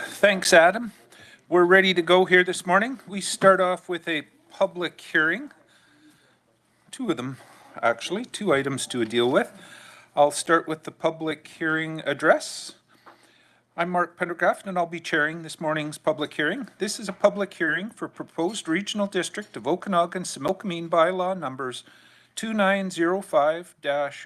Thanks, Adam. We're ready to go here this morning. We start off with a public hearing. Two of them, actually, two items to deal with. I'll start with the public hearing address. I'm Mark Penticton, and I'll be chairing this morning's public hearing. This is a public hearing for proposed regional district of Okanagan-Similkameen bylaw numbers 2905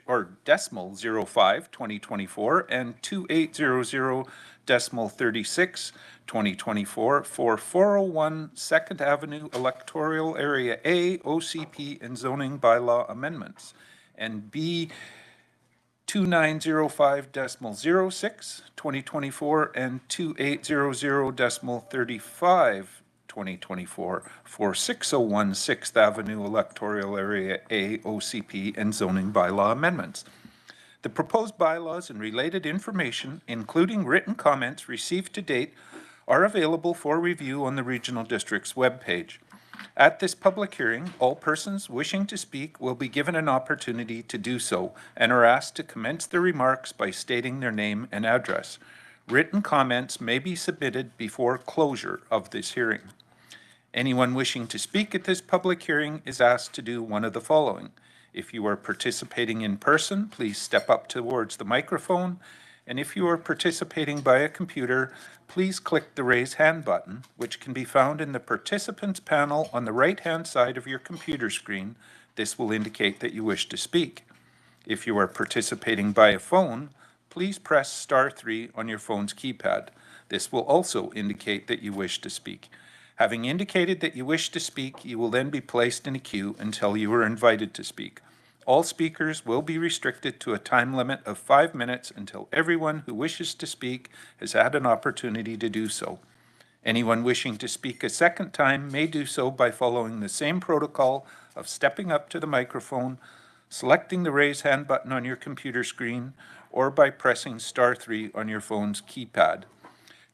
or decimal 05 2024 and 2800 decimal 36 2024 for 401 2nd Avenue Electoral Area A, OCP and zoning bylaw amendments, and B 2905 decimal 06 2024 and 2800 decimal 35 2024 for 601 6th Avenue Electoral Area A, OCP and zoning bylaw amendments. The proposed bylaws and related information, including written comments received to date, are available for review on the Regional District's webpage. At this public hearing, all persons wishing to speak will be given an opportunity to do so and are asked to commence their remarks by stating their name and address. Written comments may be submitted before closure of this hearing. Anyone wishing to speak at this public hearing is asked to do one of the following. If you are participating in person, please step up towards the microphone. And if you are participating by a computer, please click the raise hand button, which can be found in the participants panel on the right-hand side of your computer screen. This will indicate that you wish to speak. If you are participating by a phone, please press *3 on your phone's keypad. This will also indicate that you wish to speak. Having indicated that you wish to speak, you will then be placed in a queue until you are invited to speak. All speakers will be restricted to a time limit of 5 minutes until everyone who wishes to speak has had an opportunity to do so. Anyone wishing to speak a second time may do so by following the same protocol of stepping up to the microphone, selecting the raise hand button on your computer screen, or by pressing *3 on your phone's keypad.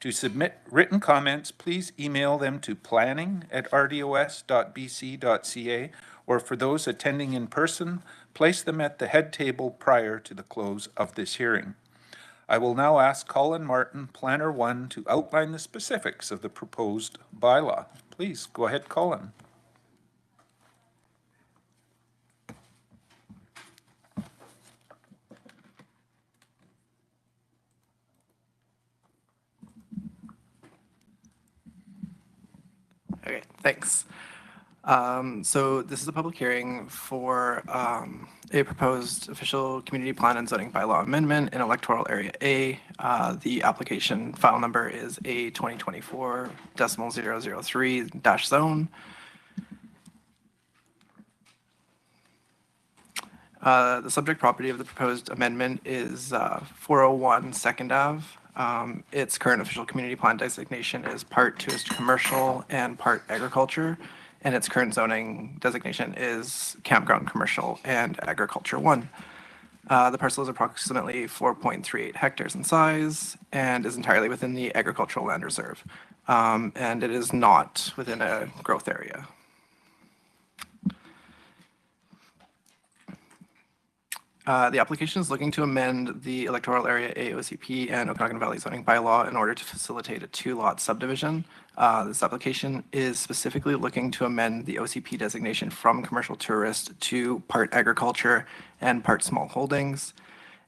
To submit written comments, please email them to planning@rdos.bc.ca, or for those attending in person, place them at the head table prior to the close of this hearing. I will now ask Colin Martin, Planner 1, to outline the specifics of the proposed bylaw. Please go ahead, Colin. Okay, thanks. So this is a public hearing for a proposed official community plan and zoning bylaw amendment in electoral area A. The application file number is A 2024-003-zone. The subject property of the proposed amendment is 401 2nd Ave. Its current official community plan designation is part tourist commercial and part agriculture, and its current zoning designation is campground commercial and agriculture 1. The parcel is approximately 4.38 hectares in size and is entirely within the agricultural land reserve, and it is not within a growth area. The application is looking to amend the electoral area AOCP and Okanagan Valley zoning bylaw in order to facilitate a 2-lot subdivision. This application is specifically looking to amend the OCP designation from commercial tourist to part agriculture and part small holdings,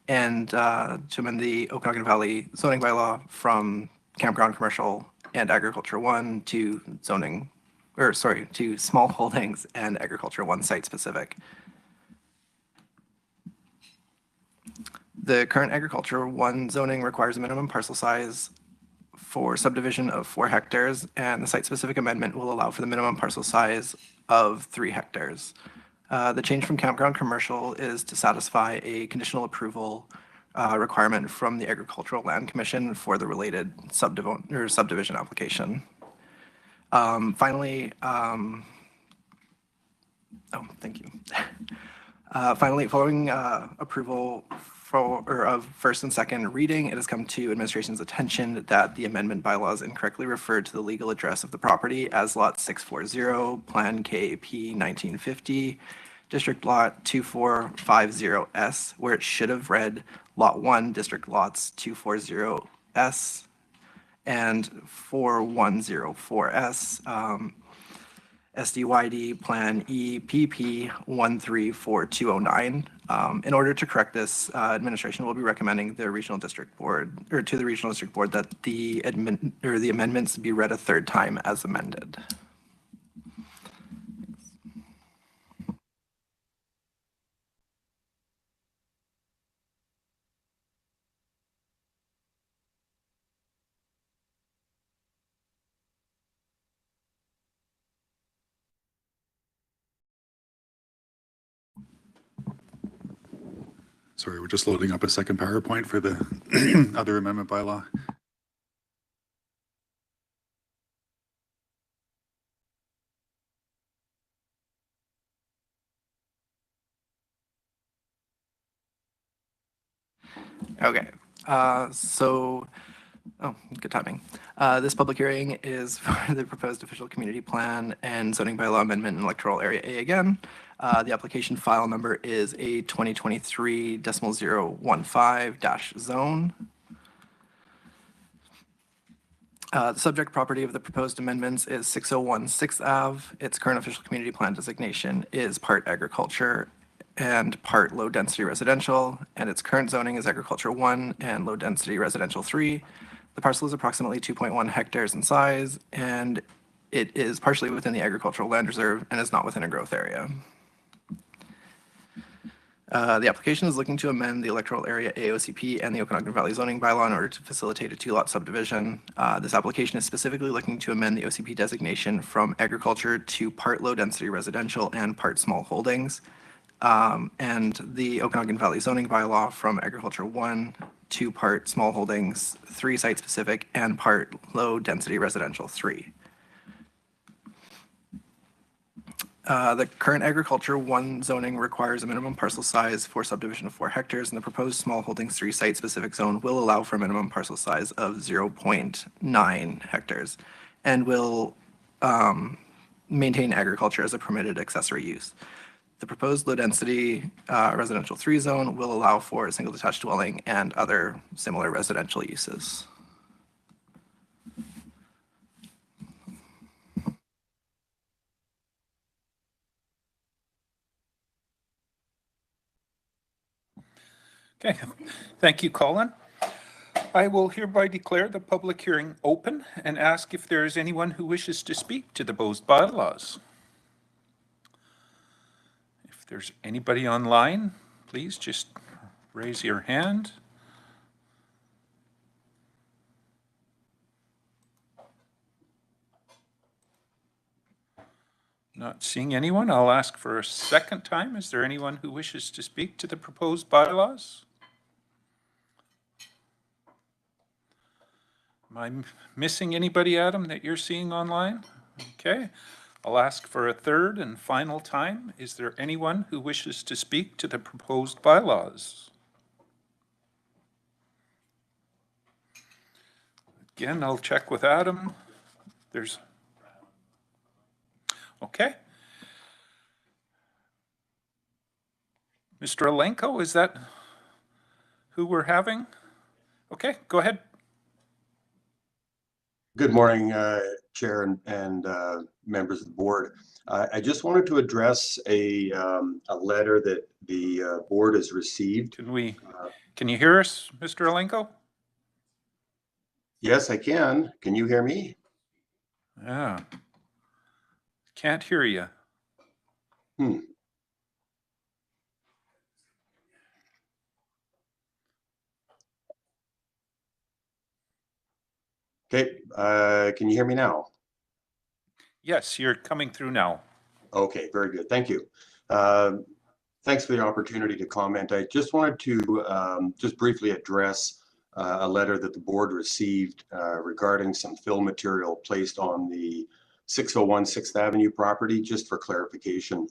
and to amend the Okanagan Valley zoning bylaw from campground commercial and agriculture 1 to to small holdings and agriculture 1 site specific. The current agriculture 1 zoning requires a minimum parcel size for subdivision of 4 hectares, and the site-specific amendment will allow for the minimum parcel size of 3 hectares. The change from campground commercial is to satisfy a conditional approval requirement from the Agricultural Land Commission for the related subdivision application. Finally, following approval of first and second reading, it has come to administration's attention that the amendment bylaws incorrectly referred to the legal address of the property as lot 640, Plan KAP 1950, District Lot 2450S, where it should have read Lot 1, District Lots 240 4104S and 4104S, SDYD Plan EPP 134209. In order to correct this, administration will be recommending the regional district board, or to the regional district board, that the amendments be read a third time as amended. Sorry, we're just loading up a second PowerPoint for the other amendment bylaw. Okay, good timing. This public hearing is for the proposed official community plan and zoning bylaw amendment in electoral area A again. The application file number is A 2023-015-zone. The subject property of the proposed amendments is 601 6th Ave. Its current official community plan designation is part agriculture and part low-density residential, and its current zoning is agriculture 1 and low-density residential 3. The parcel is approximately 2.1 hectares in size, and it is partially within the agricultural land reserve and is not within a growth area. The application is looking to amend the electoral area AOCP and the Okanagan Valley zoning bylaw in order to facilitate a two-lot subdivision. This application is specifically looking to amend the OCP designation from agriculture to part low-density residential and part small holdings, and the Okanagan Valley zoning bylaw from agriculture 1 to part small holdings 3 site specific and part low-density residential 3. The current agriculture 1 zoning requires a minimum parcel size for subdivision of 4 hectares, and the proposed small holdings 3 site specific zone will allow for a minimum parcel size of 0.9 hectares and will maintain agriculture as a permitted accessory use. The proposed low density residential 3 zone will allow for a single detached dwelling and other similar residential uses. Okay, thank you, Colin. I will hereby declare the public hearing open and ask if there is anyone who wishes to speak to the proposed bylaws. If there's anybody online, please just raise your hand. Not seeing anyone, I'll ask for a second time. Is there anyone who wishes to speak to the proposed bylaws? Am I missing anybody, Adam, that you're seeing online? Okay, I'll ask for a third and final time. Is there anyone who wishes to speak to the proposed bylaws? Again, I'll check with Adam. There's... Okay. Mr. Alenko, is that who we're having? Okay, go ahead. Good morning, Chair and members of the board. I just wanted to address a letter that the board has received. Can you hear us, Mr. Alenko? Yes, I can. Can you hear me? Yeah. Can't hear you. Okay, can you hear me now? Yes, you're coming through now. Okay, very good. Thank you. Thanks for the opportunity to comment. I just wanted to just briefly address a letter that the board received regarding some fill material placed on the 601 6th Avenue property. Just for clarification,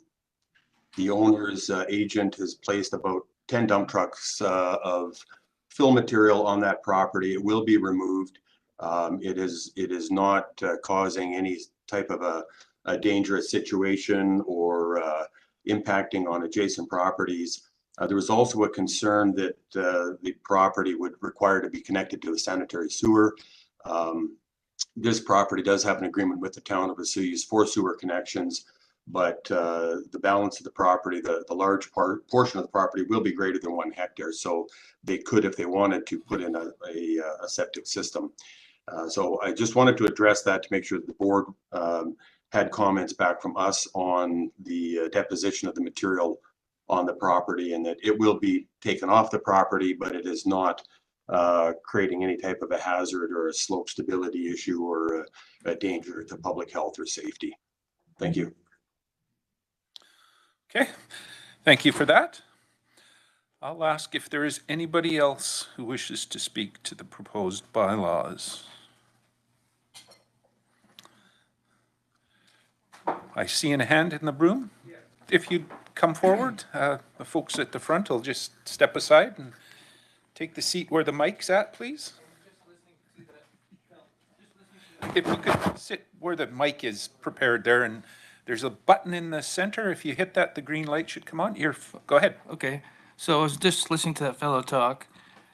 the owner's agent has placed about 10 dump trucks of fill material on that property. It will be removed. It is not causing any type of a dangerous situation or impacting on adjacent properties. There was also a concern that the property would require to be connected to a sanitary sewer. This property does have an agreement with the town of Vesuvius for sewer connections, but the balance of the property, the large portion of the property will be greater than 1 hectare. So they could, if they wanted to, put in a septic system. So I just wanted to address that to make sure that the board had comments back from us on the deposition of the material on the property, and that it will be taken off the property, but it is not creating any type of a hazard or a slope stability issue or a danger to public health or safety. Thank you. Okay, thank you for that. I'll ask if there is anybody else who wishes to speak to the proposed bylaws. I see a hand in the room. If you'd come forward, the folks at the front will just step aside and take the seat where the mic's at, please. If you could sit where the mic is prepared there, and there's a button in the center. If you hit that, the green light should come on. Go ahead. Okay, so I was just listening to that fellow talk,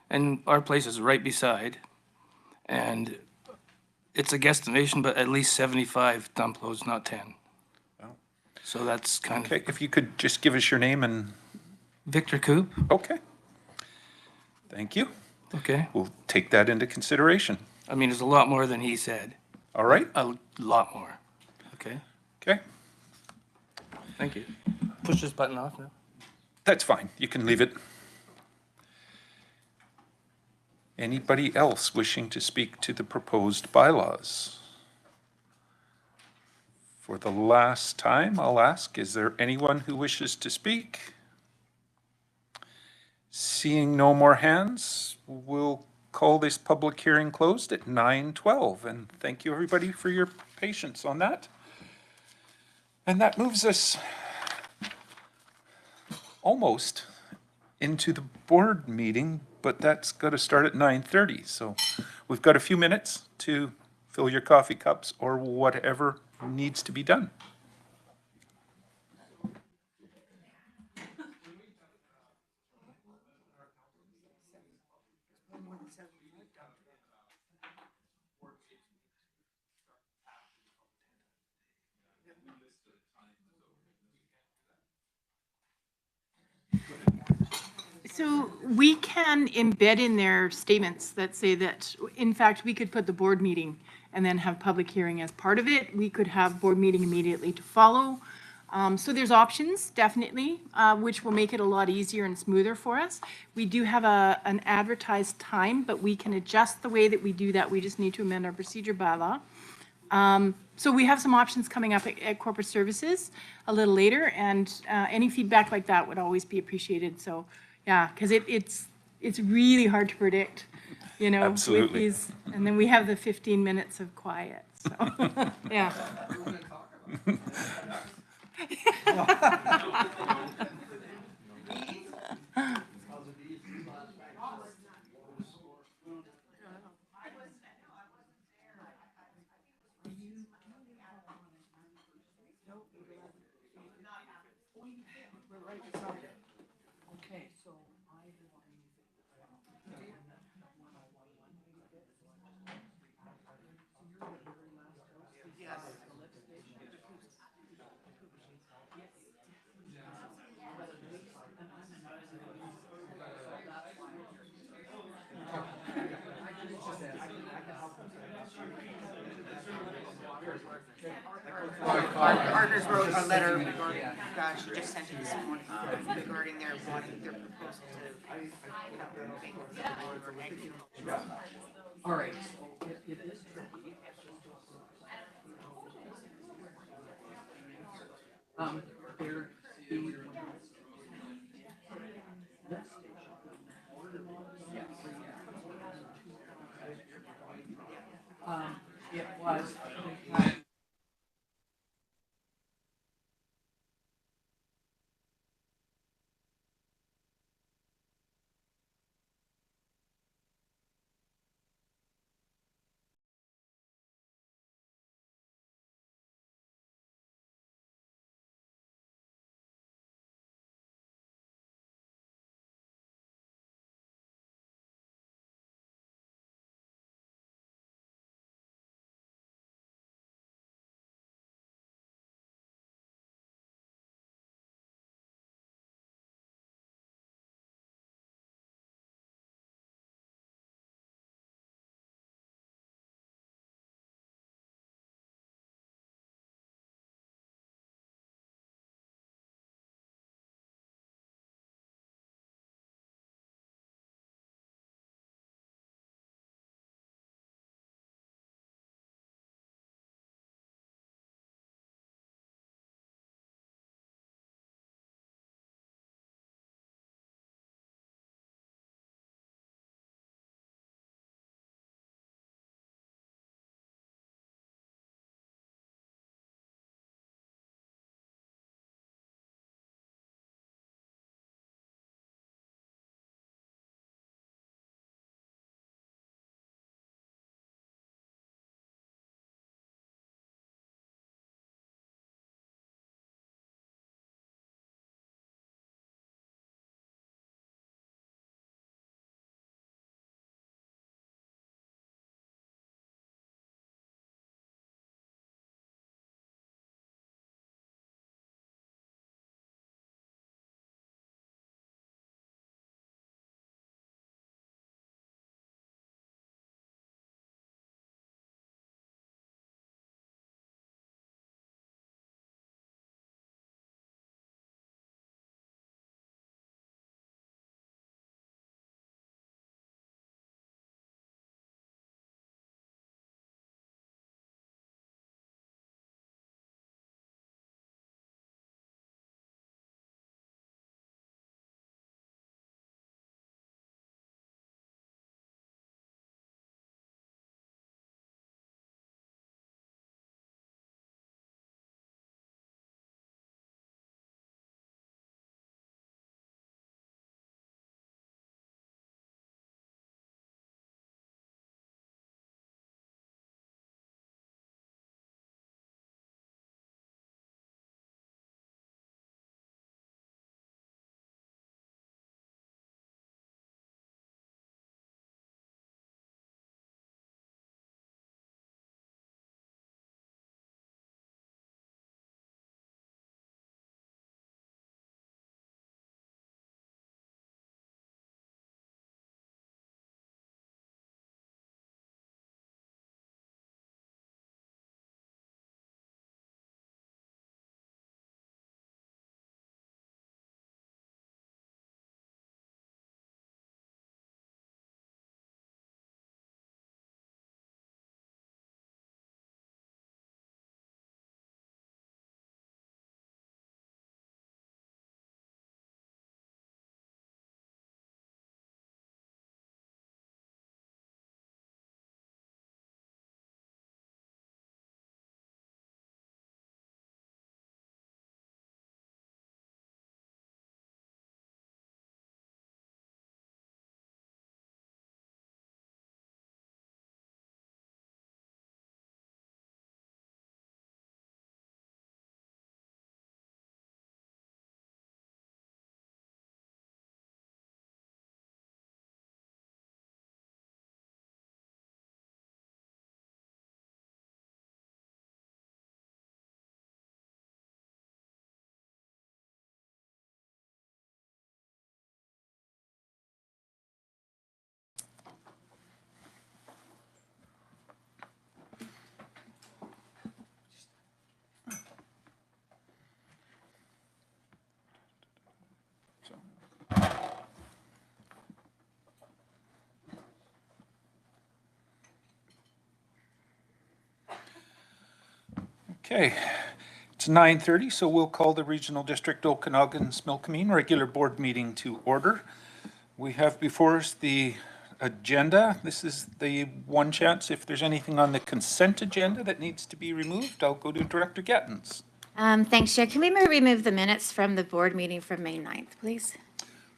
and our place is right beside, and it's a guesstimation, but at least 75 dump loads, not 10. Wow. So that's kind Okay, of if you could just give us your name and, Victor Coop. okay. Thank you. Okay, We'll take that into consideration. I mean, there's a lot more than he said. All right? A lot more. Okay, Okay, thank you. Push this button off now. that's fine. You can leave it. Anybody else wishing to speak to the proposed bylaws? For the last time, I'll ask, is there anyone who wishes to speak? Seeing no more hands, we'll call this public hearing closed at 9:12. And thank you, everybody, for your patience on that. And that moves us almost into the board meeting, but that's got to start at 9:30. So we've got a few minutes to fill your coffee cups or whatever needs to be done. So we can embed in their statements that say that, in fact, we could put the board meeting and then have public hearing as part of it. We could have board meeting immediately to follow. So there's options, definitely, which will make it a lot easier and smoother for us. We do have an advertised time, but we can adjust the way that we do that. We just need to amend our procedure bylaw. So we have some options coming up at Corporate Services a little later, and any feedback like that would always be appreciated. So, yeah, because it's really hard to predict, you know. Absolutely. With these, and then we have the 15 minutes of quiet. So, yeah. Partners wrote a letter regarding, she just sent it this morning, regarding their wanting their proposal to, make All right. It was. Okay, it's 9:30, so we'll call the Regional District Okanagan-Smilkameen regular board meeting to order. We have before us the agenda. This is the one chance if there's anything on the consent agenda that needs to be removed. I'll go to Director Gettens. Thanks, Chair. Can we remove the minutes from the board meeting from May 9th, please?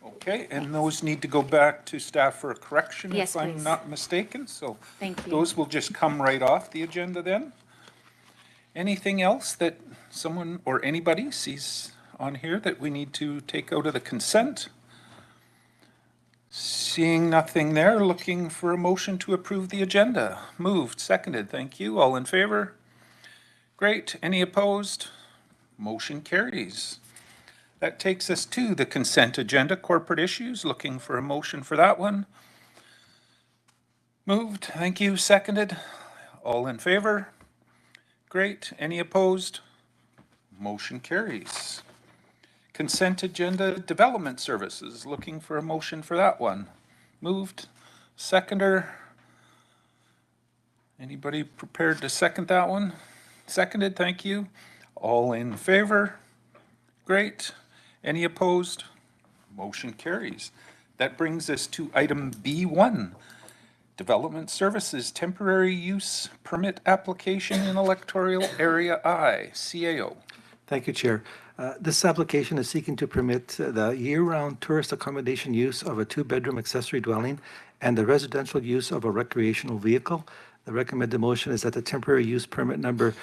Okay, and those need to go back to staff for a correction Yes, if I'm please. not mistaken. So Thank you. those will just come right off the agenda then. Anything else that someone or anybody sees on here that we need to take out of the consent? Seeing nothing there, looking for a motion to approve the agenda. Moved, seconded, thank you. All in favor? Great. Any opposed? Motion carries. That takes us to the consent agenda, corporate issues. Looking for a motion for that one. Moved, thank you. Seconded. All in favor? Great. Any opposed? Motion carries. Consent agenda, development services. Looking for a motion for that one. Moved. Seconder. Anybody prepared to second that one? Seconded, thank you. All in favor? Great. Any opposed? Motion carries. That brings us to item B1, Development Services Temporary Use Permit Application in Electoral Area I, CAO. Thank you, Chair. This application is seeking to permit the year-round tourist accommodation use of a two-bedroom accessory dwelling and the residential use of a recreational vehicle. The recommended motion is that the temporary use permit number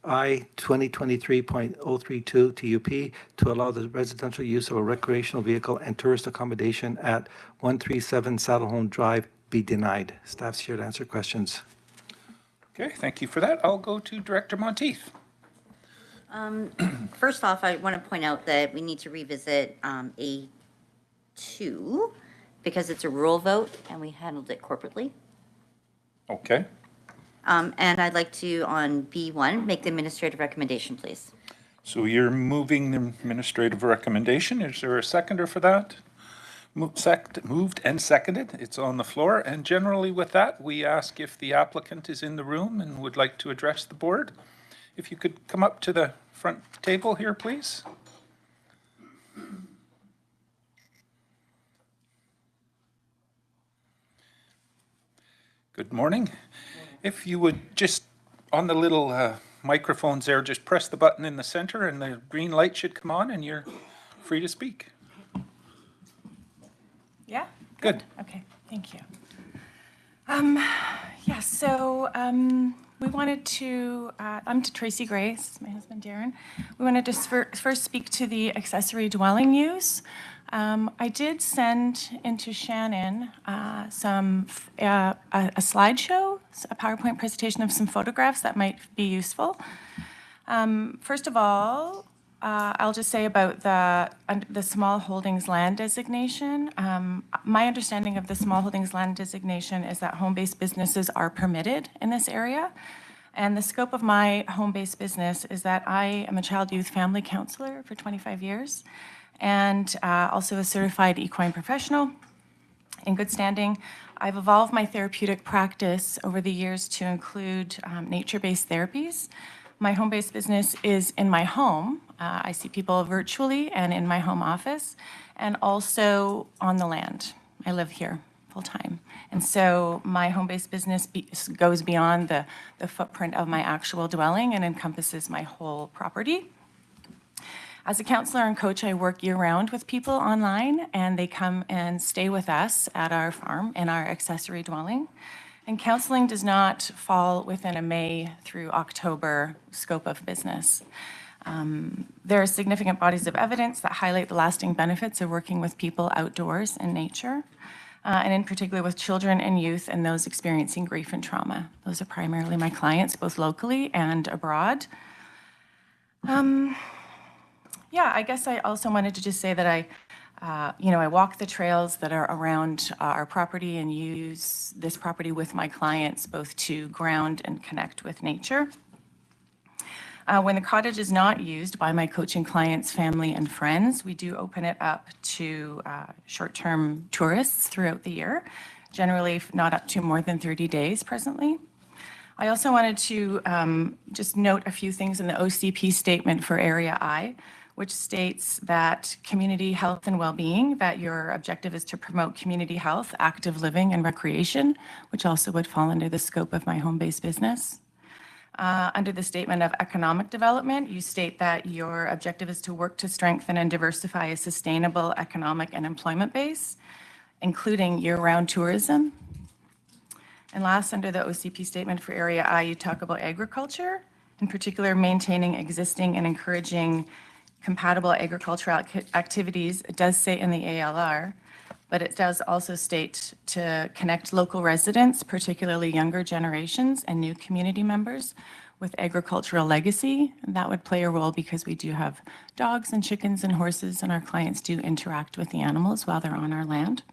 I-2023.032 TUP to allow the residential use of a recreational vehicle and tourist accommodation at 137 Saddleholm Drive be denied. Staff's here to answer questions. Okay, thank you for that. I'll go to Director Monteith. First off, I want to point out that we need to revisit A2 because it's a rural vote and we handled it corporately. Okay. And I'd like to, on B1, make the administrative recommendation, please. So you're moving the administrative recommendation. Is there a seconder for that? Moved and seconded. It's on the floor. And generally with that, we ask if the applicant is in the room and would like to address the board. If you could come up to the front table here, please. Good morning. If you would just, on the little microphones there, just press the button in the center and the green light should come on and you're free to speak. Yeah? Good. Okay, thank you. We wanted to, I'm to Tracy Grace, my husband Darren. We wanted to first speak to the accessory dwelling use. I did send into Shannon a slideshow, a PowerPoint presentation of some photographs that might be useful. First of all, I'll just say about the small holdings land designation. My understanding of the small holdings land designation is that home-based businesses are permitted in this area. And the scope of my home-based business is that I am a child youth family counselor for 25 years and also a certified equine professional in good standing. I've evolved my therapeutic practice over the years to include nature-based therapies. My home-based business is in my home. I see people virtually and in my home office, and also on the land. I live here full-time. And so my home-based business goes beyond the footprint of my actual dwelling and encompasses my whole property. As a counselor and coach, I work year-round with people online, and they come and stay with us at our farm in our accessory dwelling. And counseling does not fall within a May through October scope of business. There are significant bodies of evidence that highlight the lasting benefits of working with people outdoors in nature, and in particular with children and youth and those experiencing grief and trauma. Those are primarily my clients, both locally and abroad. I guess I also wanted to just say that I walk the trails that are around our property and use this property with my clients both to ground and connect with nature. When the cottage is not used by my coaching clients, family, and friends, we do open it up to short-term tourists throughout the year, generally not up to more than 30 days presently. I also wanted to just note a few things in the OCP statement for Area I, which states that community health and well-being, that your objective is to promote community health, active living, and recreation, which also would fall under the scope of my home-based business. Under the statement of economic development, you state that your objective is to work to strengthen and diversify a sustainable economic and employment base, including year-round tourism. And last, under the OCP statement for Area I, you talk about agriculture, in particular maintaining existing and encouraging compatible agricultural activities. It does say in the ALR, but it does also state to connect local residents, particularly younger generations and new community members, with agricultural legacy. And that would play a role because we do have dogs and chickens and horses, and our clients do interact with the animals while they're on our land.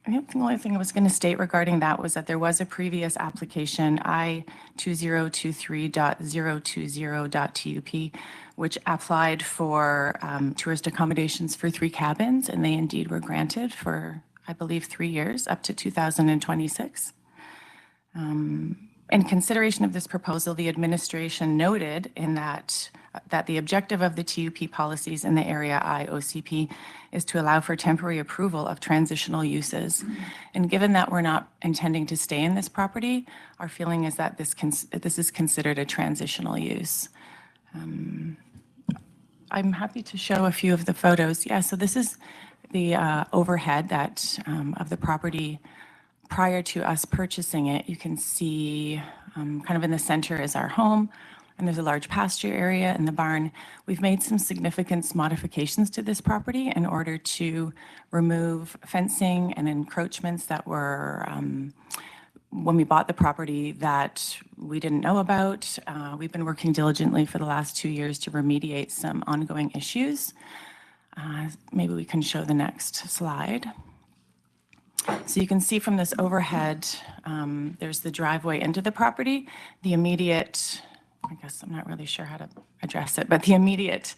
I think the only thing I was going to state regarding that was that there was a previous application, I-2023.020.TUP, which applied for tourist accommodations for 3 cabins, and they indeed were granted for, I believe, 3 years, up to 2026. In consideration of this proposal, the administration noted in that the objective of the TUP policies in the Area I OCP is to allow for temporary approval of transitional uses. And given that we're not intending to stay in this property, our feeling is that this is considered a transitional use. I'm happy to show a few of the photos. Yeah, so this is the overhead that of the property prior to us purchasing it. You can see kind of in the center is our home, and there's a large pasture area in the barn. We've made some significant modifications to this property in order to remove fencing and encroachments that were, when we bought the property, that we didn't know about. We've been working diligently for the last 2 years to remediate some ongoing issues. Maybe we can show the next slide. So you can see from this overhead, there's the driveway into the property. The immediate, I guess I'm not really sure how to address it, but the immediate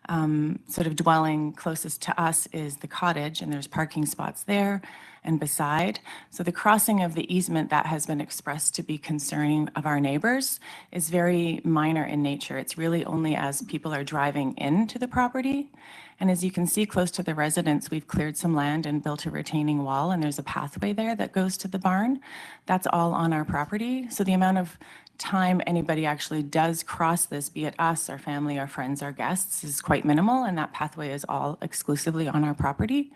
sort of dwelling closest to us is the cottage, and there's parking spots there and beside. So the crossing of the easement that has been expressed to be concerning of our neighbors is very minor in nature. It's really only as people are driving into the property. And as you can see close to the residence, we've cleared some land and built a retaining wall, and there's a pathway there that goes to the barn. That's all on our property. So the amount of time anybody actually does cross this, be it us, our family, our friends, our guests, is quite minimal, and that pathway is all exclusively on our property.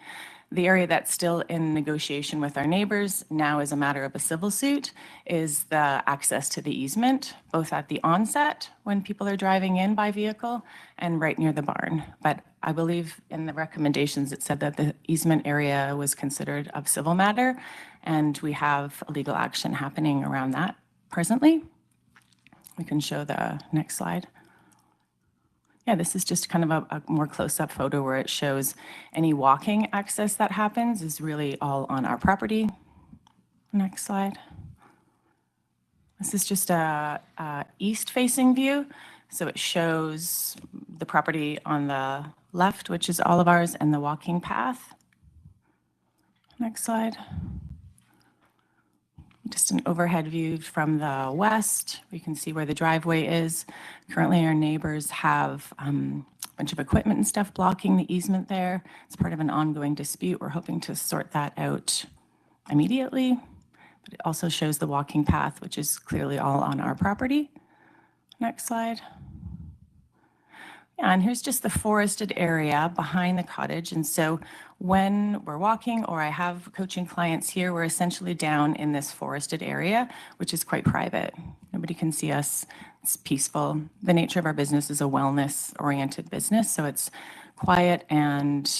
The area that's still in negotiation with our neighbors now as a matter of a civil suit is the access to the easement, both at the onset when people are driving in by vehicle and right near the barn. But I believe in the recommendations it said that the easement area was considered of civil matter, and we have a legal action happening around that presently. We can show the next slide. Yeah, this is just kind of a more close-up photo where it shows any walking access that happens is really all on our property. Next slide. This is just a east-facing view. So it shows the property on the left, which is all of ours, and the walking path. Next slide. Just an overhead view from the west. We can see where the driveway is. Currently, our neighbors have a bunch of equipment and stuff blocking the easement there. It's part of an ongoing dispute. We're hoping to sort that out immediately. But it also shows the walking path, which is clearly all on our property. Next slide. Yeah, and here's just the forested area behind the cottage. And so when we're walking or I have coaching clients here, we're essentially down in this forested area, which is quite private. Nobody can see us. It's peaceful. The nature of our business is a wellness-oriented business, so it's quiet and,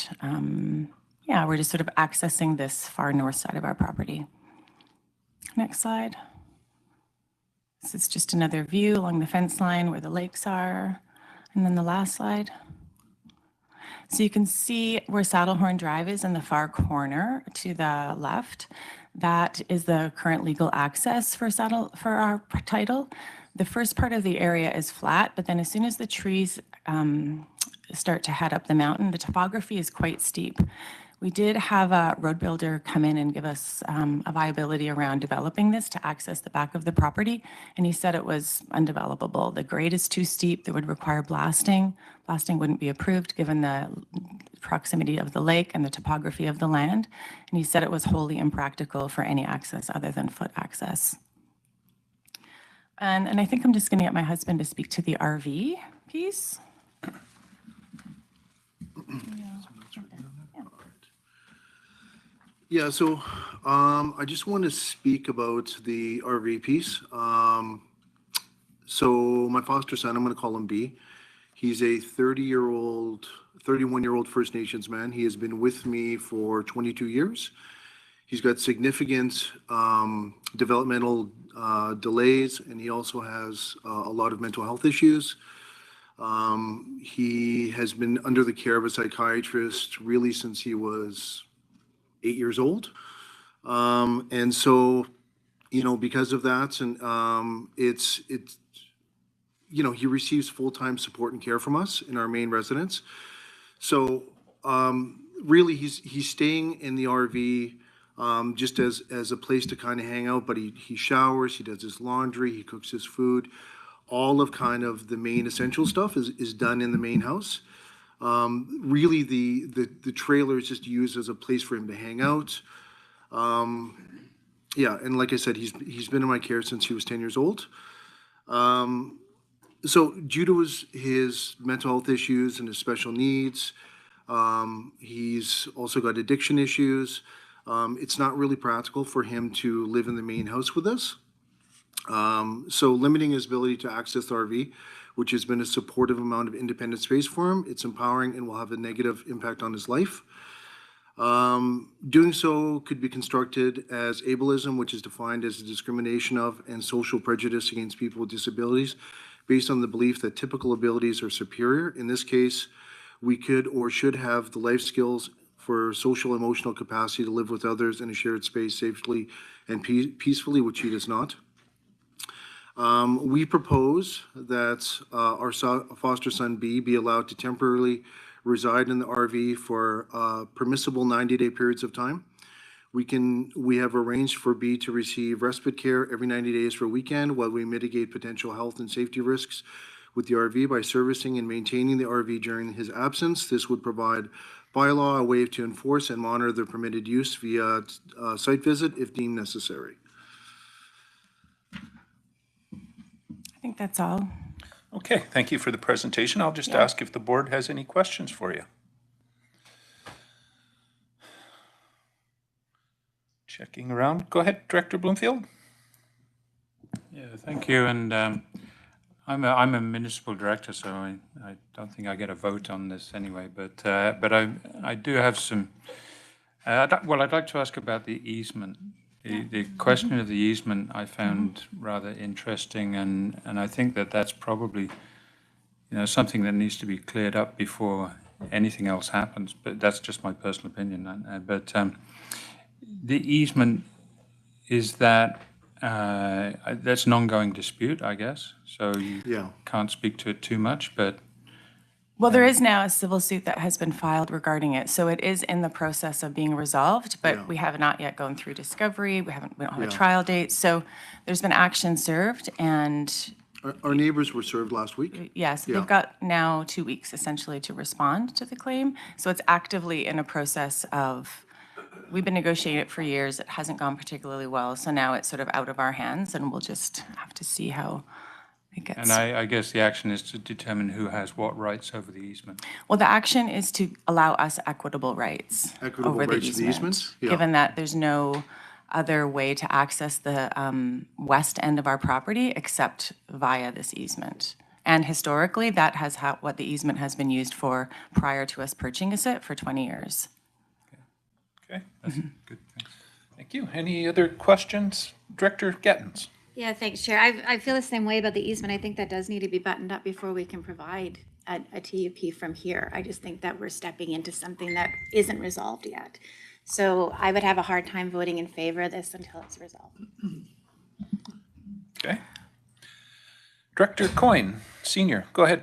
yeah, we're just sort of accessing this far north side of our property. Next slide. This is just another view along the fence line where the lakes are. And then the last slide. So you can see where Saddlehorn Drive is in the far corner to the left. That is the current legal access for our title. The first part of the area is flat, but then as soon as the trees start to head up the mountain, the topography is quite steep. We did have a road builder come in and give us a viability around developing this to access the back of the property, and he said it was undevelopable. The grade is too steep, that would require blasting. Blasting wouldn't be approved given the proximity of the lake and the topography of the land, and he said it was wholly impractical for any access other than foot access. And I think I'm just going to get my husband to speak to the RV piece. Yeah, so I just want to speak about the RV piece. So my foster son, I'm going to call him B. He's a 31-year-old First Nations man. He has been with me for 22 years. He's got significant developmental delays, and he also has a lot of mental health issues. He has been under the care of a psychiatrist really since he was 8 years old. And so, you know, because of that, and it's you know, he receives full-time support and care from us in our main residence. So really, he's staying in the RV just as a place to kind of hang out, but he showers, he does his laundry, he cooks his food. All of kind of the main essential stuff is done in the main house. Really, the trailer is just used as a place for him to hang out. Yeah, and like I said, he's been in my care since he was 10 years old. So due to his mental health issues and his special needs, he's also got addiction issues. It's not really practical for him to live in the main house with us. So limiting his ability to access the RV, which has been a supportive amount of independent space for him, it's empowering and will have a negative impact on his life. Doing so could be constructed as ableism, which is defined as a discrimination of and social prejudice against people with disabilities based on the belief that typical abilities are superior. In this case, we could or should have the life skills for social emotional capacity to live with others in a shared space safely and peacefully, which he does not. We propose that our foster son B be allowed to temporarily reside in the RV for permissible 90-day periods of time. We have arranged for B to receive respite care every 90 days for a weekend while we mitigate potential health and safety risks with the RV by servicing and maintaining the RV during his absence. This would provide by law a way to enforce and monitor the permitted use via site visit if deemed necessary. I think that's all. Okay, thank you for the presentation. I'll just ask if the board has any questions for you. Checking around. Go ahead, Director Bloomfield. Yeah, thank you. And I'm a municipal director, so I don't think I get a vote on this anyway. But I do have some. Well, I'd like to ask about the easement. The question of the easement I found rather interesting, and I think that's probably, you know, something that needs to be cleared up before anything else happens. But that's just my personal opinion. But the easement, is that that's an ongoing dispute, I guess. So you can't speak to it too much, but. Well, there is now a civil suit that has been filed regarding it, so it is in the process of being resolved, but we have not yet gone through discovery. We don't have a trial date, so there's been action served, and our neighbors were served last week. Yes, they've got now 2 weeks essentially to respond to the claim. So it's actively in a process of, we've been negotiating it for years. It hasn't gone particularly well, so now it's sort of out of our hands, and we'll just have to see how it gets. And I guess the action is to determine who has what rights over the eastment. Well, the action is to allow us equitable rights over the easement, given that there's no other way to access the west end of our property except via this easement. And historically, that has what the easement has been used for prior to us purchasing it for 20 years. Okay, that's good. Thanks. Thank you. Any other questions? Director Gettens. Yeah, thanks, Chair. I feel the same way about the easement. I think that does need to be buttoned up before we can provide a TUP from here. I just think that we're stepping into something that isn't resolved yet. So I would have a hard time voting in favor of this until it's resolved. Okay. Director Coyne, Senior, go ahead.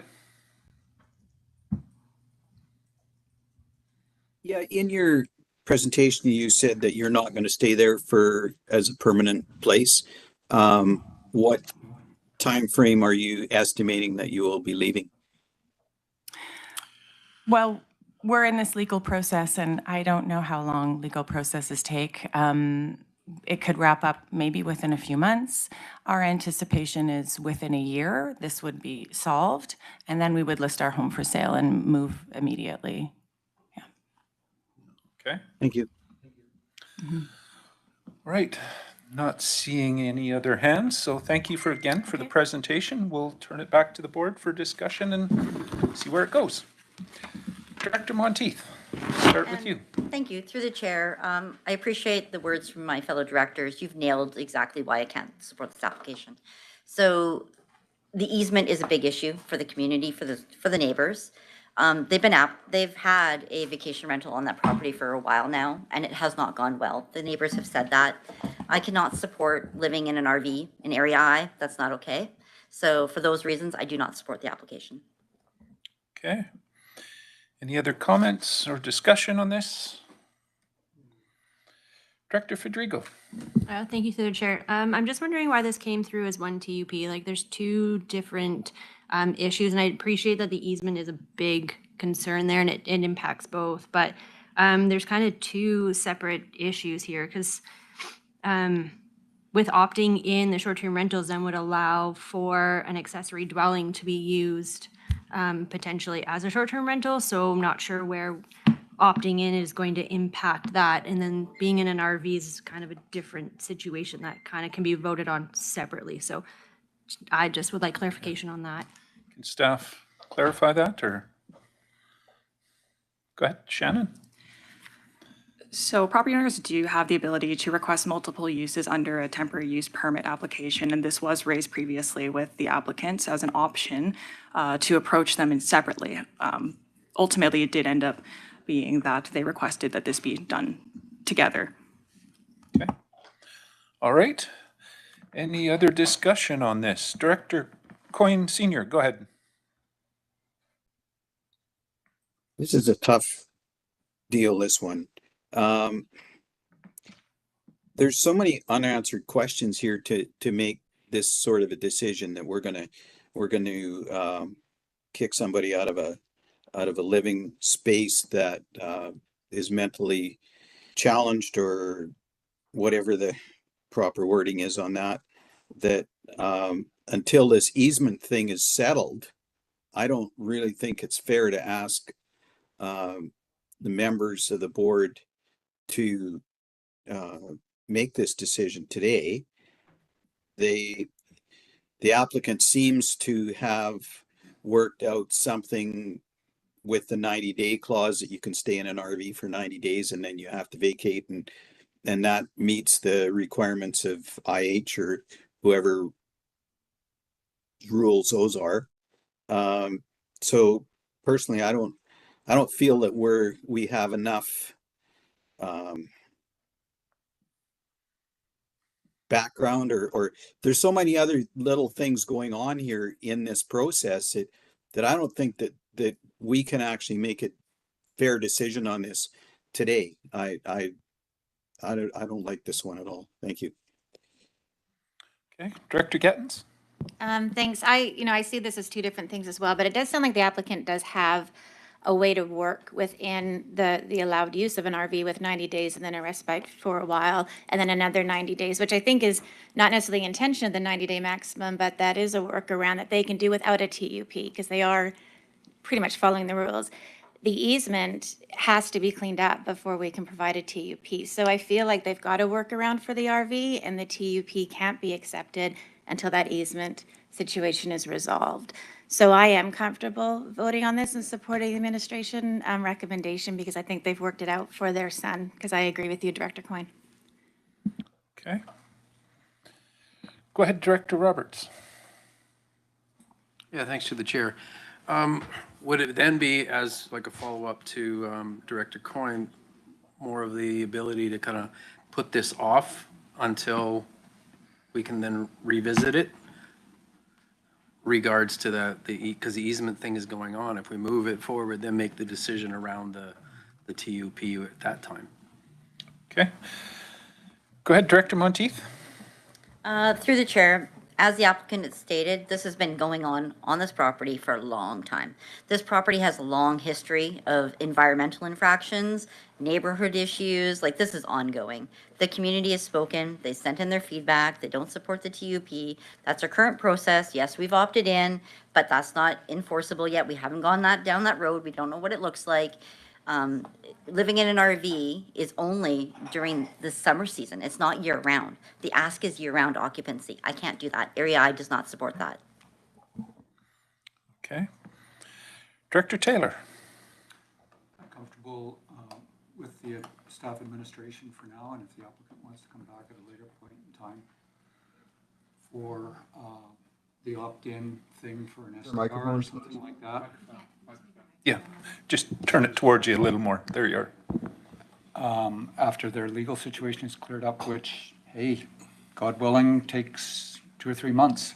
Yeah, in your presentation, you said that you're not going to stay there as a permanent place. What time frame are you estimating that you will be leaving? Well, we're in this legal process, and I don't know how long legal processes take. It could wrap up maybe within a few months. Our anticipation is within a year, this would be solved, and then we would list our home for sale and move immediately. Yeah. Okay. Thank you. Right. Not seeing any other hands, so thank you for the presentation. We'll turn it back to the board for discussion and see where it goes. Director Monteith, start with you. Thank you. Through the chair, I appreciate the words from my fellow directors. You've nailed exactly why I can't support this application. So the easement is a big issue for the community, for the neighbors. They've had a vacation rental on that property for a while now, and it has not gone well. The neighbors have said that. I cannot support living in an RV in Area I. That's not okay. So for those reasons, I do not support the application. Okay. Any other comments or discussion on this? Director Federico. Thank you, through the chair. I'm just wondering why this came through as one TUP. Like, there's two different issues, and I appreciate that the easement is a big concern there, and it impacts both. But there's kind of two separate issues here, because with opting in, the short-term rentals then would allow for an accessory dwelling to be used potentially as a short-term rental. So I'm not sure where opting in is going to impact that. And then being in an RV is kind of a different situation that kind of can be voted on separately. So I just would like clarification on that. Can staff clarify that, or? Go ahead, Shannon. So property owners do have the ability to request multiple uses under a temporary use permit application, and this was raised previously with the applicants as an option to approach them separately. Ultimately, it did end up being that they requested that this be done together. Okay. All right. Any other discussion on this? Director Coyne Senior, go ahead. This is a tough deal, this one. There's so many unanswered questions here to make this sort of a decision that we're gonna kick somebody out of a living space that is mentally challenged, or whatever the proper wording is on that, until this easement thing is settled, I don't really think it's fair to ask the members of the board to make this decision today. The applicant seems to have worked out something with the 90-day clause that you can stay in an RV for 90 days and then you have to vacate, and that meets the requirements of IH or whoever rules those are. So personally, I don't feel that we have enough background, or there's so many other little things going on here in this process that I don't think that we can actually make a fair decision on this today. I don't like this one at all. Thank you. Okay, Director Gettins. Thanks. I see this as two different things as well, but it does sound like the applicant does have a way to work within the allowed use of an RV with 90 days and then a respite for a while, and then another 90 days, which I think is not necessarily the intention of the 90-day maximum, but that is a workaround that they can do without a TUP, because they are pretty much following the rules. The easement has to be cleaned up before we can provide a TUP. So I feel like they've got a workaround for the RV, and the TUP can't be accepted until that easement situation is resolved. So I am comfortable voting on this and supporting the administration recommendation, because I think they've worked it out for their son, because I agree with you, Director Coyne. Okay. Go ahead, Director Roberts. Yeah, thanks to the chair. Would it then be, as like a follow-up to Director Coyne, more of the ability to kind of put this off until we can then revisit it? Regards to because the easement thing is going on. If we move it forward, then make the decision around the TUP at that time. Okay. Go ahead, Director Monteith. Through the chair, as the applicant had stated, this has been going on this property for a long time. This property has a long history of environmental infractions, neighborhood issues, like this is ongoing. The community has spoken, they sent in their feedback, they don't support the TUP. That's our current process. Yes, we've opted in, but that's not enforceable yet. We haven't gone down that road. We don't know what it looks like. Living in an RV is only during the summer season. It's not year round. The ask is year round occupancy. I can't do that. Area I does not support that. Okay. Director Taylor. Comfortable with the staff administration for now, and if the applicant wants to come back at a later point in time for the opt-in thing for an SDR or something like that. Yeah, just turn it towards you a little more. There you are. After their legal situation is cleared up, which, hey, God willing, takes 2 or 3 months,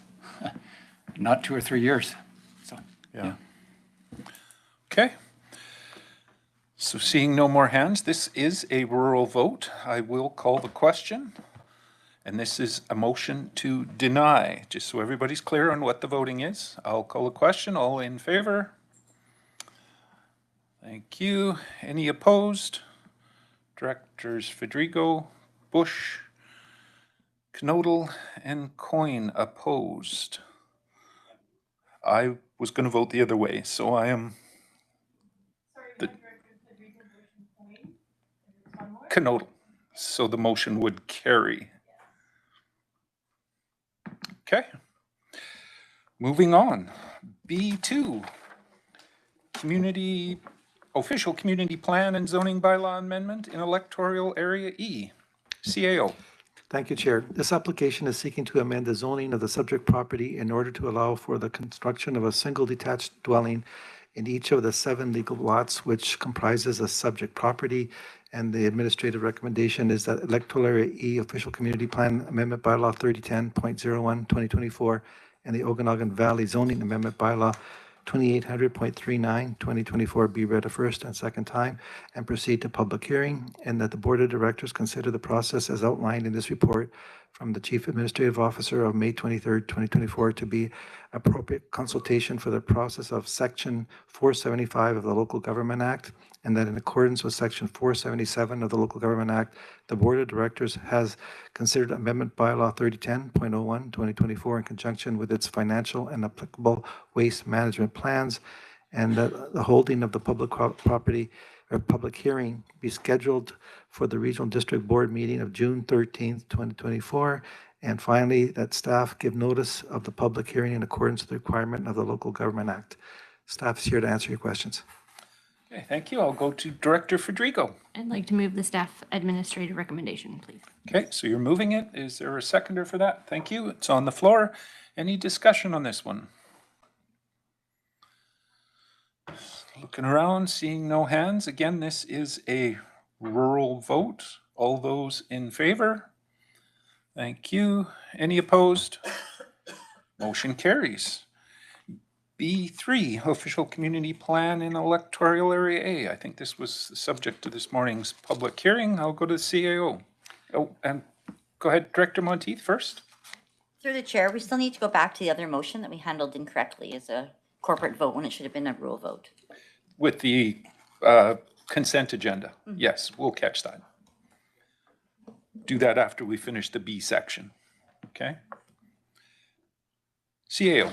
not 2 or 3 years. So, yeah. Okay. So seeing no more hands, this is a rural vote. I will call the question. And this is a motion to deny, just so everybody's clear on what the voting is. I'll call the question. All in favor? Thank you. Any opposed? Directors Federico, Bush, Knodel, and Coyne opposed. I was going to vote the other way, so I am the Knodel. So the motion would carry. Okay. Moving on. B2, official community plan and zoning bylaw amendment in electoral area E. CAO. Thank you, Chair. This application is seeking to amend the zoning of the subject property in order to allow for the construction of a single detached dwelling in each of the 7 legal lots, which comprises a subject property. And the administrative recommendation is that electoral area E official community plan amendment bylaw 3010.01 2024 and the Okanagan Valley zoning amendment bylaw 2800.39 2024 be read a first and second time and proceed to public hearing, and that the Board of Directors consider the process as outlined in this report from the Chief Administrative Officer of May 23rd, 2024 to be appropriate consultation for the process of Section 475 of the Local Government Act, and that in accordance with Section 477 of the Local Government Act, the Board of Directors has considered Amendment Bylaw 3010.01 2024 in conjunction with its financial and applicable waste management plans, and that the holding of the public property or public hearing be scheduled for the Regional District Board meeting of June 13th, 2024. And finally, that staff give notice of the public hearing in accordance with the requirement of the Local Government Act. Staff is here to answer your questions. Okay, thank you. I'll go to Director Federico. I'd like to move the staff administrative recommendation, please. Okay, so you're moving it. Is there a seconder for that? Thank you. It's on the floor. Any discussion on this one? Looking around, seeing no hands. Again, this is a rural vote. All those in favor? Thank you. Any opposed? Motion carries. B3, official community plan in electoral area A. I think this was the subject to this morning's public hearing. I'll go to the CAO. Oh, and go ahead, Director Monteith first. Through the chair, we still need to go back to the other motion that we handled incorrectly as a corporate vote when it should have been a rule vote. With the consent agenda. Mm-hmm. Yes, we'll catch that. Do that after we finish the B section. Okay. CAO.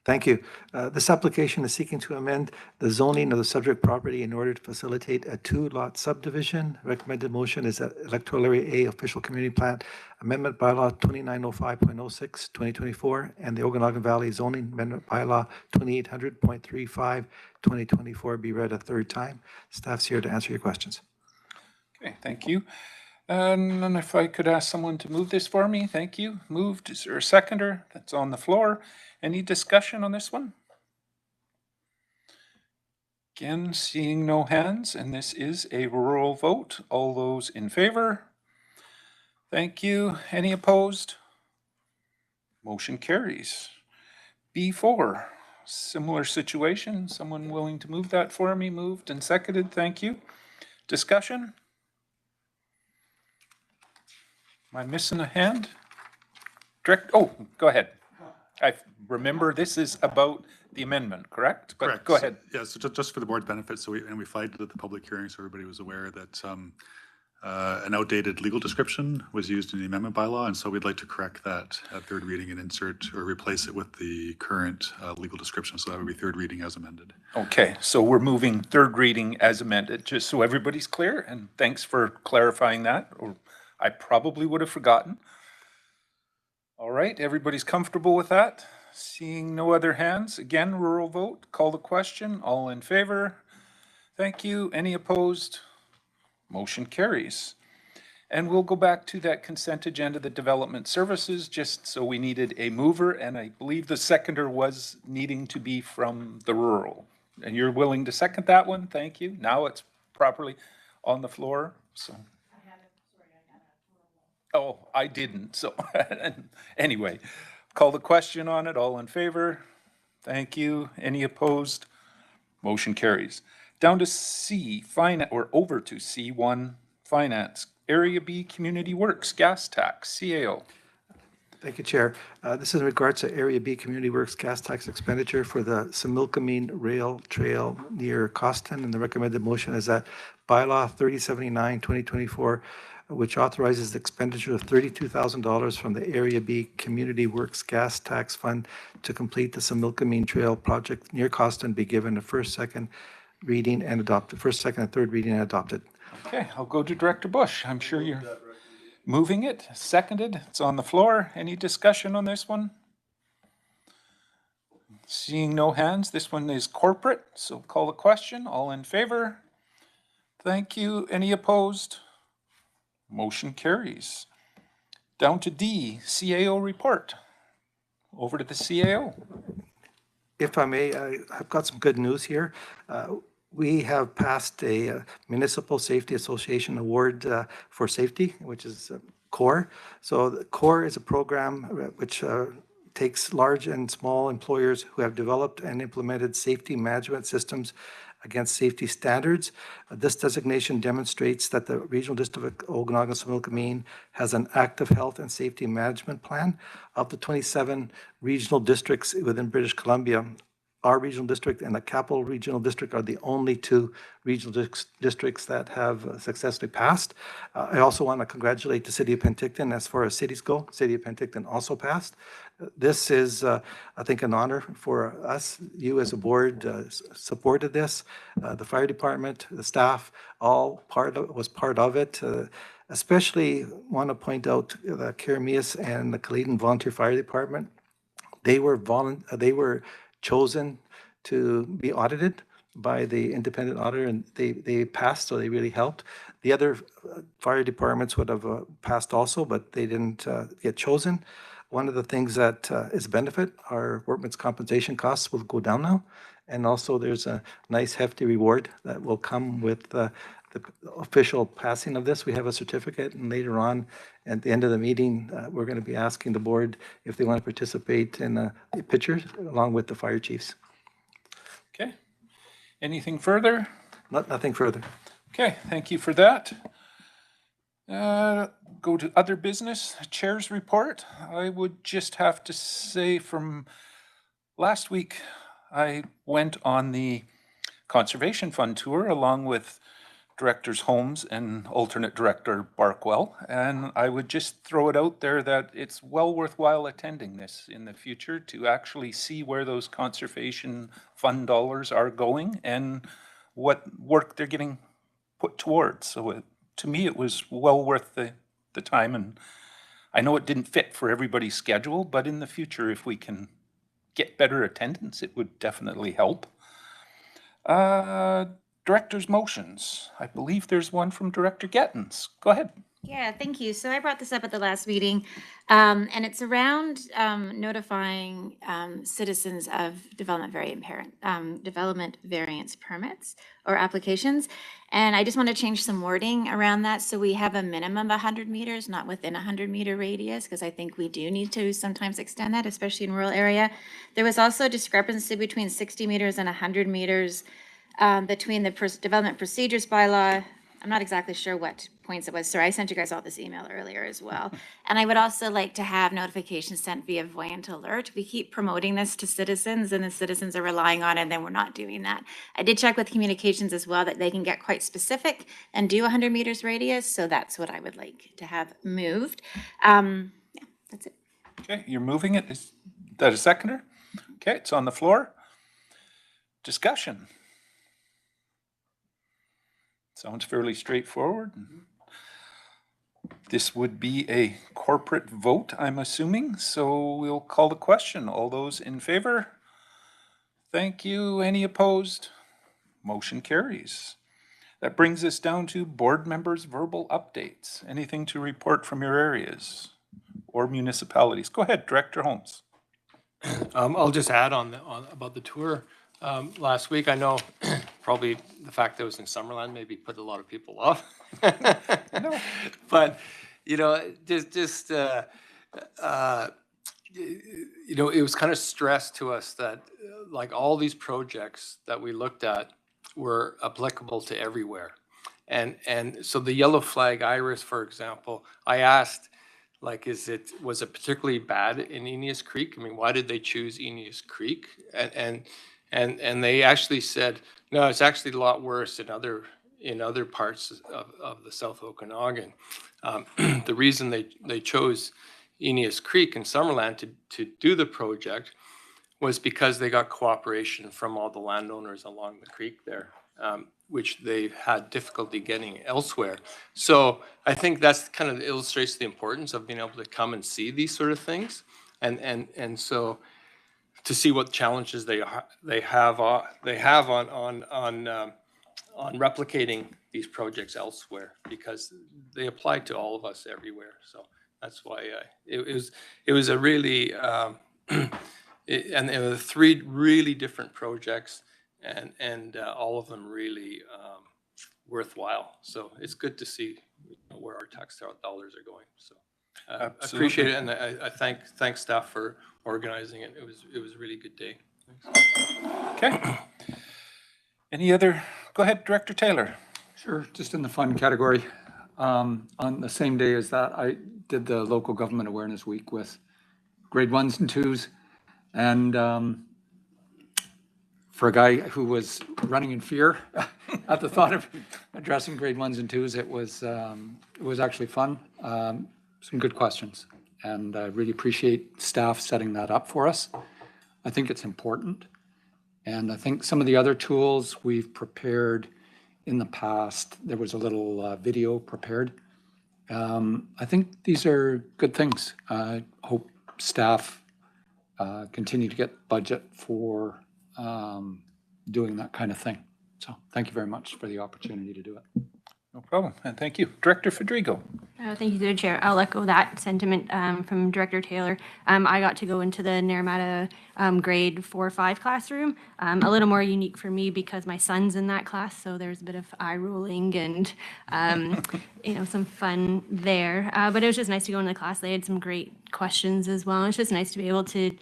Thank you. This application is seeking to amend the zoning of the subject property in order to facilitate a 2-lot subdivision. Recommended motion is that electoral area A official community plan amendment bylaw 2905.06 2024 and the Okanagan Valley zoning amendment bylaw 2800.35 2024 be read a third time. Staff's here to answer your questions. Okay, thank you. And if I could ask someone to move this for me, thank you. Moved. Is there a seconder? That's on the floor. Any discussion on this one? Again, seeing no hands, and this is a rural vote. All those in favor? Thank you. Any opposed? Motion carries. B4, similar situation. Someone willing to move that for me? Moved and seconded. Thank you. Discussion? Am I missing a hand? Oh, go ahead. I remember this is about the amendment, correct? But Correct. go ahead. Yeah, so just for the board benefit, we flagged it at the public hearing, so everybody was aware that an outdated legal description was used in the amendment bylaw, and so we'd like to correct that at third reading and insert or replace it with the current legal description, so that would be third reading as amended. Okay, so we're moving third reading as amended, just so everybody's clear, and thanks for clarifying that, or I probably would have forgotten. All right, everybody's comfortable with that? Seeing no other hands, again, rural vote, call the question, all in favor? Thank you. Any opposed? Motion carries. And we'll go back to that consent agenda, the development services, just so we needed a mover, and I believe the seconder was needing to be from the rural. And you're willing to second that one? Thank you. Now it's properly on the floor, so. Oh, I didn't, so anyway, call the question on it. All in favor? Thank you. Any opposed? Motion carries. Down to C, over to C1, Finance. Area B, Community Works, Gas Tax, CAO. Thank you, Chair. This is in regards to Area B Community Works gas tax expenditure for the Similkameen Rail Trail near Coston, and the recommended motion is that bylaw 3079, 2024, which authorizes the expenditure of $32,000 from the Area B Community Works Gas Tax Fund to complete the Similkameen Trail project near Coston, be given a first, second reading and adopted, first, second, and third reading and adopted. Okay, I'll go to Director Bush. I'm sure you're moving it, seconded. It's on the floor. Any discussion on this one? Seeing no hands, this one is corporate, so call the question. All in favor? Thank you. Any opposed? Motion carries. Down to D, CAO report. Over to the CAO. If I may, I've got some good news here. We have passed a Municipal Safety Association Award for Safety, which is CORE. So the CORE is a program which takes large and small employers who have developed and implemented safety management systems against safety standards. This designation demonstrates that the Regional District of Okanagan-Similkameen has an active health and safety management plan. Of the 27 regional districts within British Columbia, our regional district and the Capital Regional District are the only two regional districts that have successfully passed. I also want to congratulate the City of Penticton. As far as cities go, City of Penticton also passed. This is, I think, an honor for us. You as a board supported this. The fire department, the staff, all was part of it. Especially want to point out the Karameas and the Caledon Volunteer Fire Department. They were chosen to be audited by the independent auditor, and they passed, so they really helped. The other fire departments would have passed also, but they didn't get chosen. One of the things that is a benefit, our workman's compensation costs will go down now, and also there's a nice hefty reward that will come with the official passing of this. We have a certificate, and later on, at the end of the meeting, we're going to be asking the board if they want to participate in a picture along with the fire chiefs. Okay. Anything further? Nothing further. Okay, thank you for that. Go to other business, chair's report. I would just have to say from last week, I went on the Conservation Fund tour along with Directors Holmes and alternate director Barkwell, and I would just throw it out there that it's well worthwhile attending this in the future to actually see where those conservation fund dollars are going and what work they're getting put towards. So to me, it was well worth the time, and I know it didn't fit for everybody's schedule, but in the future, if we can get better attendance, it would definitely help. Director's motions. I believe there's one from Director Gettins. Go ahead. Yeah, thank you. So I brought this up at the last meeting, and it's around notifying citizens of development variance permits or applications. And I just want to change some wording around that. So we have a minimum of 100 meters, not within a 100-meter radius, because I think we do need to sometimes extend that, especially in rural area. There was also a discrepancy between 60 meters and 100 meters between the development procedures bylaw I'm not exactly sure what points it was. Sorry, I sent you guys all this email earlier as well. And I would also like to have notifications sent via Voyant Alert. We keep promoting this to citizens and the citizens are relying on it, and then we're not doing that. I did check with communications as well that they can get quite specific and do 100 meters radius. So that's what I would like to have moved. Yeah, that's it. Okay, you're moving it. Is that a seconder? Okay, it's on the floor. Discussion. Sounds fairly straightforward. This would be a corporate vote, I'm assuming, so we'll call the question. All those in favor? Thank you. Any opposed? Motion carries. That brings us down to board members' verbal updates. Anything to report from your areas or municipalities? Go ahead, Director Holmes. I'll just add on about the tour. Last week, I know probably the fact that it was in Summerland maybe put a lot of people off. No. But, you know, you know, it was kind of stressed to us that like all these projects that we looked at were applicable to everywhere. And so the yellow flag iris, for example, I asked, like, was it particularly bad in Eneas Creek? I mean, why did they choose Eneas Creek? And they actually said, no, it's actually a lot worse in other parts of the South Okanagan. The reason they chose Eneas Creek in Summerland to do the project was because they got cooperation from all the landowners along the creek there, which they've had difficulty getting elsewhere. So I think that's kind of illustrates the importance of being able to come and see these sort of things, and so to see what challenges they have on replicating these projects elsewhere, because they apply to all of us everywhere. So that's why it was a really and there were 3 really different projects, and all of them really worthwhile. So it's good to see where our tax dollars are going. So I appreciate it, and I thank staff for organizing it. It was a really good day. Okay. Any other? Go ahead, Director Taylor. Sure, just in the fun category. On the same day as that, I did the Local Government Awareness Week with grade 1s and 2s. And for a guy who was running in fear at the thought of addressing grade 1s and 2s, it was actually fun. Some good questions. And I really appreciate staff setting that up for us. I think it's important. And I think some of the other tools we've prepared in the past, there was a little video prepared. I think these are good things. I hope staff continue to get budget for doing that kind of thing. So thank you very much for the opportunity to do it. No problem, and thank you. Director Federico. Thank you, through the chair. I'll echo that sentiment from Director Taylor. I got to go into the Naramata grade 4-5 classroom. A little more unique for me because my son's in that class, so there's a bit of eye rolling and you know, some fun there. But it was just nice to go into the class. They had some great questions as well. It's just nice to be able to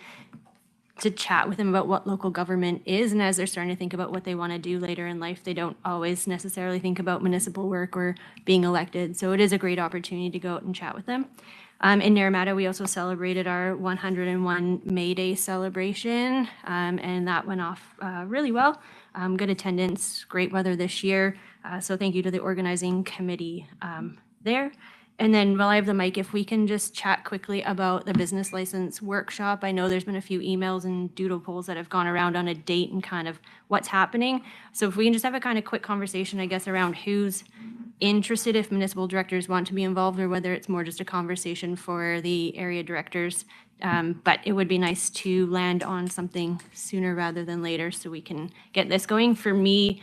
chat with them about what local government is, and as they're starting to think about what they want to do later in life, they don't always necessarily think about municipal work or being elected. So it is a great opportunity to go out and chat with them. In Naramata, we also celebrated our 101 May Day celebration, and that went off really well. Good attendance, great weather this year. So thank you to the organizing committee there. And then while I have the mic, if we can just chat quickly about the business license workshop. I know there's been a few emails and doodle polls that have gone around on a date and kind of what's happening. So if we can just have a kind of quick conversation, I guess, around who's interested, if municipal directors want to be involved, or whether it's more just a conversation for the area directors. But it would be nice to land on something sooner rather than later so we can get this going. For me,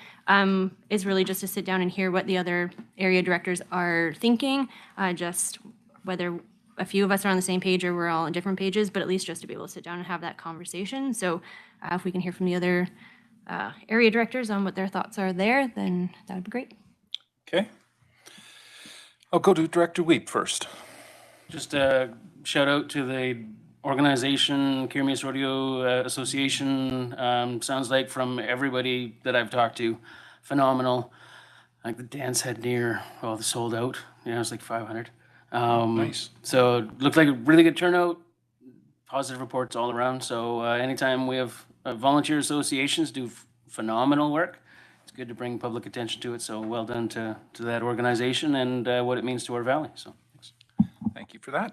is really just to sit down and hear what the other area directors are thinking, just whether a few of us are on the same page or we're all on different pages, but at least just to be able to sit down and have that conversation. So if we can hear from the other area directors on what their thoughts are there, then that would be great. Okay. I'll go to Director Weep first. Just a shout out to the organization, Kirmeas Rodeo Association. Sounds like from everybody that I've talked to, phenomenal. like the dance had near, well, the sold out, you know, it was like 500. Nice. So it looked like a really good turnout, positive reports all around. So anytime we have volunteer associations do phenomenal work, it's good to bring public attention to it. So well done to that organization and what it means to our valley. So thanks. Thank you for that.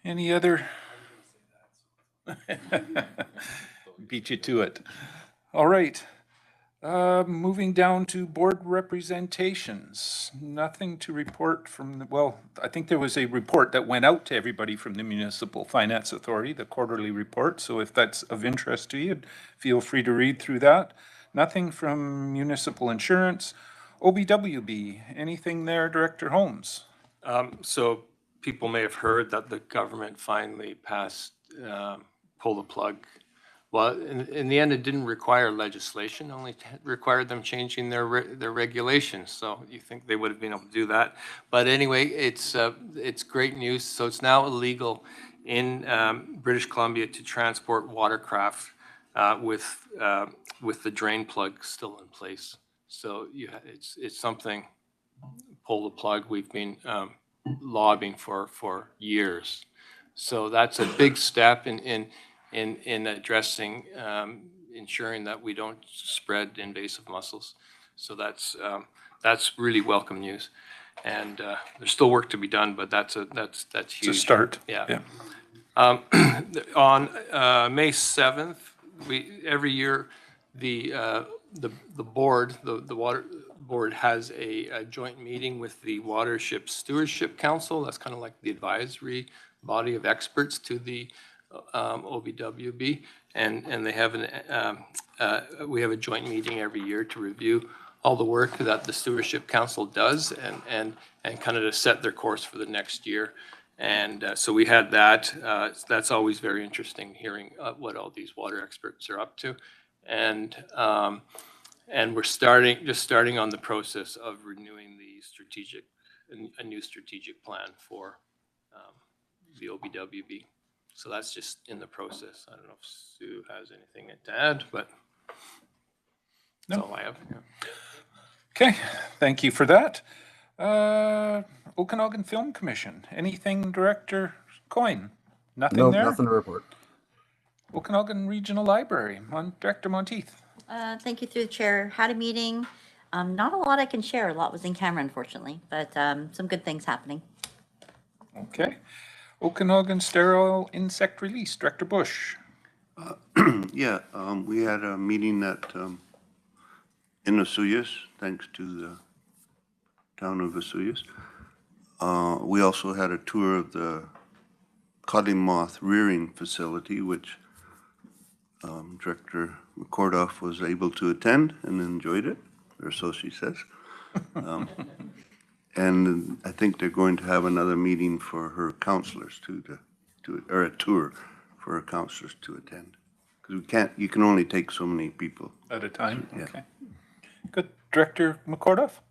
Any other? Beat you to it. All right. Moving down to board representations. Nothing to report from the, well, I think there was a report that went out to everybody from the Municipal Finance Authority, the quarterly report. So if that's of interest to you, feel free to read through that. Nothing from Municipal Insurance. OBWB, anything there, Director Holmes? So people may have heard that the government finally passed pull the plug. Well, in the end, it didn't require legislation, only required them changing their regulations. So you think they would have been able to do that. But anyway, it's great news. So it's now illegal in British Columbia to transport watercraft with the drain plug still in place. So it's something, pull the plug, we've been lobbying for years. So that's a big step in addressing, ensuring that we don't spread invasive mussels. So that's really welcome news. And there's still work to be done, but that's huge. It's a start. Yeah. On May 7th, every year the board, the water board has a joint meeting with the Watership Stewardship Council. That's kind of like the advisory body of experts to the OBWB, and they have we have a joint meeting every year to review all the work that the Stewardship Council does and kind of to set their course for the next year. And so we had that. That's always very interesting hearing what all these water experts are up to, and we're starting on the process of renewing a new strategic plan for the OBWB. So that's just in the process. I don't know if Sue has anything to add, but that's all I have. Yeah. Okay, thank you for that. Okanagan Film Commission, anything, Director Coyne? Nothing there? Nothing to report. Okanagan Regional Library, Director Monteith. Thank you through the chair. Had a meeting. Not a lot I can share. A lot was in camera, unfortunately, but some good things happening. Okay. Okanagan Sterile Insect Release, Director Bush. Yeah, we had a meeting at in Vesuvius, thanks to the town of Vesuvius. We also had a tour of the codling moth rearing facility, which Director McCordoff was able to attend and enjoyed it, or so she says. And I think they're going to have another meeting for her counselors or a tour for her counselors to attend. Because you can only take so many people. At a time? Yeah. Okay. Good. Director McCordoff?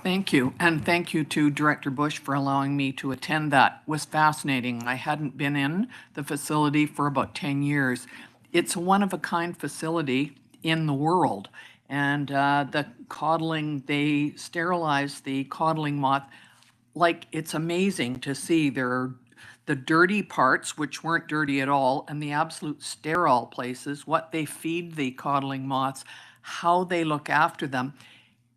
Thank you. And thank you to Director Bush for allowing me to attend that. It was fascinating. I hadn't been in the facility for about 10 years. It's a one-of-a-kind facility in the world. And the codling, they sterilize the codling moth. Like, it's amazing to see. There are the dirty parts, which weren't dirty at all, and the absolute sterile places, what they feed the codling moths, how they look after them.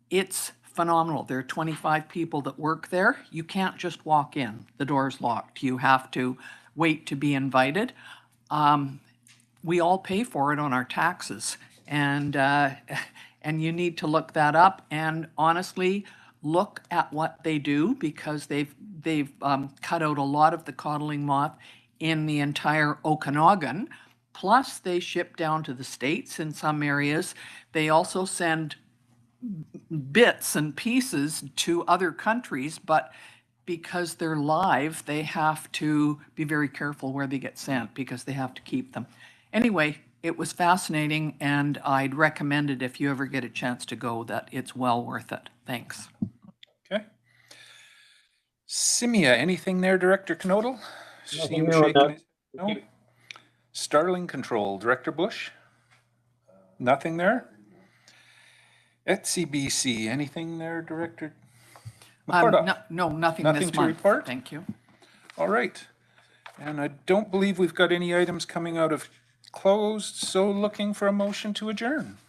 It's phenomenal. There are 25 people that work there. You can't just walk in. The door's locked. You have to wait to be invited. We all pay for it on our taxes. And you need to look that up and honestly look at what they do, because they've cut out a lot of the codling moth in the entire Okanagan. Plus they ship down to the States in some areas. They also send bits and pieces to other countries, but because they're live, they have to be very careful where they get sent because they have to keep them. Anyway, it was fascinating, and I'd recommend it if you ever get a chance to go, that it's well worth it. Thanks. Okay. Simia, anything there, Director Knodel? See him Nothing shaking his- No? Starling Control, Director Bush? Nothing there? At CBC, anything there, Director? No, nothing Nothing this to month. report? Thank you. All right. And I don't believe we've got any items coming out of closed, so looking for a motion to adjourn.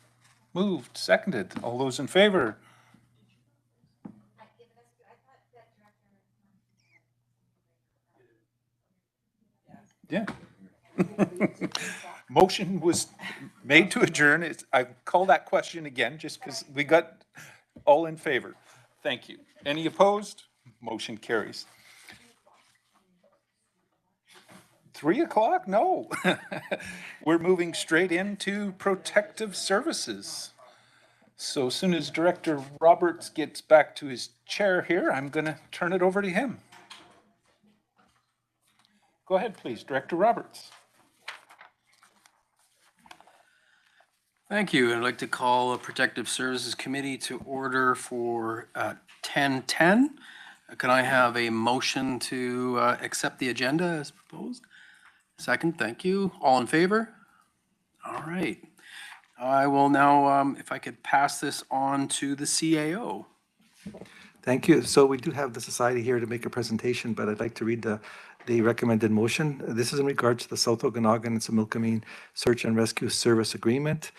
Moved, seconded. All those in favor? Yeah. Motion was made to adjourn. I call that question again just because we got all in favor. Thank you. Any opposed? Motion carries. 3 o'clock? No. We're moving straight into protective services. So as soon as Director Roberts gets back to his chair here, I'm going to turn it over to him. Go ahead, please, Director Roberts. Thank you. I'd like to call a Protective Services Committee to order for 10:10. Can I have a motion to accept the agenda as proposed? Second, thank you. All in favor? All right. I will now, if I could pass this on to the CAO. Thank you. So we do have the society here to make a presentation, but I'd like to read the recommended motion. This is in regards to the South Okanagan and Similkameen Search and Rescue Service Agreement.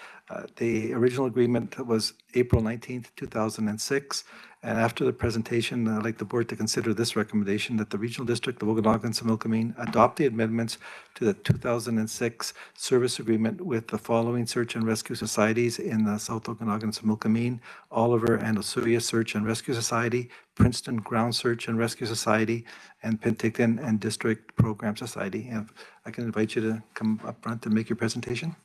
The original agreement was April 19th, 2006. And after the presentation, I'd like the board to consider this recommendation that the Regional District of Okanagan and Similkameen adopt the amendments to the 2006 service agreement with the following search and rescue societies in the South Okanagan and Similkameen: Oliver and Osuya Search and Rescue Society, Princeton Ground Search and Rescue Society, and Penticton and District Program Society. And if I can invite you to come up front and make your presentation.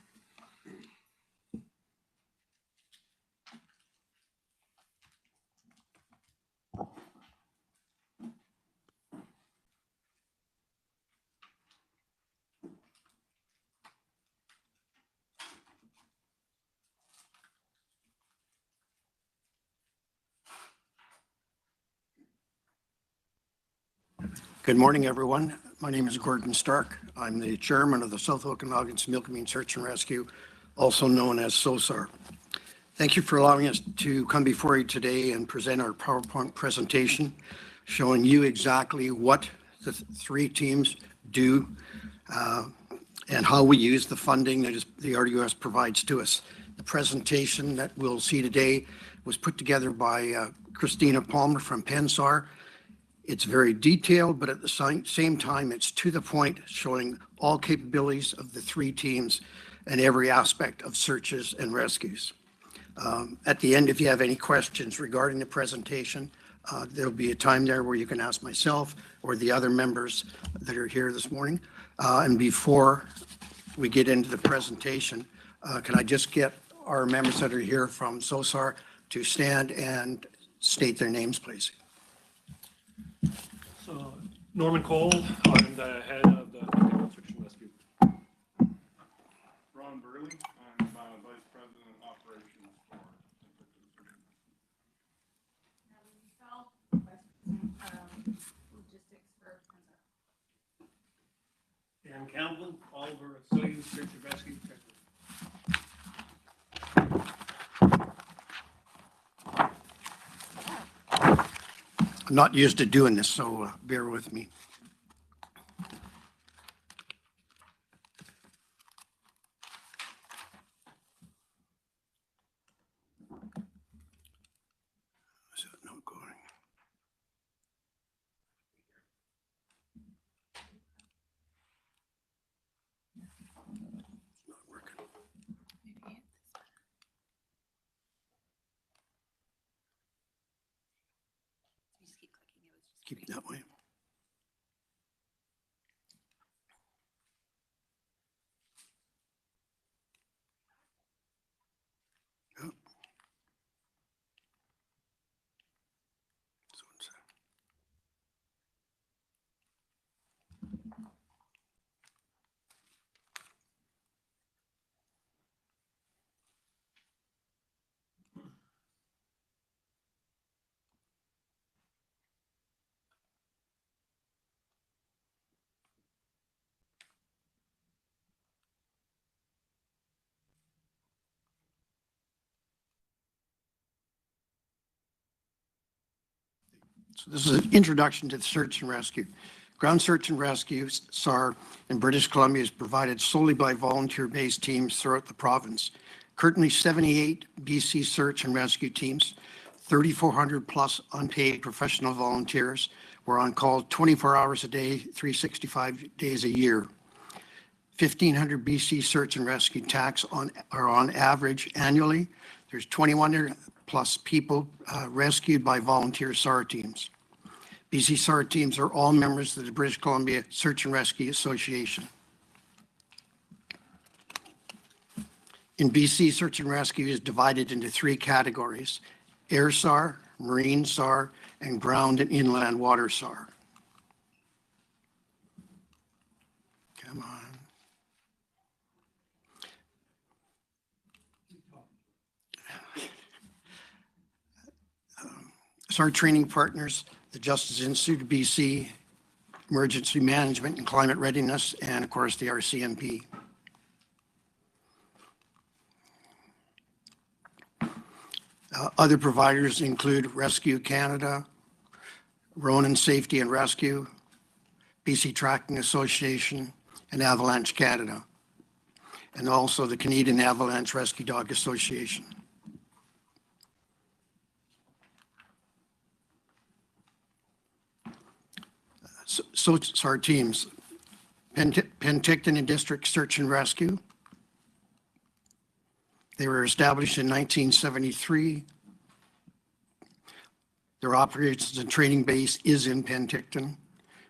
Good morning, everyone. My name is Gordon Stark. I'm the chairman of the South Okanagan Similkameen Search and Rescue, also known as SOSAR. Thank you for allowing us to come before you today and present our PowerPoint presentation showing you exactly what the three teams do and how we use the funding that the RDOS provides to us. The presentation that we'll see today was put together by Christina Palmer from PENSAR. It's very detailed, but at the same time, it's to the point, showing all capabilities of the three teams and every aspect of searches and rescues. At the end, if you have any questions regarding the presentation, there'll be a time there where you can ask myself or the other members that are here this morning. And before we get into the presentation, can I just get our members that are here from SOSAR to stand and state their names, please? So, Norman Cole, I'm the head of the Penticton Search and Rescue. Ron Burley, I'm Vice President of Operations for Dan Campbell, Oliver Osuya Search and Rescue. I'm not used to doing this, so bear with me. Is that not going? It's not working. Keep it that way. Yep. So it's, So this is an introduction to the search and rescue. Ground search and rescue, SAR, in British Columbia is provided solely by volunteer-based teams throughout the province. Currently, 78 BC search and rescue teams, 3,400 plus unpaid professional volunteers were on call 24 hours a day, 365 days a year. 1,500 BC search and rescue TACs are on average annually. There's 2,100 plus people rescued by volunteer SAR teams. BC SAR teams are all members of the British Columbia Search and Rescue Association. In BC, search and rescue is divided into 3 categories: air SAR, marine SAR, and ground and inland water SAR. Come on. SAR training partners, the Justice Institute of BC, Emergency Management and Climate Readiness, and of course the RCMP. Other providers include Rescue Canada, Ronan Safety and Rescue, BC Tracking Association, and Avalanche Canada, and also the Canadian Avalanche Rescue Dog Association. So SAR teams, Penticton and District Search and Rescue. They were established in 1973. Their operations and training base is in Penticton.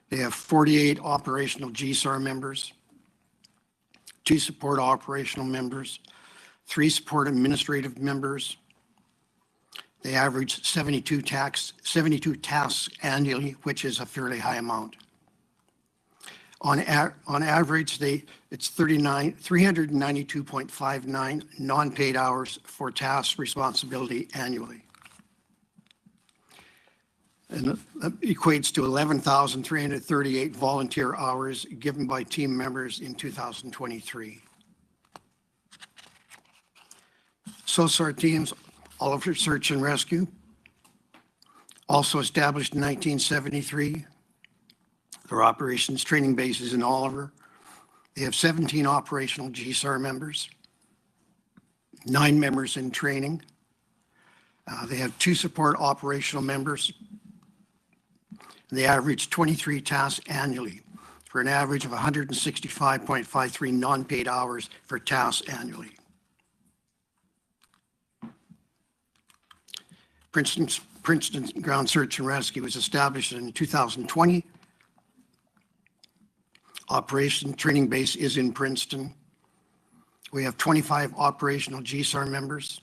They have 48 operational GSAR members, 2 support operational members, 3 support administrative members. They average 72 tasks annually, which is a fairly high amount. On average, it's 392.59 non-paid hours for task responsibility annually. And that equates to 11,338 volunteer hours given by team members in 2023. SAR teams, Oliver Search and Rescue, also established in 1973. Their operations training base is in Oliver. They have 17 operational GSAR members, 9 members in training. They have 2 support operational members. They average 23 tasks annually for an average of 165.53 non-paid hours for tasks annually. Princeton Ground Search and Rescue was established in 2020. Operation training base is in Princeton. We have 25 operational GSAR members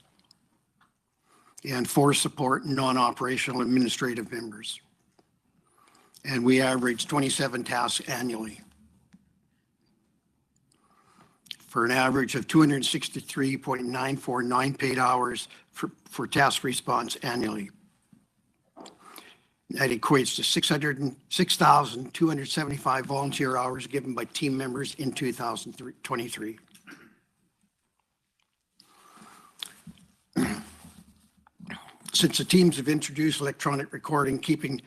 and 4 support non-operational administrative members. And we average 27 tasks annually for an average of 263.94 non-paid hours for task response annually. That equates to 6,275 volunteer hours given by team members in 2023. Since the teams have introduced electronic recording keeping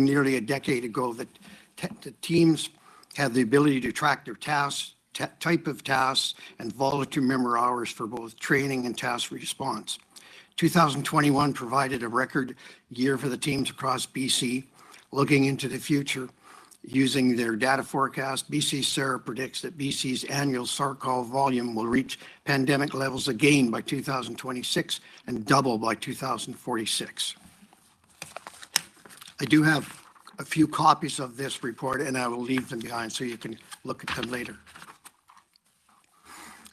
nearly a decade ago, the teams have the ability to track their tasks, type of tasks, and volunteer member hours for both training and task response. 2021 provided a record year for the teams across BC. Looking into the future, using their data forecast, BC SAR predicts that BC's annual SAR call volume will reach pandemic levels again by 2026 and double by 2046. I do have a few copies of this report, and I will leave them behind so you can look at them later.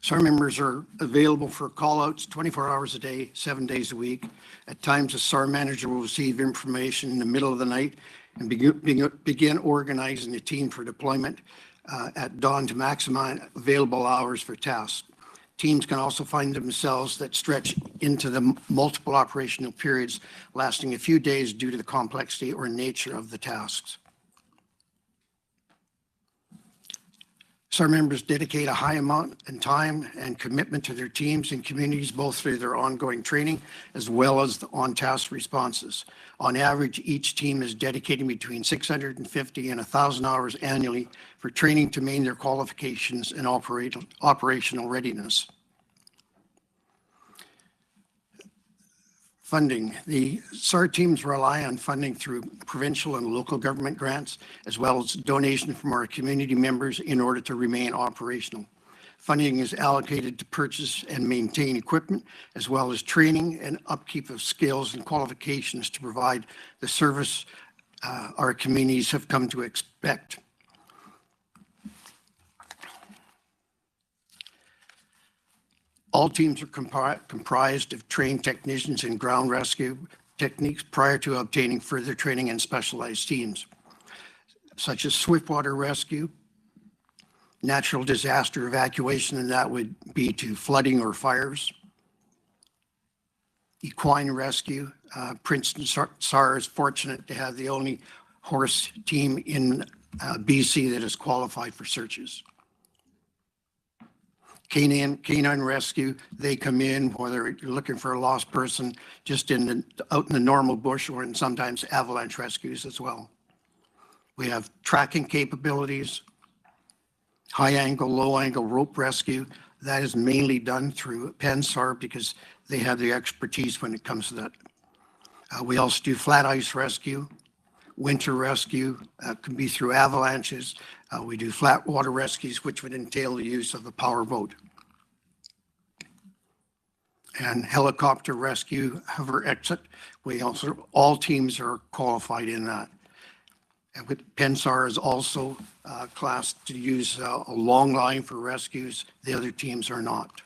SAR members are available for call-outs 24 hours a day, 7 days a week. At times, a SAR manager will receive information in the middle of the night and begin organizing a team for deployment at dawn to maximize available hours for tasks. Teams can also find themselves that stretch into the multiple operational periods lasting a few days due to the complexity or nature of the tasks. SAR members dedicate a high amount in time and commitment to their teams and communities, both through their ongoing training as well as the on-task responses. On average, each team is dedicating between 650 and 1,000 hours annually for training to maintain their qualifications and operational readiness. Funding. The SAR teams rely on funding through provincial and local government grants, as well as donation from our community members in order to remain operational. Funding is allocated to purchase and maintain equipment, as well as training and upkeep of skills and qualifications to provide the service our communities have come to expect. All teams are comprised of trained technicians in ground rescue techniques prior to obtaining further training in specialized teams, such as swiftwater rescue, natural disaster evacuation, and that would be to flooding or fires, equine rescue. Princeton SAR is fortunate to have the only horse team in BC that is qualified for searches. Canine rescue, they come in whether you're looking for a lost person just out in the normal bush, or in sometimes avalanche rescues as well. We have tracking capabilities, high angle, low angle rope rescue. That is mainly done through PennSAR because they have the expertise when it comes to that. We also do flat ice rescue, winter rescue, can be through avalanches. We do flat water rescues, which would entail the use of a power boat. And helicopter rescue, hover exit. All teams are qualified in that. And with PennSAR is also classed to use a long line for rescues. The other teams are not.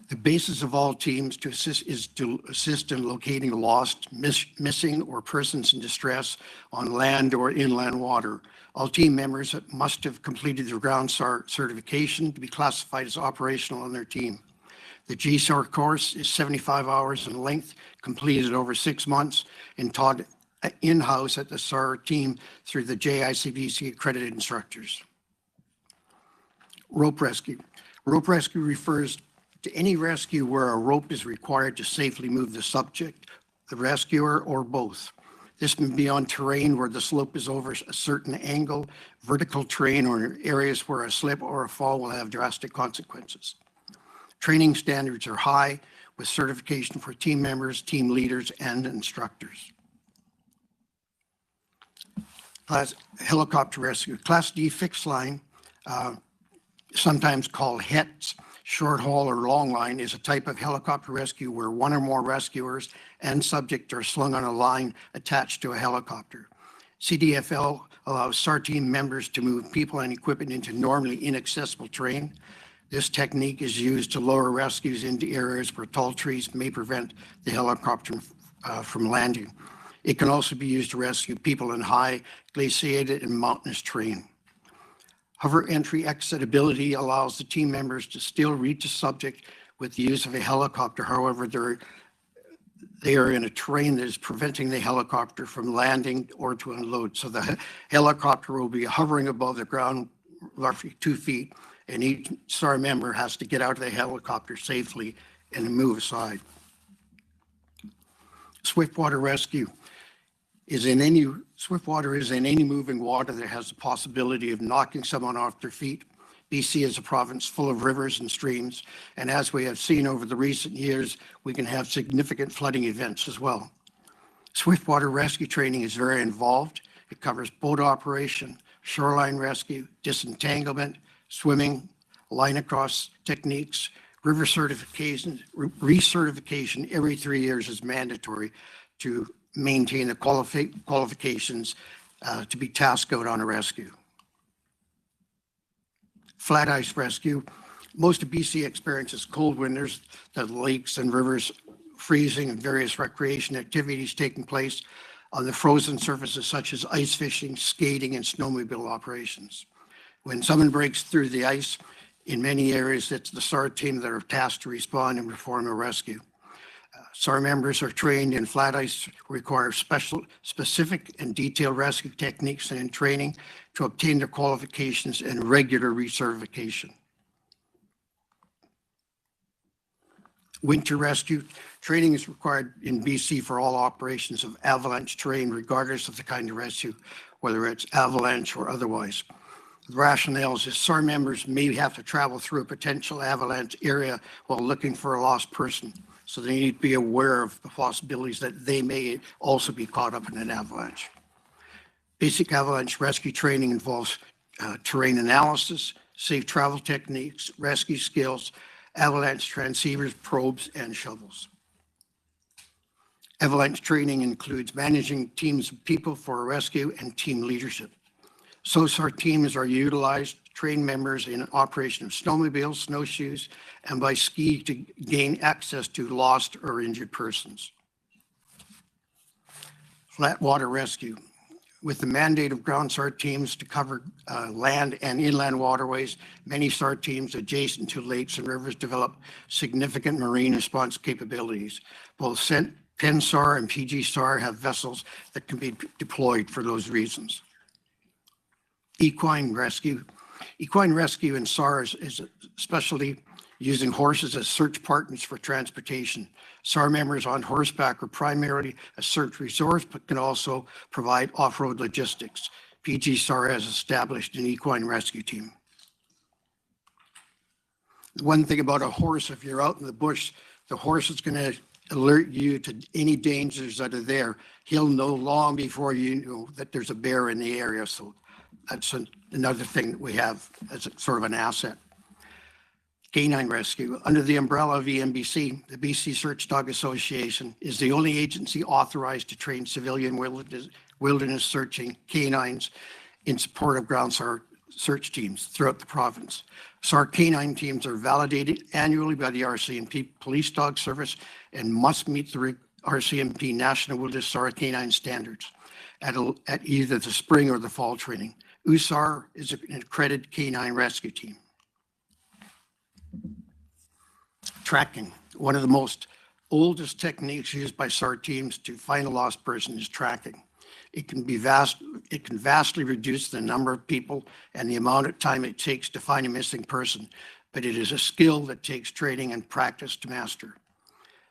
The basis of all teams is to assist in locating lost, missing, or persons in distress on land or inland water. All team members must have completed their ground SAR certification to be classified as operational on their team. The GSAR course is 75 hours in length, completed over 6 months, and taught in-house at the SAR team through the JICBC accredited instructors. Rope rescue. Rope rescue refers to any rescue where a rope is required to safely move the subject, the rescuer, or both. This may be on terrain where the slope is over a certain angle, vertical terrain, or areas where a slip or a fall will have drastic consequences. Training standards are high, with certification for team members, team leaders, and instructors. Helicopter rescue. Class D fixed line, sometimes called HETS, short haul or long line, is a type of helicopter rescue where one or more rescuers and subject are slung on a line attached to a helicopter. CDFL allows SAR team members to move people and equipment into normally inaccessible terrain. This technique is used to lower rescues into areas where tall trees may prevent the helicopter from landing. It can also be used to rescue people in high glaciated and mountainous terrain. Hover entry exit ability allows the team members to still reach a subject with the use of a helicopter. However, they are in a terrain that is preventing the helicopter from landing or to unload. So the helicopter will be hovering above the ground roughly 2 feet, and each SAR member has to get out of the helicopter safely and move aside. Swiftwater rescue. Swiftwater is in any moving water that has the possibility of knocking someone off their feet. BC is a province full of rivers and streams, and as we have seen over the recent years, we can have significant flooding events as well. Swiftwater rescue training is very involved. It covers boat operation, shoreline rescue, disentanglement, swimming, line across techniques, river certification. Recertification every 3 years is mandatory to maintain the qualifications to be tasked out on a rescue. Flat ice rescue. Most of BC experiences cold winters, the lakes and rivers freezing, and various recreation activities taking place on the frozen surfaces such as ice fishing, skating, and snowmobile operations. When someone breaks through the ice, in many areas, it's the SAR team that are tasked to respond and perform a rescue. SAR members are trained in flat ice, require specific and detailed rescue techniques and in training to obtain their qualifications and regular recertification. Winter rescue training is required in BC for all operations of avalanche terrain, regardless of the kind of rescue, whether it's avalanche or otherwise. The rationale is SAR members may have to travel through a potential avalanche area while looking for a lost person. So they need to be aware of the possibilities that they may also be caught up in an avalanche. Basic avalanche rescue training involves terrain analysis, safe travel techniques, rescue skills, avalanche transceivers, probes, and shovels. Avalanche training includes managing teams of people for a rescue and team leadership. SOSAR teams are utilized to train members in operation of snowmobiles, snowshoes, and by ski to gain access to lost or injured persons. Flat water rescue. With the mandate of ground SAR teams to cover land and inland waterways, many SAR teams adjacent to lakes and rivers develop significant marine response capabilities. Both PENSAR and PGSAR have vessels that can be deployed for those reasons. Equine rescue. Equine rescue in SAR is a specialty using horses as search partners for transportation. SAR members on horseback are primarily a search resource, but can also provide off-road logistics. PGSAR has established an equine rescue team. One thing about a horse, if you're out in the bush, the horse is going to alert you to any dangers that are there. He'll know long before you know that there's a bear in the area. So that's another thing that we have as a, sort of an asset. Canine rescue. Under the umbrella of EMBC, the BC Search Dog Association is the only agency authorized to train civilian wilderness searching canines in support of ground SAR search teams throughout the province. SAR canine teams are validated annually by the RCMP Police Dog Service and must meet the RCMP National Wilderness SAR canine standards at either the spring or the fall training. USAR is an accredited canine rescue team. Tracking. One of the most oldest techniques used by SAR teams to find a lost person is tracking. It can vastly reduce the number of people and the amount of time it takes to find a missing person, but it is a skill that takes training and practice to master.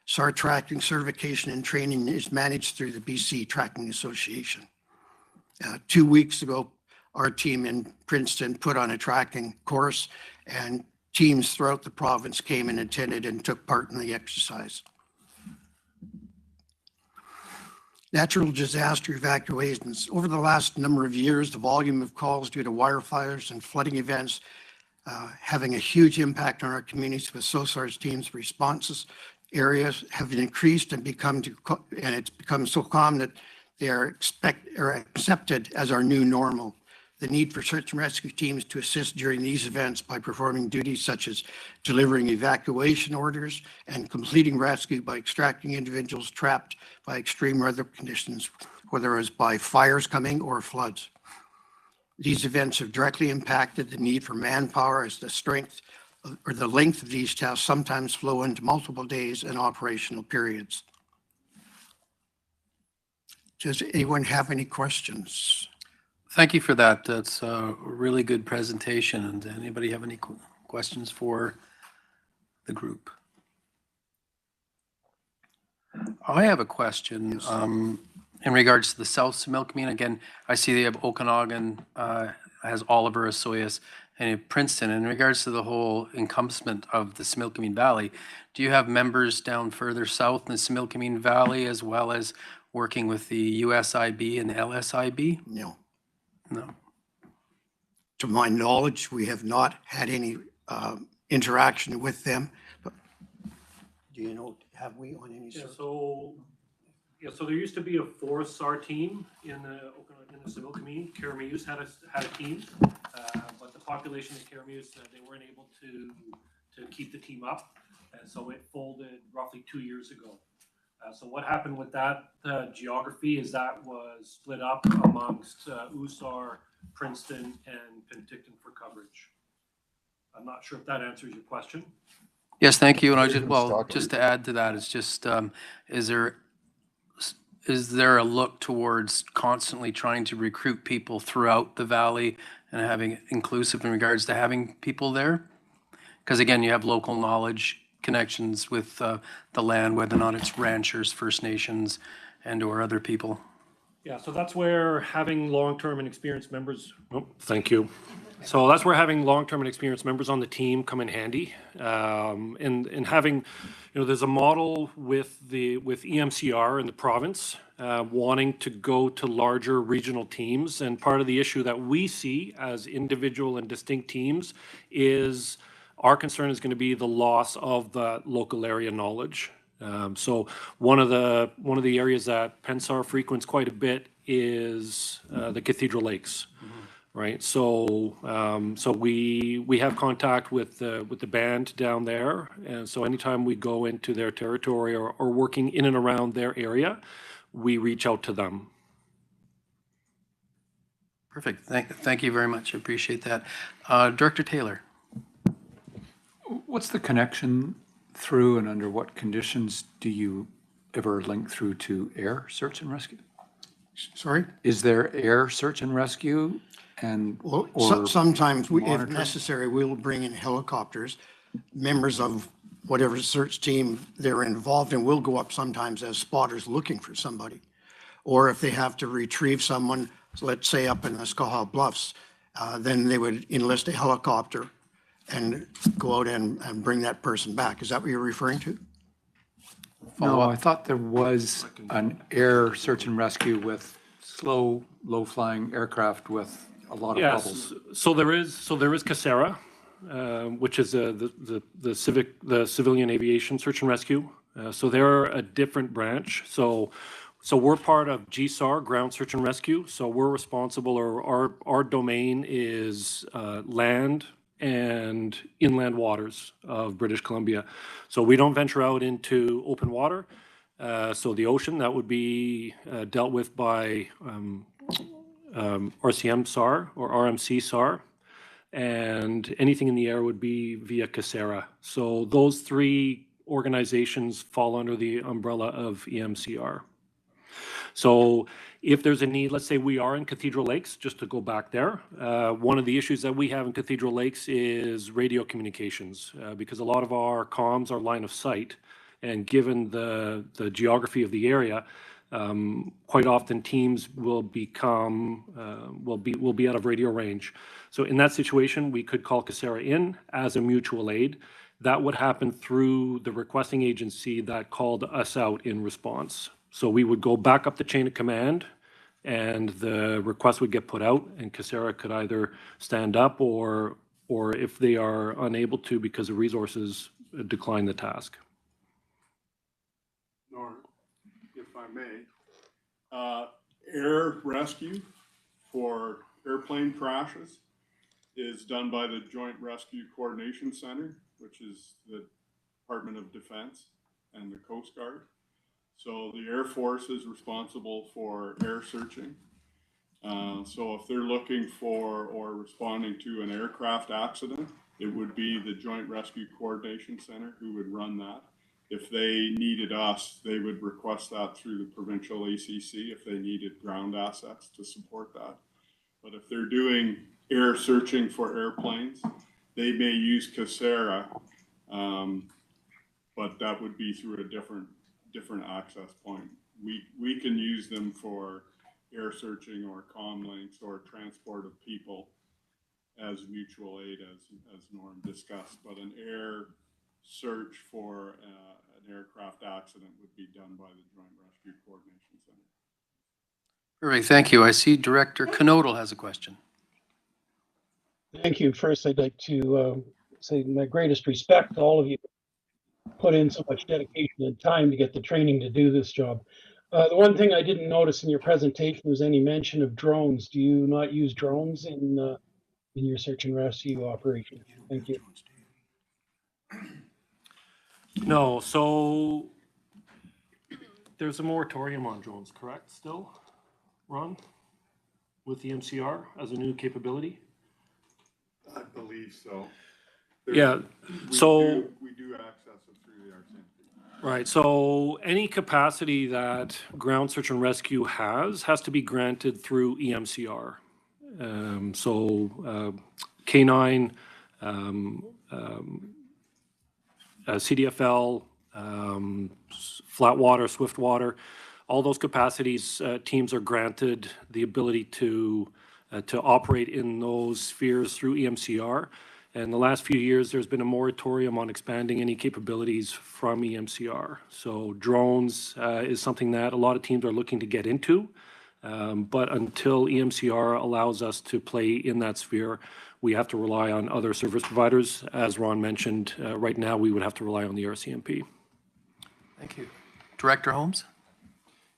SAR tracking certification and training is managed through the BC Tracking Association. 2 weeks ago, our team in Princeton put on a tracking course, and teams throughout the province came and attended and took part in the exercise. Natural disaster evacuations. Over the last number of years, the volume of calls due to wildfires and flooding events having a huge impact on our communities with SOSAR's teams' responses areas have increased and it's become so common that they are accepted as our new normal. The need for search and rescue teams to assist during these events by performing duties such as delivering evacuation orders and completing rescue by extracting individuals trapped by extreme weather conditions, whether it's by fires coming or floods. These events have directly impacted the need for manpower as the strength or the length of these tasks sometimes flow into multiple days and operational periods. Does anyone have any questions? Thank you for that. That's a really good presentation. And anybody have any questions for the group? I have a question in regards to the South Similkameen. Again, I see they have Okanagan, has Oliver, Osoyoos, and Princeton. In regards to the whole encompassment of the Similkameen Valley, do you have members down further south in the Similkameen Valley as well as working with the USIB and LSIB? No. No. To my knowledge, we have not had any interaction with them. But do you know, have we on any? Yeah, so there used to be a 4th SAR team in the Similkameen. Karameus had a team, but the population of Karameus, they weren't able to keep the team up, and so it folded roughly 2 years ago. So what happened with that geography is that was split up amongst USAR, Princeton, and Penticton for coverage. I'm not sure if that answers your question. Yes, thank you. And I just, well, just to add to that, it's just, is there a look towards constantly trying to recruit people throughout the valley and having inclusive in regards to having people there? Because again, you have local knowledge, connections with the land, whether or not it's ranchers, First Nations, and or other people. Yeah, so that's where having long-term and experienced members, oh, thank you. So that's where having long-term and experienced members on the team come in handy. And having, there's a model with EMCR in the province wanting to go to larger regional teams. And part of the issue that we see as individual and distinct teams is our concern is going to be the loss of the local area knowledge. So one of the areas that Pensar frequents quite a bit is the Cathedral Lakes, right? So so we have contact with the band down there, and so anytime we go into their territory or working in and around their area, we reach out to them. Perfect. Thank you very much. I appreciate that. Director Taylor. What's the connection through and under what conditions do you ever link through to air search and rescue? Sorry? Is there air search and rescue and Well, or sometimes, if monitoring? necessary, we'll bring in helicopters. Members of whatever search team they're involved in will go up sometimes as spotters looking for somebody. Or if they have to retrieve someone, let's say up in the Skaha Bluffs, then they would enlist a helicopter and go out and bring that person back. Is that what you're referring to? No, I thought there was an air search and rescue with slow, low-flying aircraft with a lot of bubbles. So there is CASERA, which is the civilian aviation search and rescue. So they're a different branch. So we're part of GSAR, Ground Search and Rescue. So we're responsible, or our domain is land and inland waters of British Columbia. So we don't venture out into open water. So the ocean, that would be dealt with by RCM SAR or RMC SAR. And anything in the air would be via CASERA. So those three organizations fall under the umbrella of EMCR. So if there's a need, let's say we are in Cathedral Lakes, just to go back there, one of the issues that we have in Cathedral Lakes is radio communications, because a lot of our comms are line of sight. And given the geography of the area, quite often teams will become, will be out of radio range. So in that situation, we could call CASERA in as a mutual aid. That would happen through the requesting agency that called us out in response. So we would go back up the chain of command and the request would get put out and CASERA could either stand up or if they are unable to because of resources, decline the task. Nor, if I may, air rescue for airplane crashes is done by the Joint Rescue Coordination Center, which is the Department of Defense and the Coast Guard. So the Air Force is responsible for air searching. So if they're looking for or responding to an aircraft accident, it would be the Joint Rescue Coordination Center who would run that. If they needed us, they would request that through the provincial ACC if they needed ground assets to support that. But if they're doing air searching for airplanes, they may use CASERA, but that would be through a different access point. We can use them for air searching or comm links or transport of people as mutual aid, as Norm discussed. But an air search for an aircraft accident would be done by the Joint Rescue Coordination Center. All right, thank you. I see Director Knodel has a question. Thank you. First, I'd like to say my greatest respect to all of you who put in so much dedication and time to get the training to do this job. The one thing I didn't notice in your presentation was any mention of drones. Do you not use drones in your search and rescue operation? Thank you. No, so there's a moratorium on drones, correct, still, Ron? With the MCR as a new capability? I believe so. Yeah, We so do Right, so any capacity that ground search and rescue has to be granted through EMCR. K9, CDFL, flat water, swift water, all those capacities, teams are granted the ability to operate in those spheres through EMCR. And the last few years, there's been a moratorium on expanding any capabilities from EMCR. So drones is something that a lot of teams are looking to get into. But until EMCR allows us to play in that sphere, we have to rely on other service providers. As Ron mentioned, right now we would have to rely on the RCMP. Thank you. Director Holmes?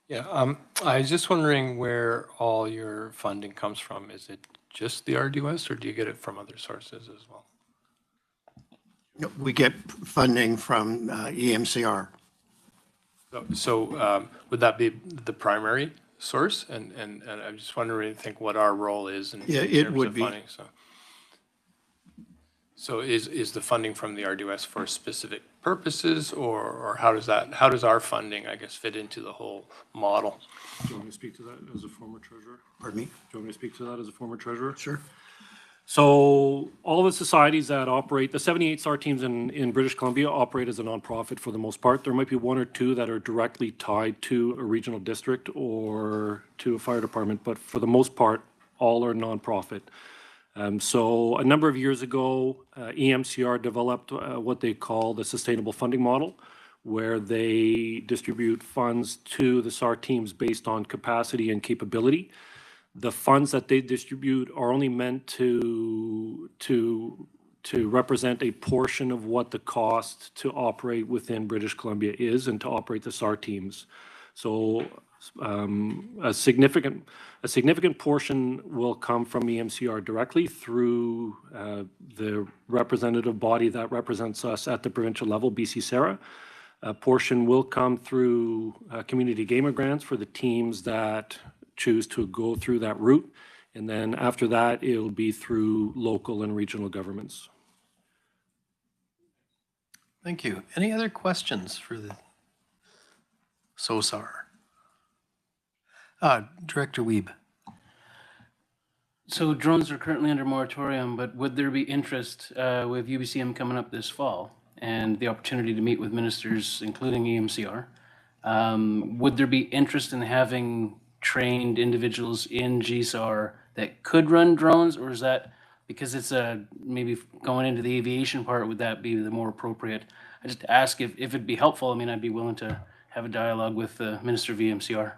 Yeah, I was just wondering where all your funding comes from. Is it just the RDOS, or do you get it from other sources as well? We get funding from EMCR. So would that be the primary source? And I'm just wondering, what our role is in terms of funding. So is the funding from the RDOS for specific purposes, or how does our funding, I guess, fit into the whole model? Do you want me to speak to that as a former treasurer? Pardon me? Do you want me to speak to that as a former treasurer? Sure. So all the societies that operate, the 78 SAR teams in British Columbia operate as a nonprofit for the most part. There might be one or two that are directly tied to a regional district or to a fire department, but for the most part, all are nonprofit. So a number of years ago, EMCR developed what they call the sustainable funding model, where they distribute funds to the SAR teams based on capacity and capability. The funds that they distribute are only meant to represent a portion of what the cost to operate within British Columbia is and to operate the SAR teams. So a significant portion will come from EMCR directly through the representative body that represents us at the provincial level, BC Sarah. A portion will come through community gamer grants for the teams that choose to go through that route. And then after that, it'll be through local and regional governments. Thank you. Any other questions for the SOSAR? Director Wiebe. So drones are currently under moratorium, but would there be interest with UBCM coming up this fall and the opportunity to meet with ministers, including EMCR? Would there be interest in having trained individuals in GSAR that could run drones, or is that because it's maybe going into the aviation part, would that be the more appropriate? I just ask if it'd be helpful. I mean, I'd be willing to have a dialogue with the Minister of EMCR,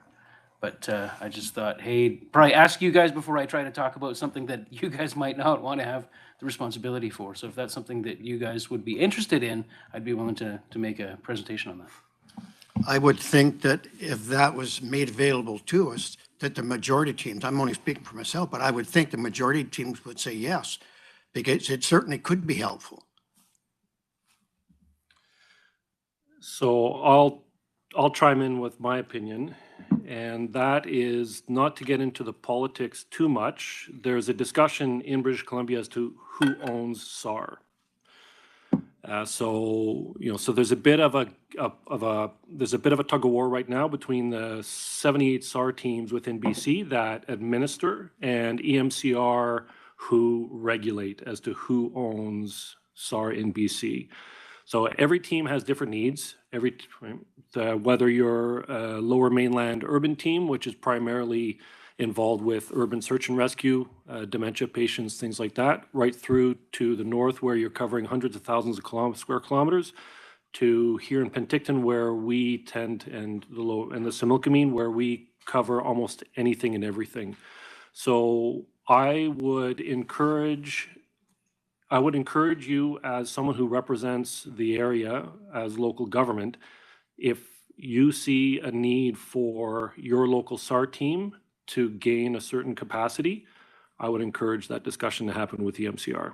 but I just thought, hey, probably ask you guys before I try to talk about something that you guys might not want to have the responsibility for. So if that's something that you guys would be interested in, I'd be willing to make a presentation on that. I would think that if that was made available to us, that the majority teams, I'm only speaking for myself, but I would think the majority teams would say yes, because it certainly could be helpful. So I'll chime in with my opinion, and that is not to get into the politics too much. There's a discussion in British Columbia as to who owns SAR. So there's a bit of a tug of war right now between the 78 SAR teams within BC that administer and EMCR who regulate as to who owns SAR in BC. So every team has different needs. Whether you're a lower mainland urban team, which is primarily involved with urban search and rescue, dementia patients, things like that, right through to the north where you're covering hundreds of thousands of square kilometers, to here in Penticton where we tend, and the Similkameen where we cover almost anything and everything. So I would encourage you as someone who represents the area as local government, if you see a need for your local SAR team to gain a certain capacity, I would encourage that discussion to happen with the MCR.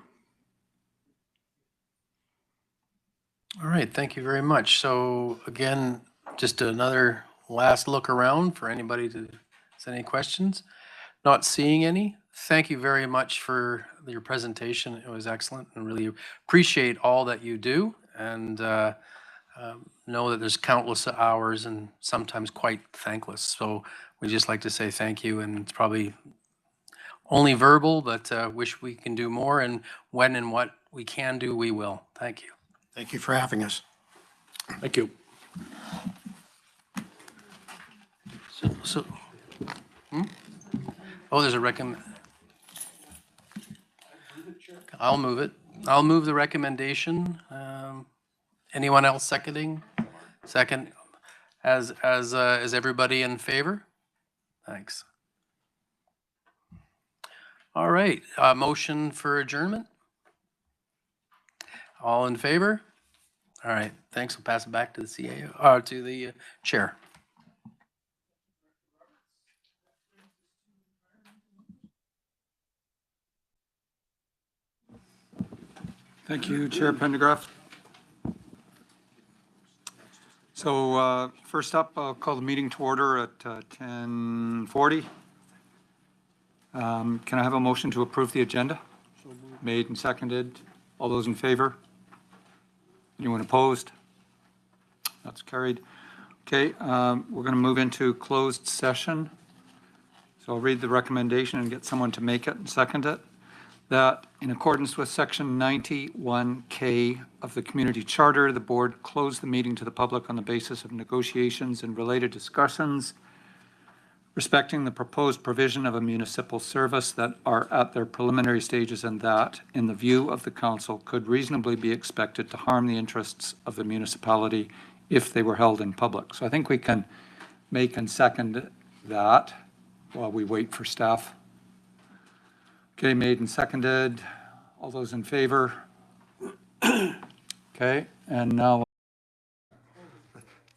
All right, thank you very much. So again, just another last look around for anybody to send any questions. Not seeing any. Thank you very much for your presentation. It was excellent and really appreciate all that you do. And know that there's countless hours and sometimes quite thankless. So we just like to say thank you, and it's probably only verbal, but wish we can do more, and when and what we can do, we will. Thank you. Thank you for having us. Thank you. So, oh, there's a I'll move it. I'll move the recommendation. Anyone else seconding? Second. Is everybody in favor? Thanks. All right, motion for adjournment? All in favor? All right, thanks. We'll pass it back to the CAO, to the chair. Thank you, Chair Pendergraft. So first up, I'll call the meeting to order at 10:40. Can I have a motion to approve the agenda? Made and seconded. All those in favor? Anyone opposed? That's carried. Okay, we're going to move into closed session. So I'll read the recommendation and get someone to make it and second it. That in accordance with section 91K of the Community Charter, the board closed the meeting to the public on the basis of negotiations and related discussions respecting the proposed provision of a municipal service that are at their preliminary stages and that, in the view of the council, could reasonably be expected to harm the interests of the municipality if they were held in public. So I think we can make and second that while we wait for staff. Okay, made and seconded. All those in favor? Okay, and now.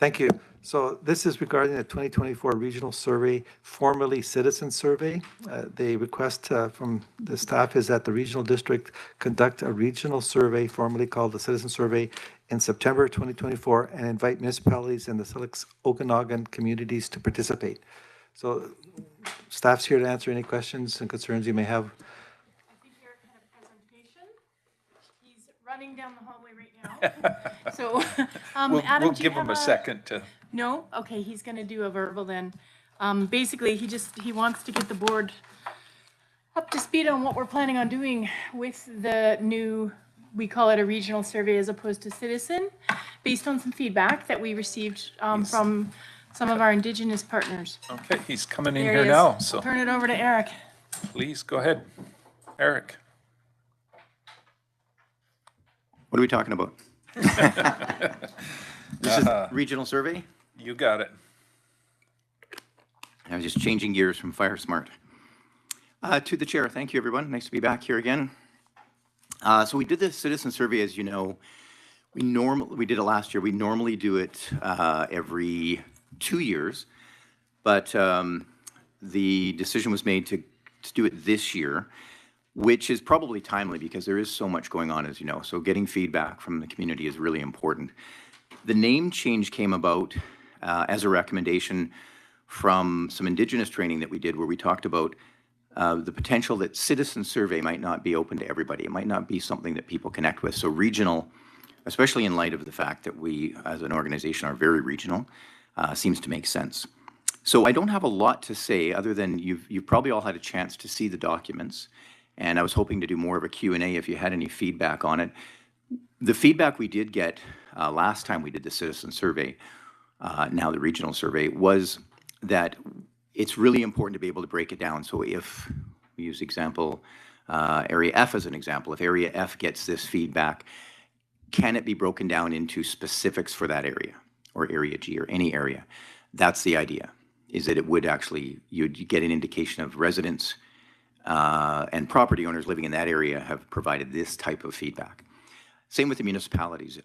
Thank you. So this is regarding the 2024 regional survey, formerly citizen survey. The request from the staff is that the regional district conduct a regional survey, formerly called the citizen survey, in September 2024 and invite municipalities and the Silks Okanagan communities to participate. So staff's here to answer any questions and concerns you may have. I think Eric had a presentation. He's running down the hallway right now. So We'll give him a second to. No? Okay, he's gonna do a verbal then. Basically, he wants to get the board up to speed on what we're planning on doing with the new, we call it a regional survey as opposed to citizen, based on some feedback that we received from some of our Indigenous partners. Okay, he's coming in There here he is. now, I'll so turn it over to Eric. please go ahead. Eric. What are we talking about? This is regional survey? You got it. I was just changing gears from Fire Smart. To the chair, thank you, everyone. Nice to be back here again. So we did this citizen survey, as you know. We did it last year. We normally do it every 2 years, but the decision was made to do it this year, which is probably timely because there is so much going on, as you know. So getting feedback from the community is really important. The name change came about as a recommendation from some Indigenous training that we did, where we talked about the potential that citizen survey might not be open to everybody. It might not be something that people connect with. So regional, especially in light of the fact that we as an organization are very regional, seems to make sense. So I don't have a lot to say other than you've probably all had a chance to see the documents, and I was hoping to do more of a Q&A if you had any feedback on it. The feedback we did get last time we did the citizen survey, now the regional survey, was that it's really important to be able to break it down. So if we use example, Area F as an example, if Area F gets this feedback, can it be broken down into specifics for that area, or Area G, or any area? That's the idea, is that it would actually, you'd get an indication of residents and property owners living in that area have provided this type of feedback. Same with the municipalities.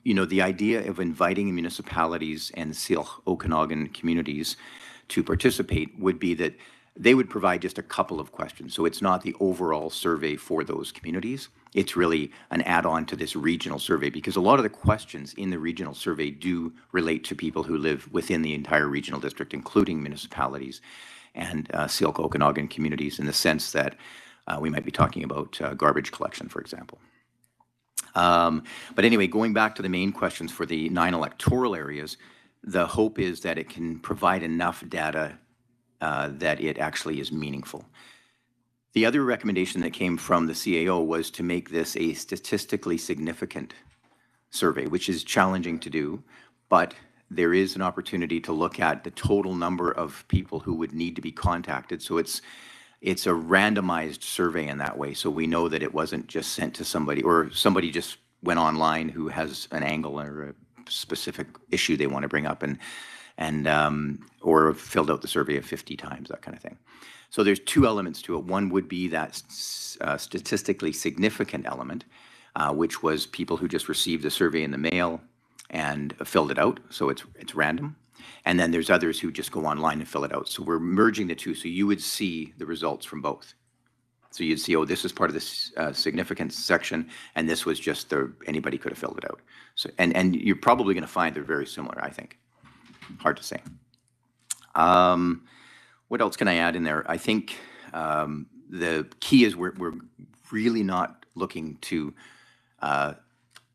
You know, the idea of inviting municipalities and Syilx Okanagan communities to participate would be that they would provide just a couple of questions. So it's not the overall survey for those communities. It's really an add-on to this regional survey, because a lot of the questions in the regional survey do relate to people who live within the entire regional district, including municipalities and Syilx Okanagan communities, in the sense that we might be talking about garbage collection, for example. But anyway, going back to the main questions for the 9 electoral areas, the hope is that it can provide enough data that it actually is meaningful. The other recommendation that came from the CAO was to make this a statistically significant survey, which is challenging to do, but there is an opportunity to look at the total number of people who would need to be contacted. So it's a randomized survey in that way. So we know that it wasn't just sent to somebody, or somebody just went online who has an angle or a specific issue they want to bring up or filled out the survey 50 times, that kind of thing. So there's 2 elements to it. One would be that statistically significant element, which was people who just received the survey in the mail and filled it out. So it's random. And then there's others who just go online and fill it out. So we're merging the 2. So you would see the results from both. So you'd see, oh, this is part of this significance section, and this was just anybody could have filled it out. So and you're probably going to find they're very similar, I think. Hard to say. What else can I add in there? I think the key is we're really not looking to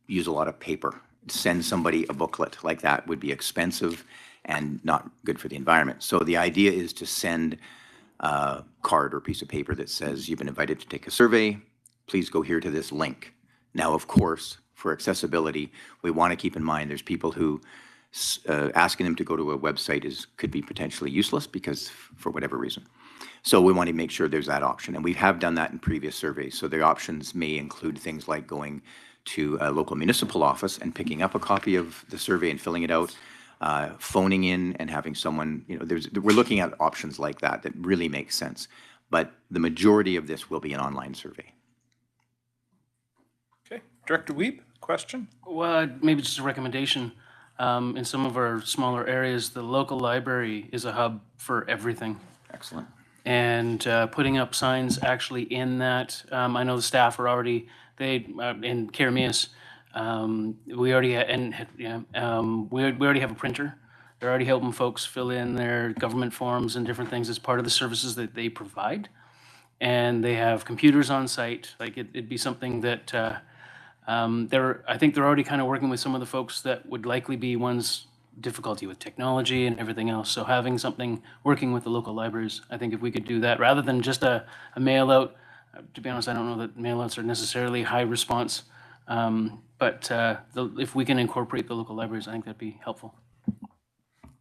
use a lot of paper. Send somebody a booklet like that would be expensive and not good for the environment. So the idea is to send a card or piece of paper that says you've been invited to take a survey. Please go here to this link. Now, of course, for accessibility, we want to keep in mind there's people who asking them to go to a website could be potentially useless because for whatever reason. So we want to make sure there's that option. And we have done that in previous surveys. So the options may include things like going to a local municipal office and picking up a copy of the survey and filling it out, phoning in and having someone, we're looking at options like that really make sense. But the majority of this will be an online survey. Okay. Director Wiebe, question? Well, maybe just a recommendation. In some of our smaller areas, the local library is a hub for everything. Excellent. And putting up signs actually in that, I know the staff are already, in Karameus, we already have a printer. They're already helping folks fill in their government forms and different things as part of the services that they provide. And they have computers on site. Like it'd be something that I think they're already kind of working with some of the folks that would likely be ones difficulty with technology and everything else. So having something working with the local libraries, I think if we could do that rather than just a mail out. To be honest, I don't know that mail outs are necessarily high response, but if we can incorporate the local libraries, I think that'd be helpful.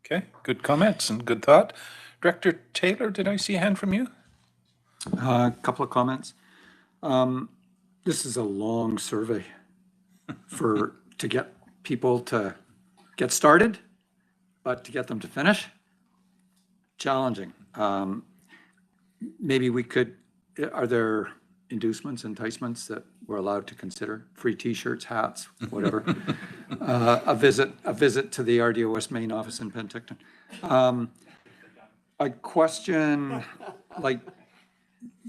Okay, good comments and good thought. Director Taylor, did I see a hand from you? A couple of comments. This is a long survey to get people to get started, but to get them to finish, challenging. Maybe we could, are there inducements, enticements that we're allowed to consider? Free t-shirts, hats, whatever. A visit to the RDOS main office in Penticton. I question, like,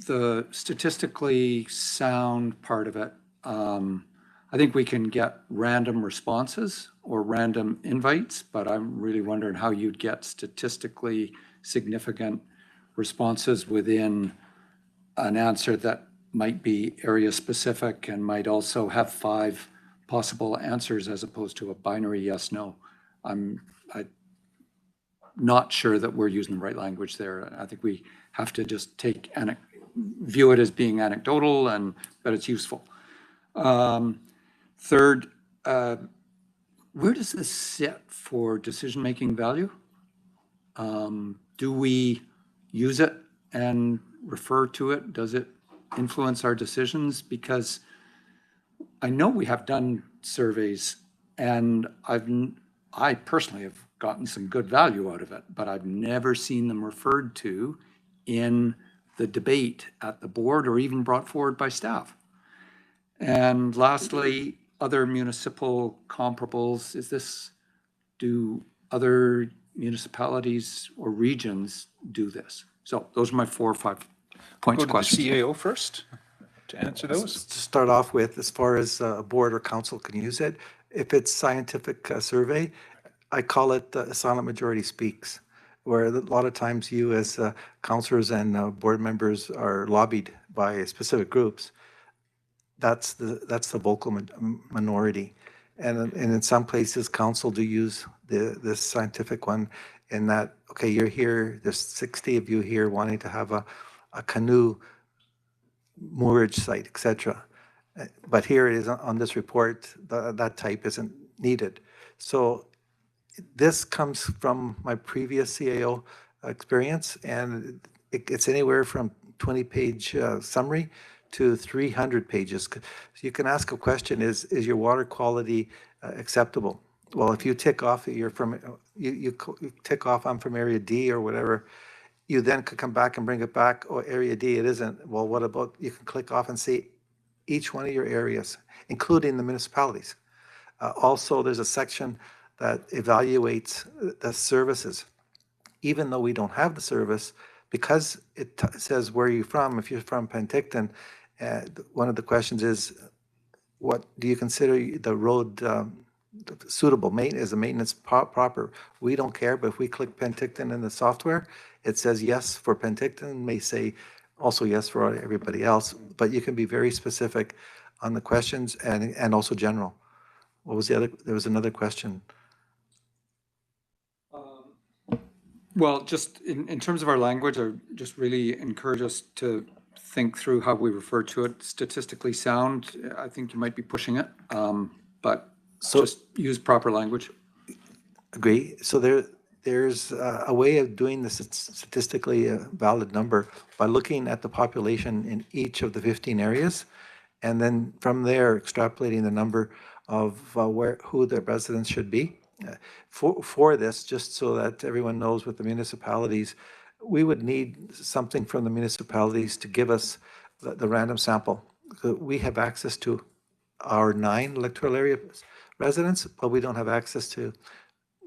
the statistically sound part of it. I think we can get random responses or random invites, but I'm really wondering how you'd get statistically significant responses within an answer that might be area specific and might also have 5 possible answers as opposed to a binary yes, no. I'm not sure that we're using the right language there. I think we have to just view it as being anecdotal, but it's useful. Third, where does this sit for decision-making value? Do we use it and refer to it? Does it influence our decisions? Because I know we have done surveys, and I personally have gotten some good value out of it, but I've never seen them referred to in the debate at the board or even brought forward by staff. And lastly, other municipal comparables. Do other municipalities or regions do this? So those are my 4 or 5 points. Go to the CAO first to answer those. To start off with, as far as a board or council can use it, if it's scientific survey, I call it silent majority speaks, where a lot of times you as councillors and board members are lobbied by specific groups. that's the vocal minority. And in some places, council do use this scientific one in that, okay, you're here, there's 60 of you here wanting to have a canoe moorage site, etc. But here it is on this report, that type isn't needed. So this comes from my previous CAO experience, and it's anywhere from 20-page summary to 300 pages. So you can ask a question, is your water quality acceptable? Well, if you tick off that you're from, you tick off I'm from area D or whatever, you then could come back and bring it back, oh, area D, it isn't. Well, what about, you can click off and see each one of your areas, including the municipalities. Also, there's a section that evaluates the services. Even though we don't have the service, because it says where you're from, if you're from Penticton, one of the questions is, what do you consider the road suitable? Is the maintenance proper? We don't care, but if we click Penticton in the software, it says yes for Penticton, may say also yes for everybody else, but you can be very specific on the questions and also general. What was the other? There was another question. Well, just in terms of our language, I just really encourage us to think through how we refer to it. Statistically sound, I think you might be pushing it, but just use proper language. Agree. So there's a way of doing this statistically valid number by looking at the population in each of the 15 areas, and then from there extrapolating the number of who the residents should be. For this, just so that everyone knows with the municipalities, we would need something from the municipalities to give us the random sample. We have access to our 9 electoral area residents, but we don't have access to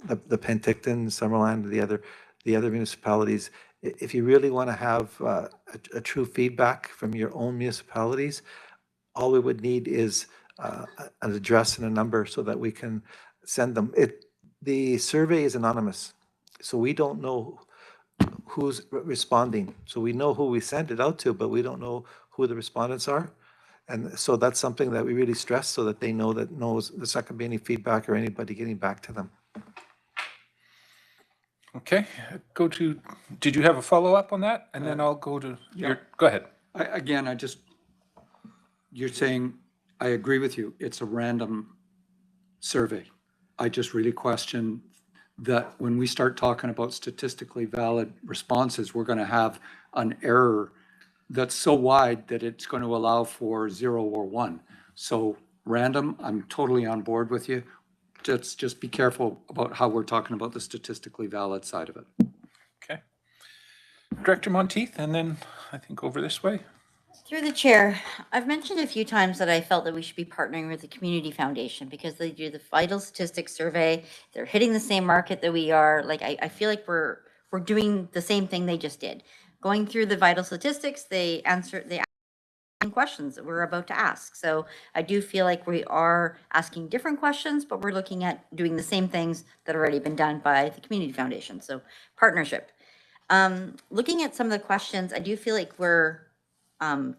the Penticton, Summerland, the other municipalities. If you really want to have a true feedback from your own municipalities, all we would need is an address and a number so that we can send them. The survey is anonymous, so we don't know who's responding. So we know who we sent it out to, but we don't know who the respondents are. And so that's something that we really stress so that they know that there's not going to be any feedback or anybody getting back to them. Okay, did you have a follow-up on that? And then I'll go to go ahead. You're saying, I agree with you, it's a random survey. I just really question that when we start talking about statistically valid responses, we're going to have an error that's so wide that it's going to allow for 0 or 1. So random, I'm totally on board with you. Just be careful about how we're talking about the statistically valid side of it. Okay. Director Monteith, and then I think over this way. Through the chair, I've mentioned a few times that I felt that we should be partnering with the Community Foundation because they do the vital statistics survey. They're hitting the same market that we are. Like I feel like we're doing the same thing they just did. Going through the vital statistics, they ask questions that we're about to ask. So I do feel like we are asking different questions, but we're looking at doing the same things that have already been done by the Community Foundation. So partnership. Looking at some of the questions, I do feel like we're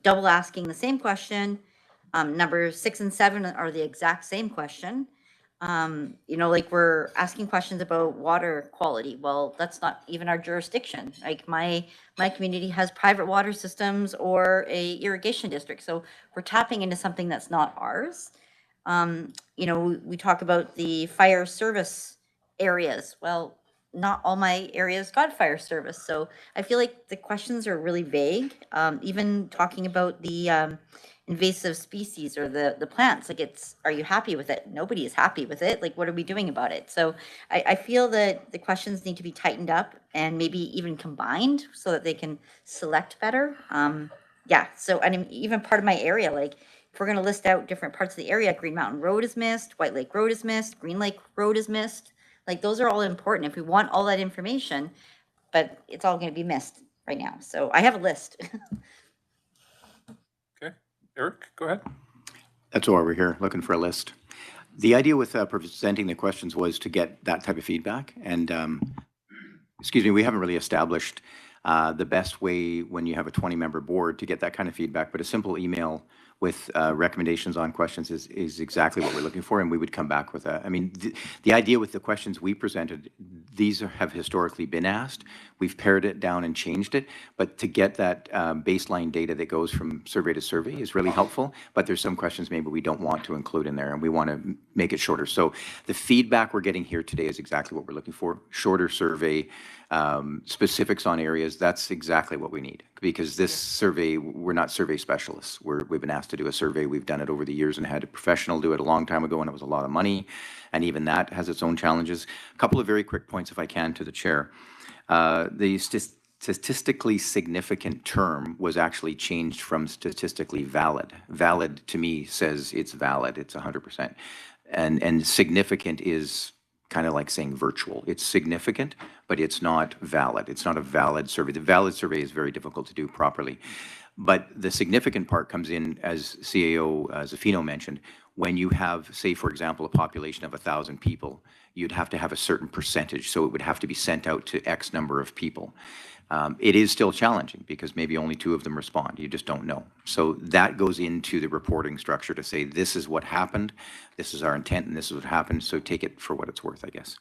double asking the same question. Number 6 and 7 are the exact same question. Like we're asking questions about water quality. Well, that's not even our jurisdiction. Like my community has private water systems or a irrigation district. So we're tapping into something that's not ours. We talk about the fire service areas. Well, not all my areas got fire service. So I feel like the questions are really vague. Even talking about the invasive species or the plants, like are you happy with it? Nobody is happy with it. Like, what are we doing about it? So I feel that the questions need to be tightened up and maybe even combined so that they can select better. So, and even part of my area, like if we're going to list out different parts of the area, Green Mountain Road is missed, White Lake Road is missed, Green Lake Road is missed. Like those are all important if we want all that information, but it's all going to be missed right now. So I have a list. Okay, Eric, go ahead. That's why we're here, looking for a list. The idea with presenting the questions was to get that type of feedback. And we haven't really established the best way when you have a 20-member board to get that kind of feedback, but a simple email with recommendations on questions is exactly what we're looking for, and we would come back with that. I mean, the idea with the questions we presented, these have historically been asked. We've pared it down and changed it, but to get that baseline data that goes from survey to survey is really helpful, but there's some questions maybe we don't want to include in there, and we want to make it shorter. So the feedback we're getting here today is exactly what we're looking for. Shorter survey, specifics on areas, that's exactly what we need. Because this survey, we're not survey specialists. We've been asked to do a survey. We've done it over the years and had a professional do it a long time ago, and it was a lot of money. And even that has its own challenges. A couple of very quick points, if I can, to the chair. The statistically significant term was actually changed from statistically valid. Valid, to me, says it's valid. It's 100%. And significant is kind of like saying virtual. It's significant, but it's not valid. It's not a valid survey. The valid survey is very difficult to do properly. But the significant part comes in, as CAO Zaffino mentioned, when you have, say, for example, a population of 1,000 people, you'd have to have a certain percentage. So it would have to be sent out to X number of people. It is still challenging because maybe only 2 of them respond. You just don't know. So that goes into the reporting structure to say, this is what happened, this is our intent, and this is what happened. So take it for what it's worth, I guess.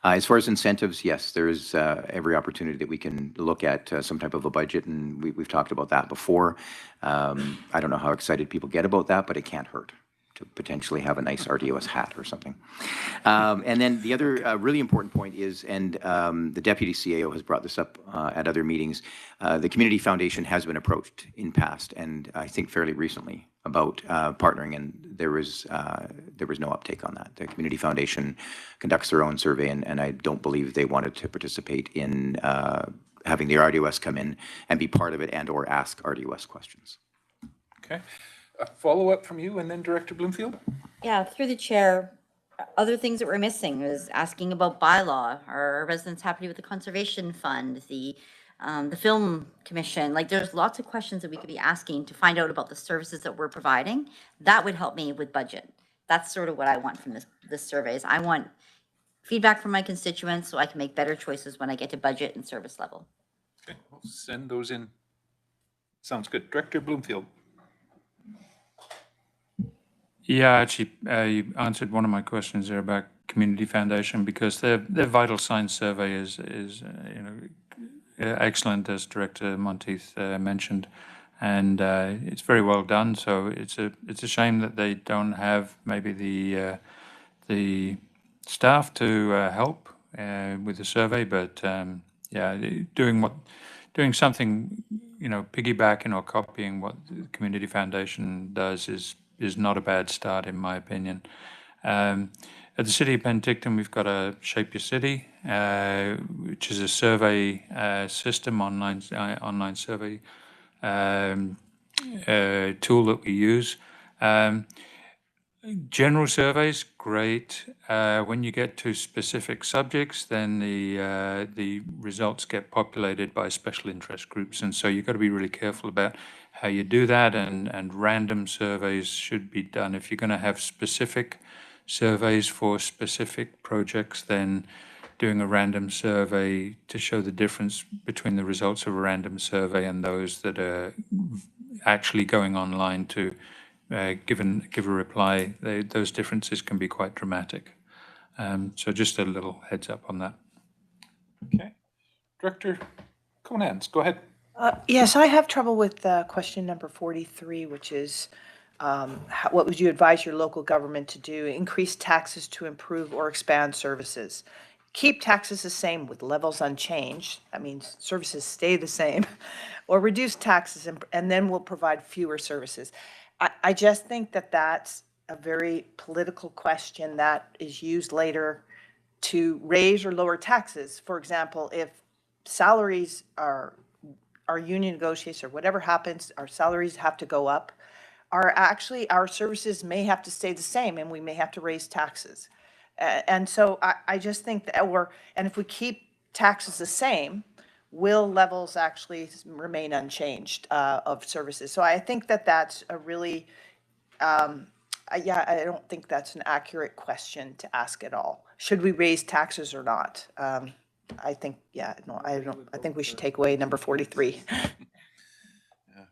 As far as incentives, yes, there is every opportunity that we can look at some type of a budget, and we've talked about that before. I don't know how excited people get about that, but it can't hurt to potentially have a nice RDOS hat or something. And then the other really important point is, and the Deputy CAO has brought this up at other meetings, the Community Foundation has been approached in past, and I think fairly recently, about partnering, and there was no uptake on that. The Community Foundation conducts their own survey, and I don't believe they wanted to participate in having the RDOS come in and be part of it and or ask RDOS questions. Okay. A follow-up from you, and then Director Bloomfield. Yeah, through the chair, other things that we're missing is asking about bylaw. Are our residents happy with the conservation fund, the film commission? Like, there's lots of questions that we could be asking to find out about the services that we're providing. That would help me with budget. That's sort of what I want from this surveys. I want feedback from my constituents so I can make better choices when I get to budget and service level. Okay, we'll send those in. Sounds good. Director Bloomfield. Yeah, actually, you answered one of my questions there about Community Foundation, because their vital signs survey is excellent, as Director Monteith mentioned, and it's very well done. So it's a shame that they don't have maybe the staff to help with the survey, but yeah, doing something, piggybacking or copying what the Community Foundation does is not a bad start, in my opinion. At the City of Penticton, we've got a Shape Your City, which is a survey system, online survey tool that we use. General surveys, great. When you get to specific subjects, then the results get populated by special interest groups, and so you've got to be really careful about how you do that, and random surveys should be done. If you're going to have specific surveys for specific projects, then doing a random survey to show the difference between the results of a random survey and those that are actually going online to give a reply, those differences can be quite dramatic. So just a little heads up on that. Okay. Director Conans, go ahead. Yes, I have trouble with question number 43, which is what would you advise your local government to do? Increase taxes to improve or expand services. Keep taxes the same with levels unchanged. That means services stay the same. Or reduce taxes and then we'll provide fewer services. I just think that that's a very political question that is used later to raise or lower taxes. For example, if salaries are union negotiates or whatever happens, our salaries have to go up, our services may have to stay the same and we may have to raise taxes. And so I just think that and if we keep taxes the same, will levels actually remain unchanged of services? So I think that that's a really, I don't think that's an accurate question to ask at all. Should we raise taxes or not? I think, I think we should take away number 43. Yeah.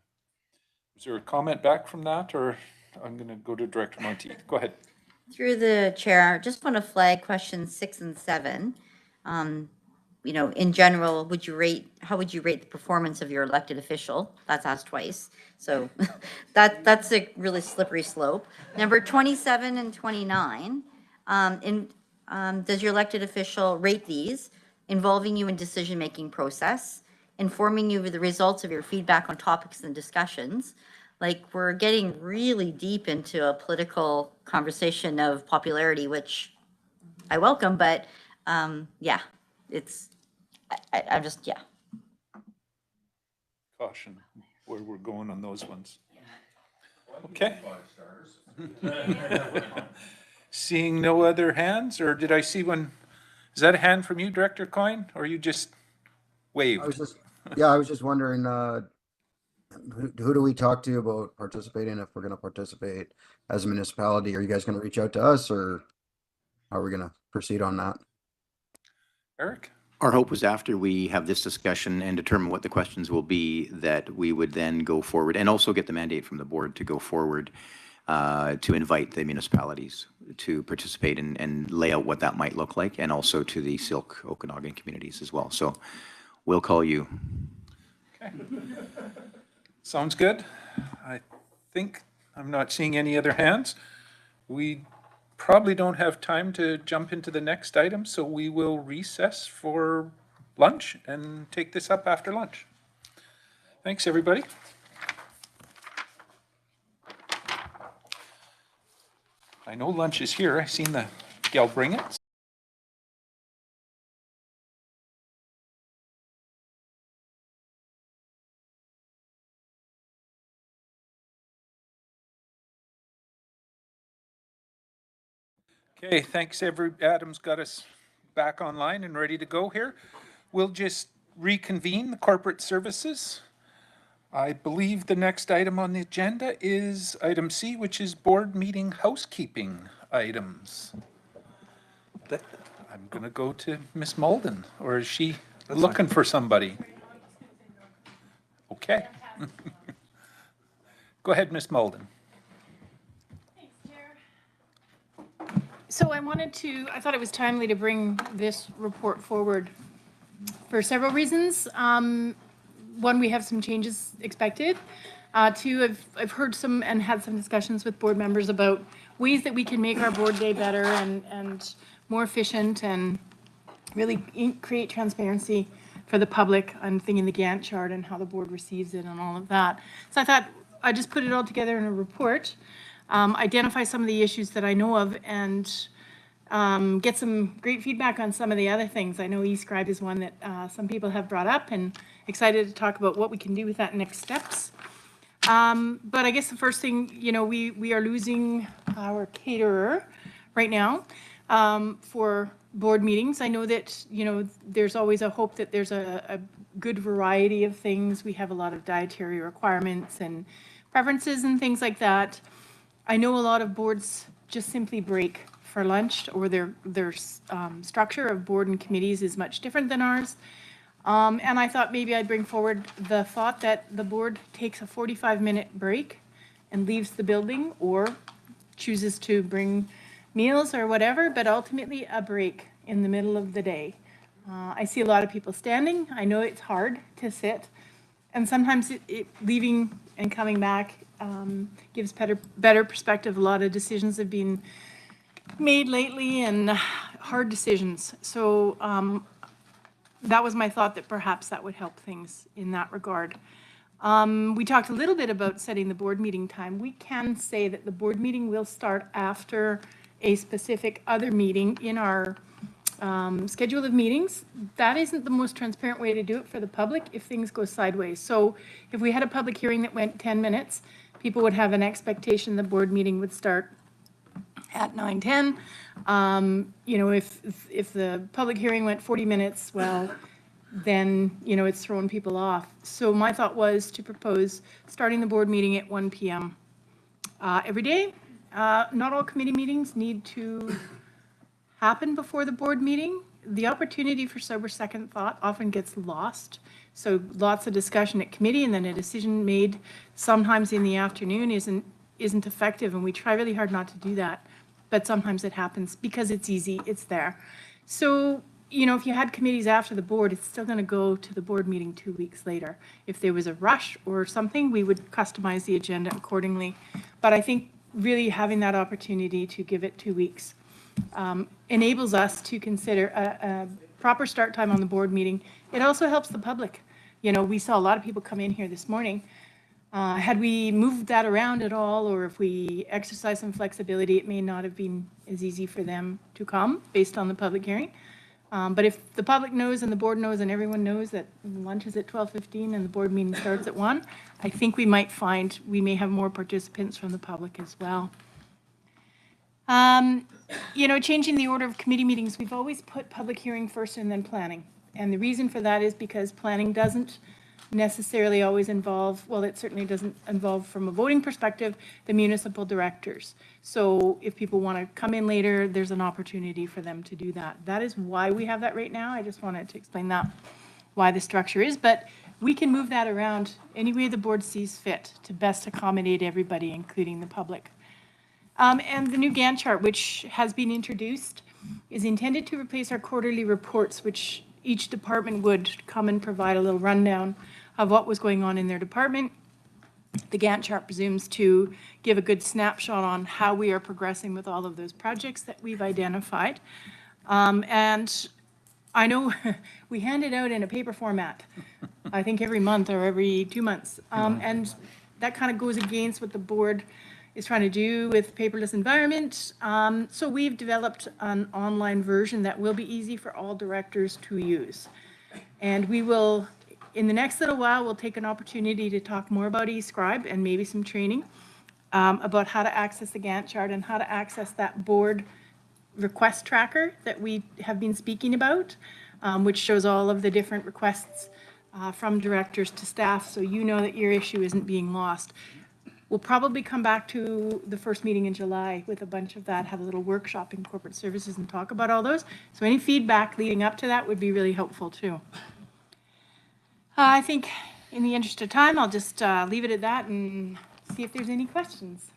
Is there a comment back from that, or I'm going to go to Director Monteith? Go ahead. Through the chair, just want to flag questions 6 and 7. In general, how would you rate the performance of your elected official? That's asked twice. So that's a really slippery slope. Number 27 and 29, does your elected official rate these involving you in decision-making process, informing you of the results of your feedback on topics and discussions? Like, we're getting really deep into a political conversation of popularity, which I welcome, but yeah, I'm just, yeah. Caution where we're going on those ones. Okay. Seeing no other hands, or did I see one? Is that a hand from you, Director Coyne, or you just waved? I was just wondering, who do we talk to about participating if we're going to participate as a municipality? Are you guys going to reach out to us, or how are we going to proceed on that? Eric? Our hope was after we have this discussion and determine what the questions will be, that we would then go forward and also get the mandate from the board to go forward to invite the municipalities to participate and lay out what that might look like, and also to the Silk Okanagan communities as well. So we'll call you. Okay. Sounds good. I think I'm not seeing any other hands. We probably don't have time to jump into the next item, so we will recess for lunch and take this up after lunch. Thanks, everybody. I know lunch is here. I've seen the gal bring it. Okay, thanks. Adam's got us back online and ready to go here. We'll just reconvene the corporate services. I believe the next item on the agenda is item C, which is board meeting housekeeping items. I'm going to go to Ms. Malden, or is she looking for somebody? Okay. Go ahead, Ms. Malden. So I thought it was timely to bring this report forward for several reasons. One, we have some changes expected. Two, I've heard some and had some discussions with board members about ways that we can make our board day better and more efficient, and really create transparency for the public. I'm thinking the Gantt chart and how the board receives it and all of that. So I thought I'd just put it all together in a report. Identify some of the issues that I know of, and get some great feedback on some of the other things. I know e-scribe is one that some people have brought up, and excited to talk about what we can do with that next steps. But I guess the first thing, we are losing our caterer right now for board meetings. I know that, there's always a hope that there's a good variety of things. We have a lot of dietary requirements and preferences and things like that. I know a lot of boards just simply break for lunch, or their structure of board and committees is much different than ours. And I thought maybe I'd bring forward the thought that the board takes a 45-minute break and leaves the building, or chooses to bring meals or whatever, but ultimately a break in the middle of the day. I see a lot of people standing. I know it's hard to sit, and sometimes leaving and coming back gives better perspective. A lot of decisions have been made lately, and hard decisions. So that was my thought, that perhaps that would help things in that regard. We talked a little bit about setting the board meeting time. We can say that the board meeting will start after a specific other meeting in our schedule of meetings. That isn't the most transparent way to do it for the public if things go sideways. So if we had a public hearing that went 10 minutes, people would have an expectation the board meeting would start at 9:10. If the public hearing went 40 minutes, well, then, it's throwing people off. So my thought was to propose starting the board meeting at 1 p.m. Every day. Not all committee meetings need to happen before the board meeting. the opportunity for sober second thought often gets lost. So lots of discussion at committee and then a decision made sometimes in the afternoon isn't effective, and we try really hard not to do that. But sometimes it happens because it's easy, it's there. So, you know, if you had committees after the board, it's still going to go to the board meeting 2 weeks later. If there was a rush or something, we would customize the agenda accordingly. But I think really having that opportunity to give it 2 weeks enables us to consider a proper start time on the board meeting. It also helps the public. You know, we saw a lot of people come in here this morning. Had we moved that around at all, or if we exercised some flexibility, it may not have been as easy for them to come based on the public hearing. But if the public knows and the board knows and everyone knows that lunch is at 12:15 and the board meeting starts at 1, I think we might find we may have more participants from the public as well. You know, changing the order of committee meetings, we've always put public hearing first and then planning. And the reason for that is because planning doesn't necessarily always involve, well, it certainly doesn't involve from a voting perspective, the municipal directors. So if people want to come in later, there's an opportunity for them to do that. That is why we have that right now. I just wanted to explain that, why the structure is, but we can move that around any way the board sees fit to best accommodate everybody, including the public. And the new Gantt chart, which has been introduced, is intended to replace our quarterly reports, which each department would come and provide a little rundown of what was going on in their department. The Gantt chart presumes to give a good snapshot on how we are progressing with all of those projects that we've identified. And I know we hand it out in a paper format, I think every month or every 2 months. And that kind of goes against what the board is trying to do with paperless environment. So we've developed an online version that will be easy for all directors to use. And we will, in the next little while, we'll take an opportunity to talk more about eScribe and maybe some training about how to access the Gantt chart and how to access that board request tracker that we have been speaking about, which shows all of the different requests from directors to staff, so you know that your issue isn't being lost. We'll probably come back to the first meeting in July with a bunch of that, have a little workshop in corporate services and talk about all those. So any feedback leading up to that would be really helpful too. I think in the interest of time, I'll just leave it at that and see if there's any questions.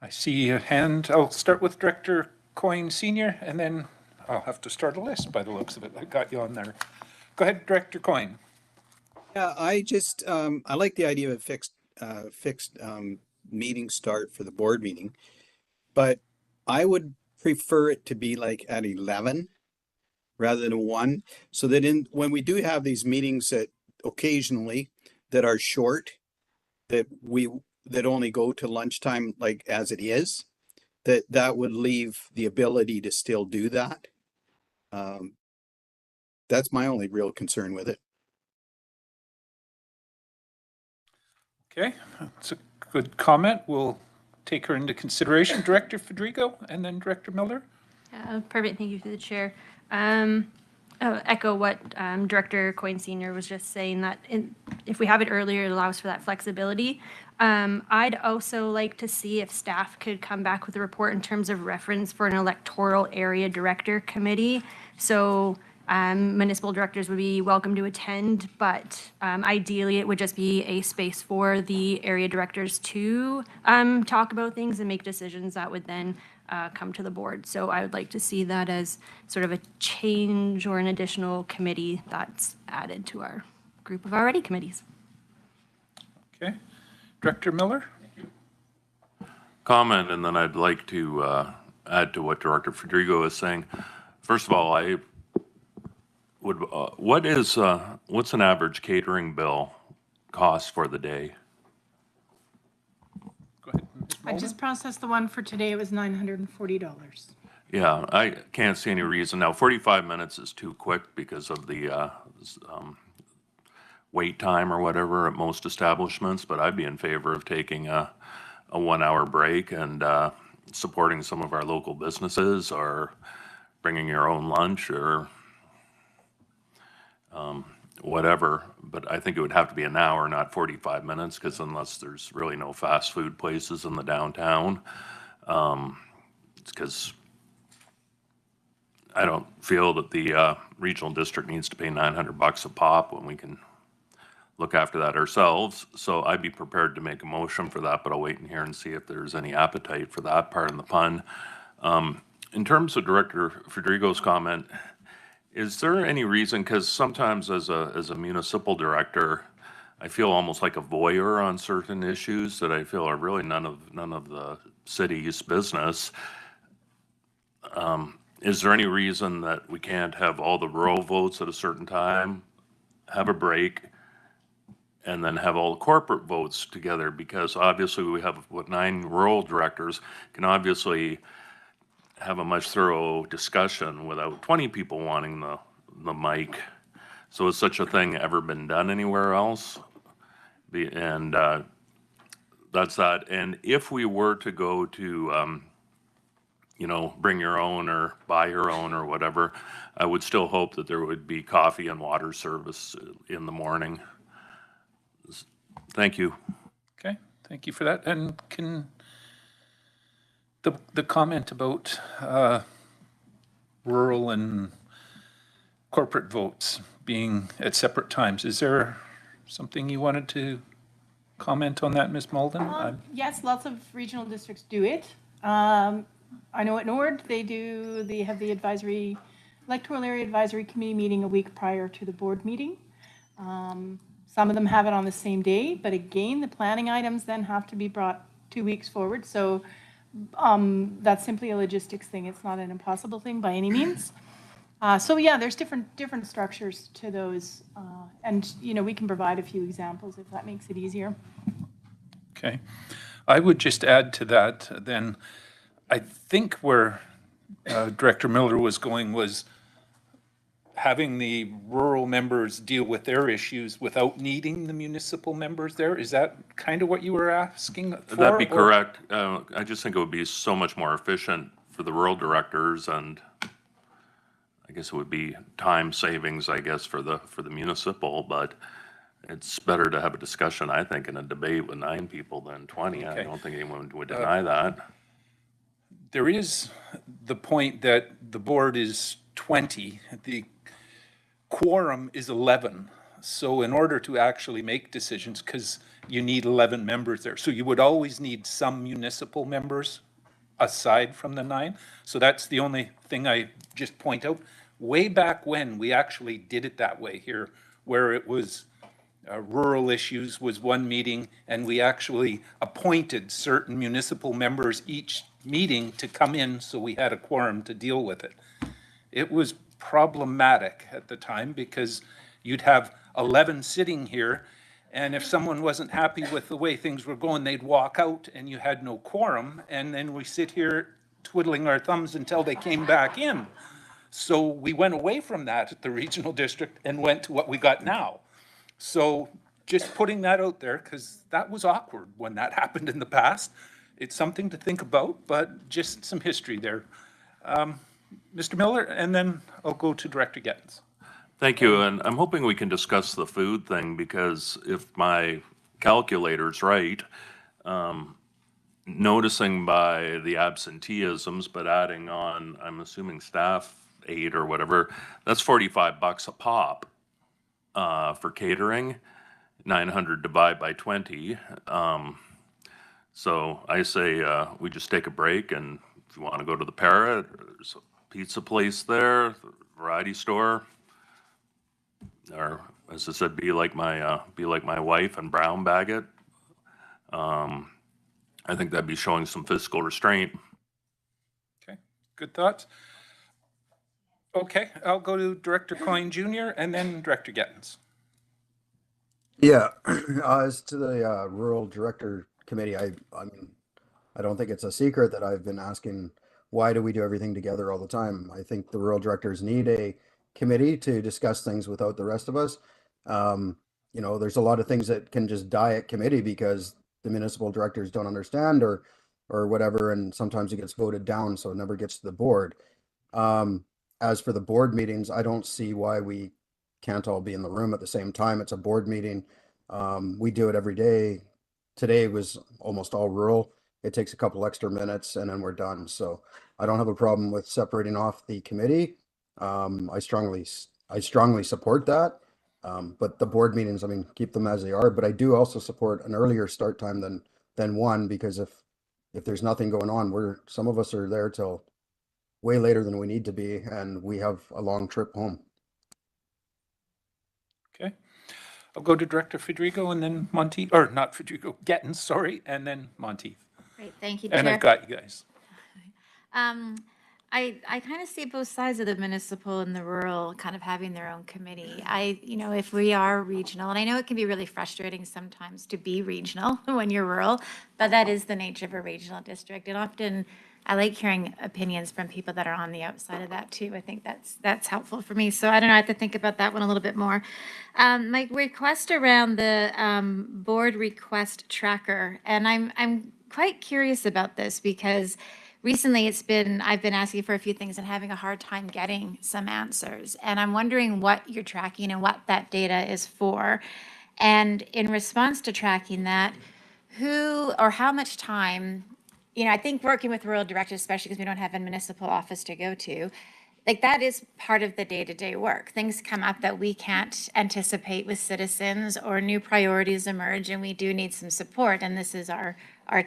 I see a hand. I'll start with Director Coyne Senior, and then I'll have to start a list by the looks of it. I got you on there. Go ahead, Director Coyne. Yeah, I just, I like the idea of a fixed meeting start for the board meeting, but I would prefer it to be like at 11 rather than 1, so that when we do have these meetings that occasionally that are short, that only go to lunchtime, like as it is, that would leave the ability to still do that. That's my only real concern with it. Okay, that's a good comment. We'll take her into consideration. Director Federico and then Director Miller. Perfect. Thank you to the chair. Echo what Director Coyne Senior was just saying, that if we have it earlier, it allows for that flexibility. I'd also like to see if staff could come back with a report in terms of reference for an electoral area director committee. So municipal directors would be welcome to attend, but ideally it would just be a space for the area directors to talk about things and make decisions that would then come to the board. So I would like to see that as sort of a change or an additional committee that's added to our group of already committees. Okay. Director Miller? Comment, and then I'd like to add to what Director Federico is saying. First of all, I would, what's an average catering bill cost for the day? Go ahead. I just processed the one for today. It was $940. Yeah, I can't see any reason. Now, 45 minutes is too quick because of the wait time or whatever at most establishments, but I'd be in favor of taking a 1-hour break and supporting some of our local businesses, or bringing your own lunch, or whatever. But I think it would have to be an hour, not 45 minutes, because unless there's really no fast food places in the downtown, it's because I don't feel that the regional district needs to pay $900 a pop when we can look after that ourselves. So I'd be prepared to make a motion for that, but I'll wait in here and see if there's any appetite for that part in the pun. In terms of Director Federico's comment, is there any reason, because sometimes as a municipal director, I feel almost like a voyeur on certain issues that I feel are really none of the city's business. Is there any reason that we can't have all the rural votes at a certain time, have a break, and then have all the corporate votes together? Because obviously we have, 9 rural directors can obviously have a much thorough discussion without 20 people wanting the mic. So has such a thing ever been done anywhere else? And that's that. And if we were to go to, bring your own or buy your own or whatever, I would still hope that there would be coffee and water service in the morning. Thank you. Okay, thank you for that. And can the comment about rural and corporate votes being at separate times, is there something you wanted to comment on that, Ms. Malden? Yes, lots of regional districts do it. I know at Nord, they have the electoral area advisory committee meeting a week prior to the board meeting. Some of them have it on the same day, but again, the planning items then have to be brought 2 weeks forward. So that's simply a logistics thing. It's not an impossible thing by any means. So yeah, there's different structures to those. And, we can provide a few examples if that makes it easier. Okay. I would just add to that then, I think where Director Miller was going was having the rural members deal with their issues without needing the municipal members there. Is that kind of what you were asking for? That'd be correct. I just think it would be so much more efficient for the rural directors, and I guess it would be time savings, I guess, for the municipal, but it's better to have a discussion, I think, in a debate with 9 people than 20. Okay. I don't think anyone would deny that. There is the point that the board is 20, the quorum is 11. So in order to actually make decisions, because you need 11 members there, so you would always need some municipal members aside from the 9. So that's the only thing I just point out. Way back when, we actually did it that way here, where it was rural issues was one meeting, and we actually appointed certain municipal members each meeting to come in, so we had a quorum to deal with it. It was problematic at the time because you'd have 11 sitting here, and if someone wasn't happy with the way things were going, they'd walk out and you had no quorum, and then we sit here twiddling our thumbs until they came back in. So we went away from that at the regional district and went to what we got now. So just putting that out there, because that was awkward when that happened in the past. It's something to think about, but just some history there. Mr. Miller, and then I'll go to Director Gettens. Thank you, and I'm hoping we can discuss the food thing, because if my calculator's right, noticing by the absenteeisms, but adding on, I'm assuming staff aid or whatever, that's $45 a pop for catering, 900 divided by 20. So I say we just take a break, and if you want to go to the Parrot, there's a pizza place there, variety store, or as I said, be like my wife and brown bag it. I think that'd be showing some fiscal restraint. Okay, good thoughts. Okay, I'll go to Director Coyne Jr. and then Director Gettens. Yeah, as to the rural director committee, I mean, I don't think it's a secret that I've been asking, why do we do everything together all the time? I think the rural directors need a committee to discuss things without the rest of us. There's a lot of things that can just die at committee because the municipal directors don't understand or whatever, and sometimes it gets voted down, so it never gets to the board. As for the board meetings, I don't see why we can't all be in the room at the same time. It's a board meeting. We do it every day. Today was almost all rural. It takes a couple extra minutes and then we're done. So I don't have a problem with separating off the committee I strongly support that. But the board meetings, I mean, keep them as they are, but I do also support an earlier start time than 1, because if there's nothing going on, some of us are there till way later than we need to be, and we have a long trip home. Okay. I'll go to Director Federico and then Monteith, or not Federico, Gettins, sorry, and then Monteith. Great, thank you, And Chair. I've got you guys. I kind of see both sides of the municipal and the rural kind of having their own committee. If we are regional, and I know it can be really frustrating sometimes to be regional when you're rural, but that is the nature of a regional district. And often I like hearing opinions from people that are on the outside of that too. I think that's helpful for me. So I don't know, I have to think about that one a little bit more. My request around the board request tracker, and I'm quite curious about this because recently I've been asking for a few things and having a hard time getting some answers. And I'm wondering what you're tracking and what that data is for. And in response to tracking that, who or how much time, I think working with rural directors, especially because we don't have a municipal office to go to, like that is part of the day-to-day work. Things come up that we can't anticipate with citizens, or new priorities emerge and we do need some support. And this is our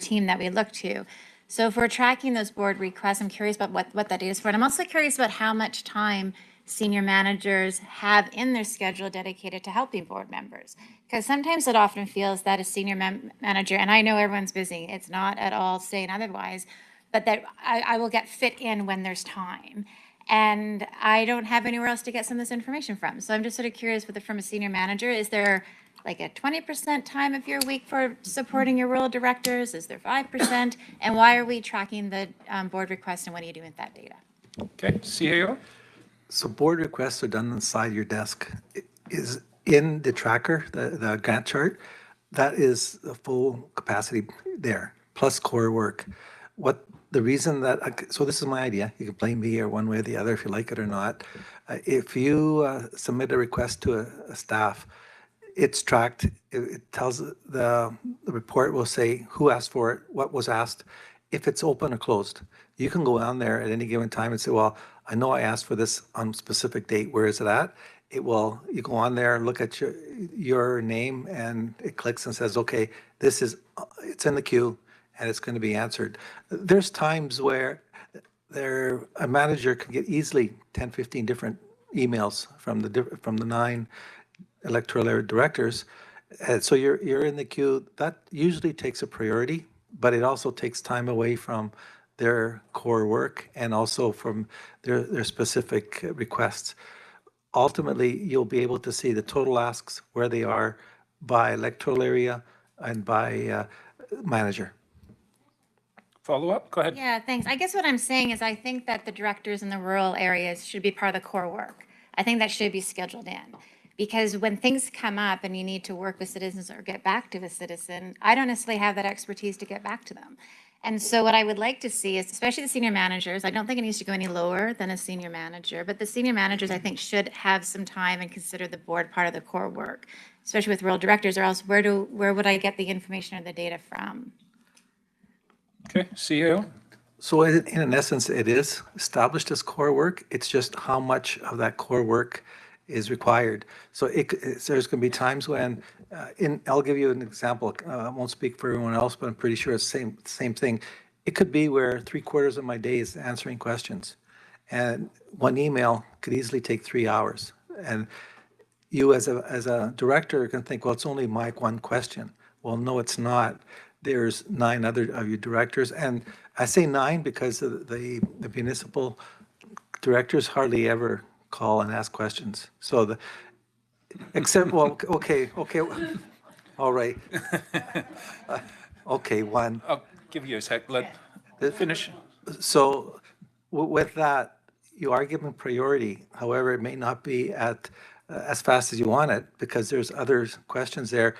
team that we look to. So if we're tracking those board requests, I'm curious about what that is for. And I'm also curious about how much time senior managers have in their schedule dedicated to helping board members. Because sometimes it often feels that a senior manager, and I know everyone's busy, it's not at all saying otherwise, but that I will get fit in when there's time. And I don't have anywhere else to get some of this information from. So I'm just sort of curious from a senior manager, is there like a 20% time of your week for supporting your rural directors? Is there 5%? And why are we tracking the board requests, and what are you doing with that data? Okay, CAO? So board requests are done inside your desk. Is in the tracker, the Gantt chart, that is the full capacity there, plus core work. The reason that, so this is my idea, you can blame me or one way or the other if you like it or not. If you submit a request to a staff, it's tracked. It tells the report will say who asked for it, what was asked, if it's open or closed. You can go on there at any given time and say, well, I know I asked for this on a specific date. Where is it at? You go on there, look at your name, and it clicks and says, okay, it's in the queue and it's going to be answered. There's times where a manager can get easily 10, 15 different emails from the 9 electoral area directors. So you're in the queue. That usually takes a priority, but it also takes time away from their core work and also from their specific requests. Ultimately, you'll be able to see the total asks, where they are by electoral area and by manager. Follow up? Go ahead. Yeah, thanks. I guess what I'm saying is I think that the directors in the rural areas should be part of the core work. I think that should be scheduled in. Because when things come up and you need to work with citizens or get back to a citizen, I don't necessarily have that expertise to get back to them. And so what I would like to see is, especially the senior managers, I don't think it needs to go any lower than a senior manager, but the senior managers, I think, should have some time and consider the board part of the core work, especially with rural directors, or else where would I get the information or the data from? Okay, CEO? So in essence, it is established as core work. It's just how much of that core work is required. So there's going to be times when, I'll give you an example. I won't speak for everyone else, but I'm pretty sure it's the same thing. It could be where 3/4 of my day is answering questions. And one email could easily take 3 hours. And you as a director can think, well, it's only my one question. Well, no, it's not. There's 9 other of you directors. And I say 9 because the municipal directors hardly ever call and ask questions. So okay, all right. Okay, 1. I'll give you a sec. Let finish. So with that, you are given priority. However, it may not be at as fast as you want it because there's other questions there.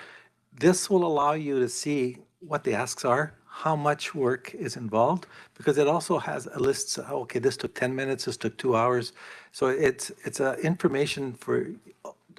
This will allow you to see what the asks are, how much work is involved, because it also has a list. Okay, this took 10 minutes, this took 2 hours. So it's information for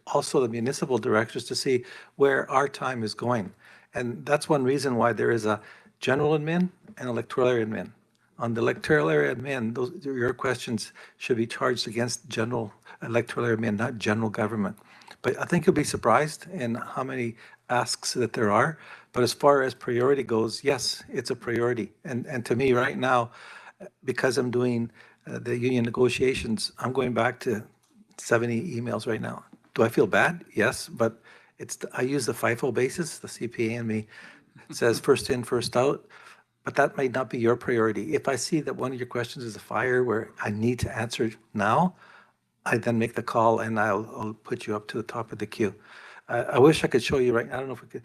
also the municipal directors to see where our time is going. And that's one reason why there is a general admin and electoral area admin. On the electoral area admin, your questions should be charged against general electoral area admin, not general government. But I think you'll be surprised in how many asks that there are. But as far as priority goes, yes, it's a priority. And to me right now, because I'm doing the union negotiations, I'm going back to 70 emails right now. Do I feel bad? Yes, but I use the FIFO basis, the CPA in me says first in, first out. But that might not be your priority. If I see that one of your questions is a fire where I need to answer now, I then make the call and I'll put you up to the top of the queue. I wish I could show you right. I don't know if we could.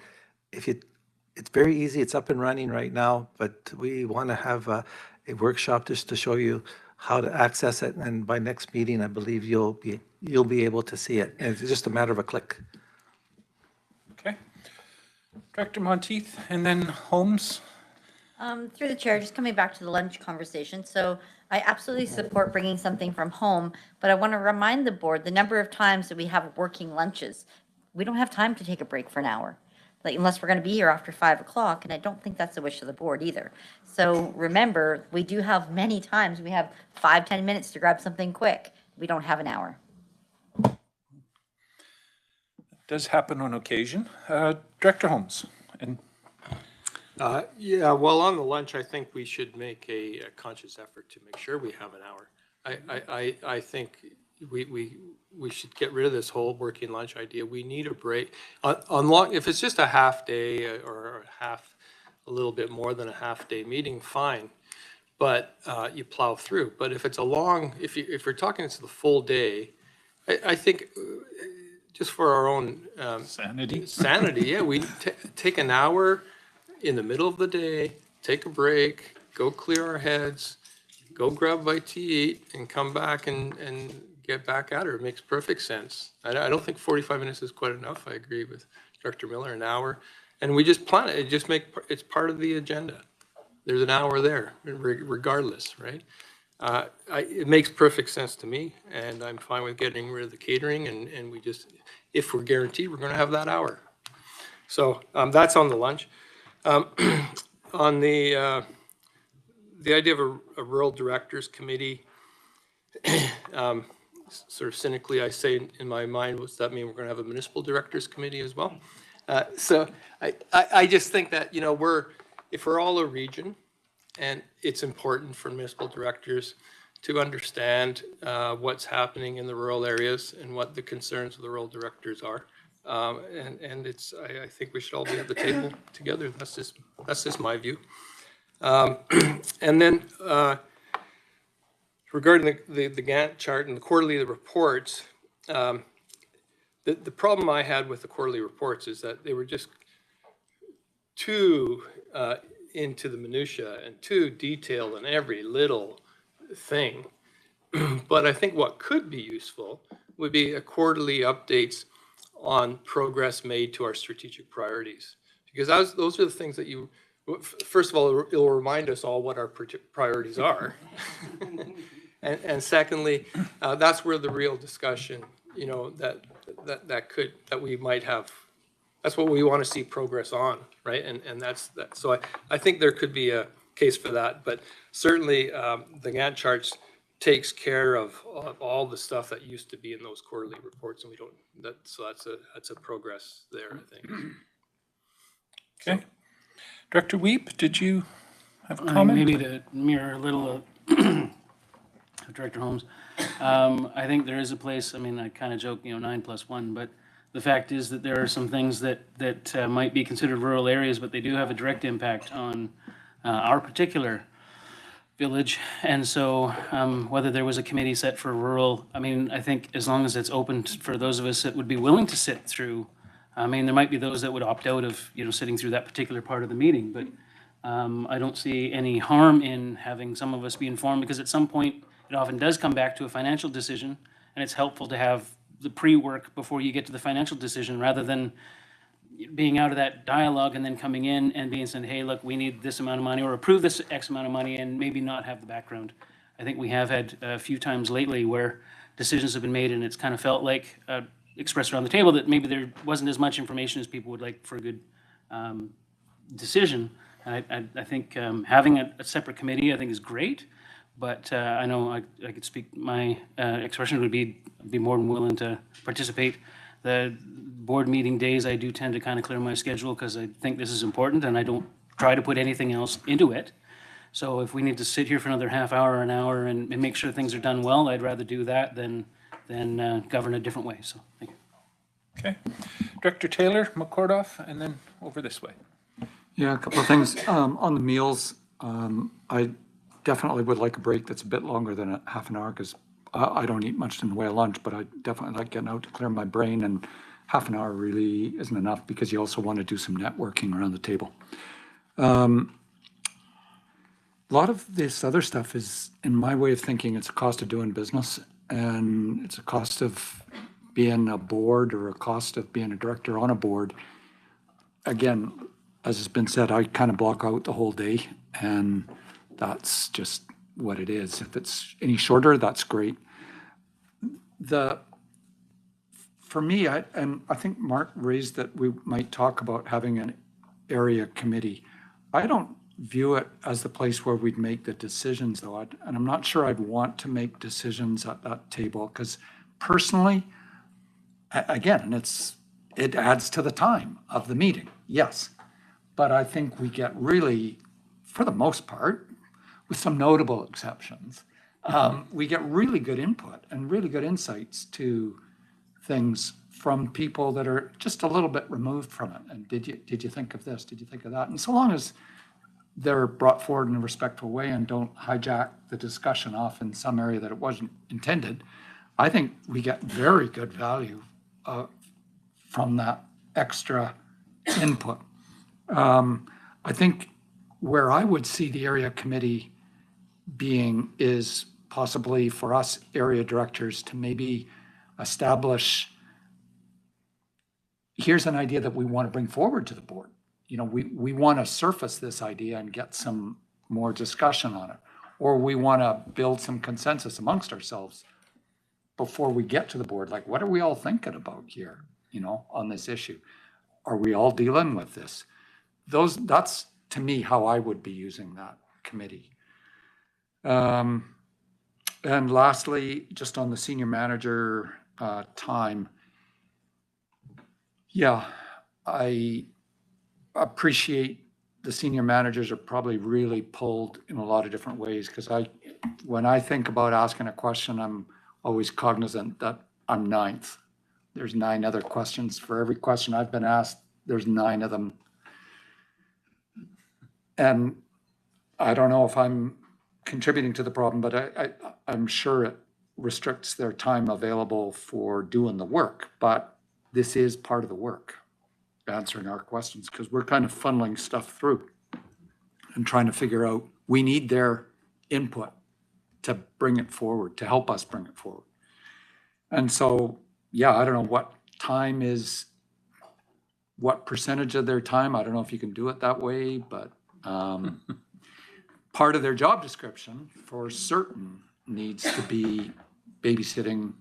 It's very easy. It's up and running right now. But we want to have a workshop just to show you how to access it. And by next meeting, I believe you'll be able to see it. And it's just a matter of a click. Okay. Director Monteith, and then Holmes. Through the chair, just coming back to the lunch conversation. So I absolutely support bringing something from home, but I want to remind the board the number of times that we have working lunches. We don't have time to take a break for an hour, like unless we're going to be here after 5 o'clock. And I don't think that's the wish of the board either. So remember, we do have many times we have 5-10 minutes to grab something quick. We don't have an hour. It does happen on occasion. Director Holmes. And yeah, well, on the lunch, I think we should make a conscious effort to make sure we have an hour. I think we should get rid of this whole working lunch idea. We need a break. If it's just a half day or a little bit more than a half day meeting, fine. But you plow through. But if it's if we're talking it's the full day, I think just for our own sanity, yeah, we take an hour in the middle of the day, take a break, go clear our heads, go grab a bite to eat, and come back and get back at her. It makes perfect sense. I don't think 45 minutes is quite enough. I agree with Dr. Miller, an hour. And we just plan it. It's part of the agenda. There's an hour there, regardless, right? It makes perfect sense to me, and I'm fine with getting rid of the catering, and we just, if we're guaranteed, we're gonna have that hour. So that's on the lunch. On the idea of a rural directors committee, sort of cynically, I say in my mind, does that mean we're going to have a municipal directors committee as well? So I just think that, if we're all a region, and it's important for municipal directors to understand what's happening in the rural areas and what the concerns of the rural directors are. And I think we should all be at the table together. That's just my view. And then regarding the Gantt chart and the quarterly reports, the problem I had with the quarterly reports is that they were just too into the minutia and too detailed in every little thing. But I think what could be useful would be a quarterly updates on progress made to our strategic priorities, because those are the things that first of all, it'll remind us all what our priorities are. and secondly, that's where the real discussion, that we might have, that's what we want to see progress on, right? And that's that. So I think there could be a case for that, but certainly the Gantt charts takes care of all the stuff that used to be in those quarterly reports, and we don't. So that's a progress there, I think. Okay, so. Director Weep, did you have a comment? Maybe to mirror a little of Director Holmes. I think there is a place. I mean, I kind of joke, 9+1, but the fact is that there are some things that might be considered rural areas, but they do have a direct impact on our particular village. And so whether there was a committee set for rural, I think as long as it's open for those of us that would be willing to sit through, there might be those that would opt out of, sitting through that particular part of the meeting, but I don't see any harm in having some of us be informed, because at some point it often does come back to a financial decision, and it's helpful to have the pre-work before you get to the financial decision, rather than being out of that dialogue and then coming in and being said, hey, look, we need this amount of money, or approve this X amount of money, and maybe not have the background. I think we have had a few times lately where decisions have been made and it's kind of felt like expressed around the table that maybe there wasn't as much information as people would like for a good decision. I think having a separate committee, I think, is great. But I know I could speak, my expression would be more than willing to participate. The board meeting days, I do tend to kind of clear my schedule because I think this is important and I don't try to put anything else into it. So if we need to sit here for another half hour or an hour and make sure things are done well, I'd rather do that than govern a different way. So thank you. Okay. Director Taylor, McCordoff, and then over this way. Yeah, a couple of things. On the meals, I definitely would like a break that's a bit longer than a half an hour because I don't eat much in the way of lunch, but I definitely like getting out to clear my brain, and half an hour really isn't enough because you also want to do some networking around the table. A lot of this other stuff is, in my way of thinking, it's a cost of doing business, and it's a cost of being a board or a cost of being a director on a board. Again, as has been said, I kind of block out the whole day, and that's just what it is. If it's any shorter, that's great. For me, I think Mark raised that we might talk about having an area committee. I don't view it as the place where we'd make the decisions, though, and I'm not sure I'd want to make decisions at that table, because personally, again, it adds to the time of the meeting, yes. But I think we get really, for the most part, with some notable exceptions, we get really good input and really good insights to things from people that are just a little bit removed from it. And did you think of this? Did you think of that? And so long as they're brought forward in a respectful way and don't hijack the discussion off in some area that it wasn't intended, I think we get very good value from that extra input. I think where I would see the area committee being is possibly for us area directors to maybe establish, here's an idea that we want to bring forward to the board. You know, we want to surface this idea and get some more discussion on it, or we want to build some consensus amongst ourselves before we get to the board. Like, what are we all thinking about here, you know, on this issue? Are we all dealing with this? That's to me how I would be using that committee. And lastly, just on the senior manager time, yeah, I appreciate the senior managers are probably really pulled in a lot of different ways, because when I think about asking a question, I'm always cognizant that I'm ninth. There's 9 other questions. For every question I've been asked, there's 9 of them. And I don't know if I'm contributing to the problem, but I'm sure it restricts their time available for doing the work. But this is part of the work, answering our questions, because we're kind of funneling stuff through and trying to figure out, we need their input to bring it forward, to help us bring it forward. And so, yeah, I don't know what time is, what percentage of their time. I don't know if you can do it that way, but part of their job description for certain needs to be babysitting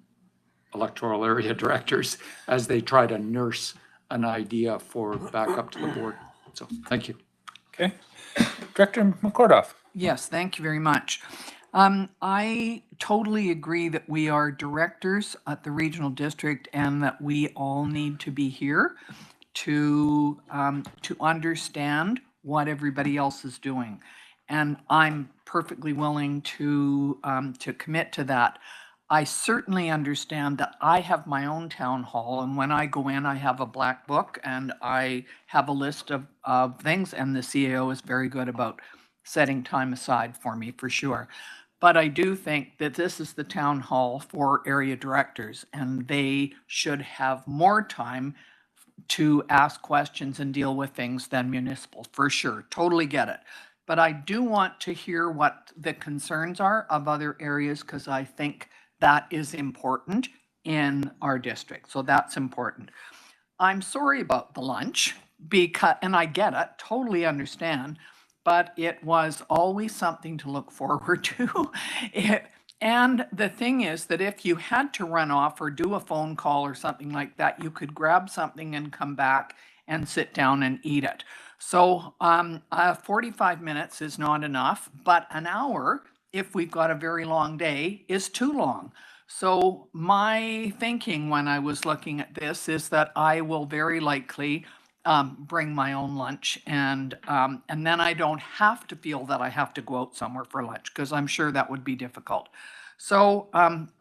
electoral area directors as they try to nurse an idea for back up to the board. So thank you. Okay. Director McCordoff. Yes, thank you very much. I totally agree that we are directors at the regional district and that we all need to be here to understand what everybody else is doing. And I'm perfectly willing to commit to that. I certainly understand that I have my own town hall, and when I go in, I have a black book and I have a list of things, and the CAO is very good about setting time aside for me, for sure. But I do think that this is the town hall for area directors, and they should have more time to ask questions and deal with things than municipal, for sure. Totally get it. But I do want to hear what the concerns are of other areas, because I think that is important in our district. So that's important. I'm sorry about the lunch, because, and I get it, totally understand, but it was always something to look forward to. And the thing is that if you had to run off or do a phone call or something like that, you could grab something and come back and sit down and eat it. So 45 minutes is not enough, but an hour, if we've got a very long day, is too long. So my thinking when I was looking at this is that I will very likely bring my own lunch, and then I don't have to feel that I have to go out somewhere for lunch, because I'm sure that would be difficult. So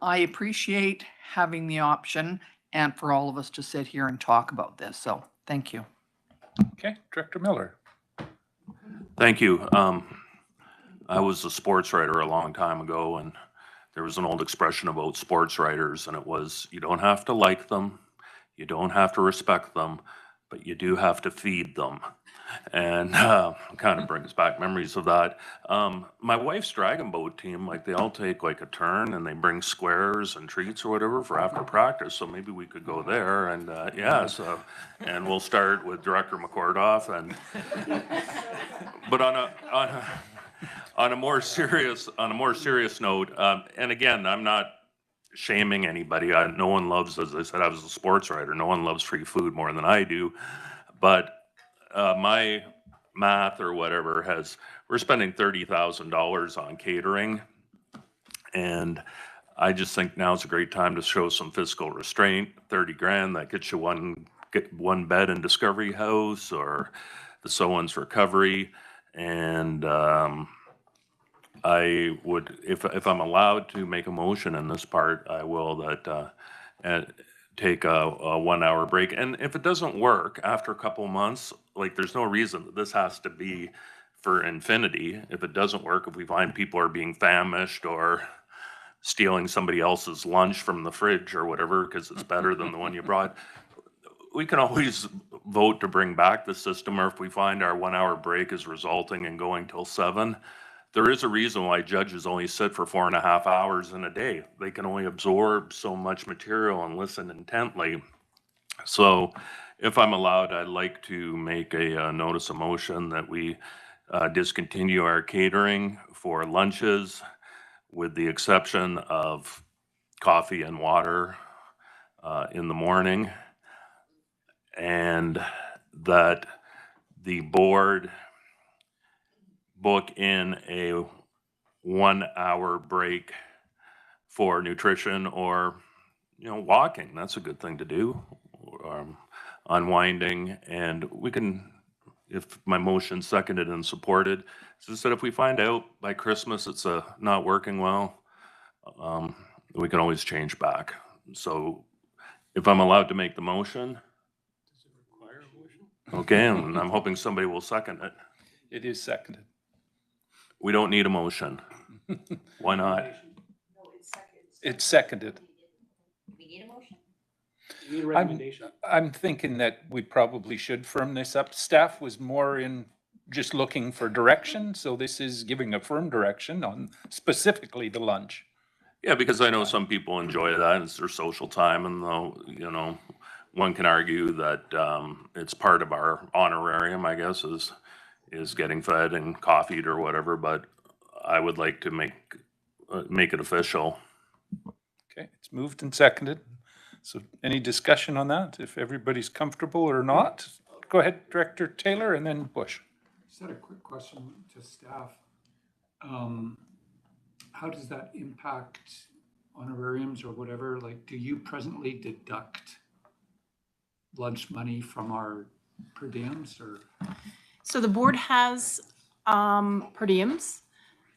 I appreciate having the option and for all of us to sit here and talk about this. So thank you. Okay, Director Miller. Thank you. I was a sports writer a long time ago, and there was an old expression about sports writers, and it was, you don't have to like them, you don't have to respect them, but you do have to feed them. And kind of brings back memories of that. My wife's dragon boat team, like they all take like a turn and they bring squares and treats or whatever for after practice. So maybe we could go there and and we'll start with Director McCordoff. But on a more serious note, and again, I'm not shaming anybody. No one loves, as I said, I was a sports writer. No one loves free food more than I do. But my math or whatever we're spending $30,000 on catering. And I just think now's a great time to show some fiscal restraint. 30 grand, that gets you get one bed in Discovery House or the So-One's Recovery. And I would, if I'm allowed to make a motion in this part, I will that take a 1 hour break. And if it doesn't work after a couple months, like there's no reason that this has to be for infinity. If it doesn't work, if we find people are being famished or stealing somebody else's lunch from the fridge or whatever, because it's better than the one you brought, we can always vote to bring back the system. Or if we find our 1 hour break is resulting in going till 7, there is a reason why judges only sit for 4.5 hours in a day. They can only absorb so much material and listen intently. So if I'm allowed, I'd like to make a notice of motion that we discontinue our catering for lunches with the exception of coffee and water in the morning, and that the board book in a 1 hour break for nutrition or, walking. That's a good thing to do. Unwinding. And we can, if my motion's seconded and supported, so that if we find out by Christmas it's not working well, we can always change back. So if I'm allowed to make the motion. Does it require a motion? Okay, and I'm hoping somebody will second it. It is seconded. We don't need a motion. Why not? It's seconded. We need a motion? You need a recommendation. I'm thinking that we probably should firm this up. Staff was more in just looking for direction, so this is giving a firm direction on specifically the lunch. Yeah, because I know some people enjoy that. It's their social time, and one can argue that it's part of our honorarium, I guess, is getting fed and coffeed or whatever. But I would like to make it official. Okay, it's moved and seconded. So any discussion on that? If everybody's comfortable or not? Go ahead, Director Taylor, and then Bush. Just had a quick question to staff. How does that impact honorariums or whatever? Like, do you presently deduct lunch money from our per diems or? So the board has per diems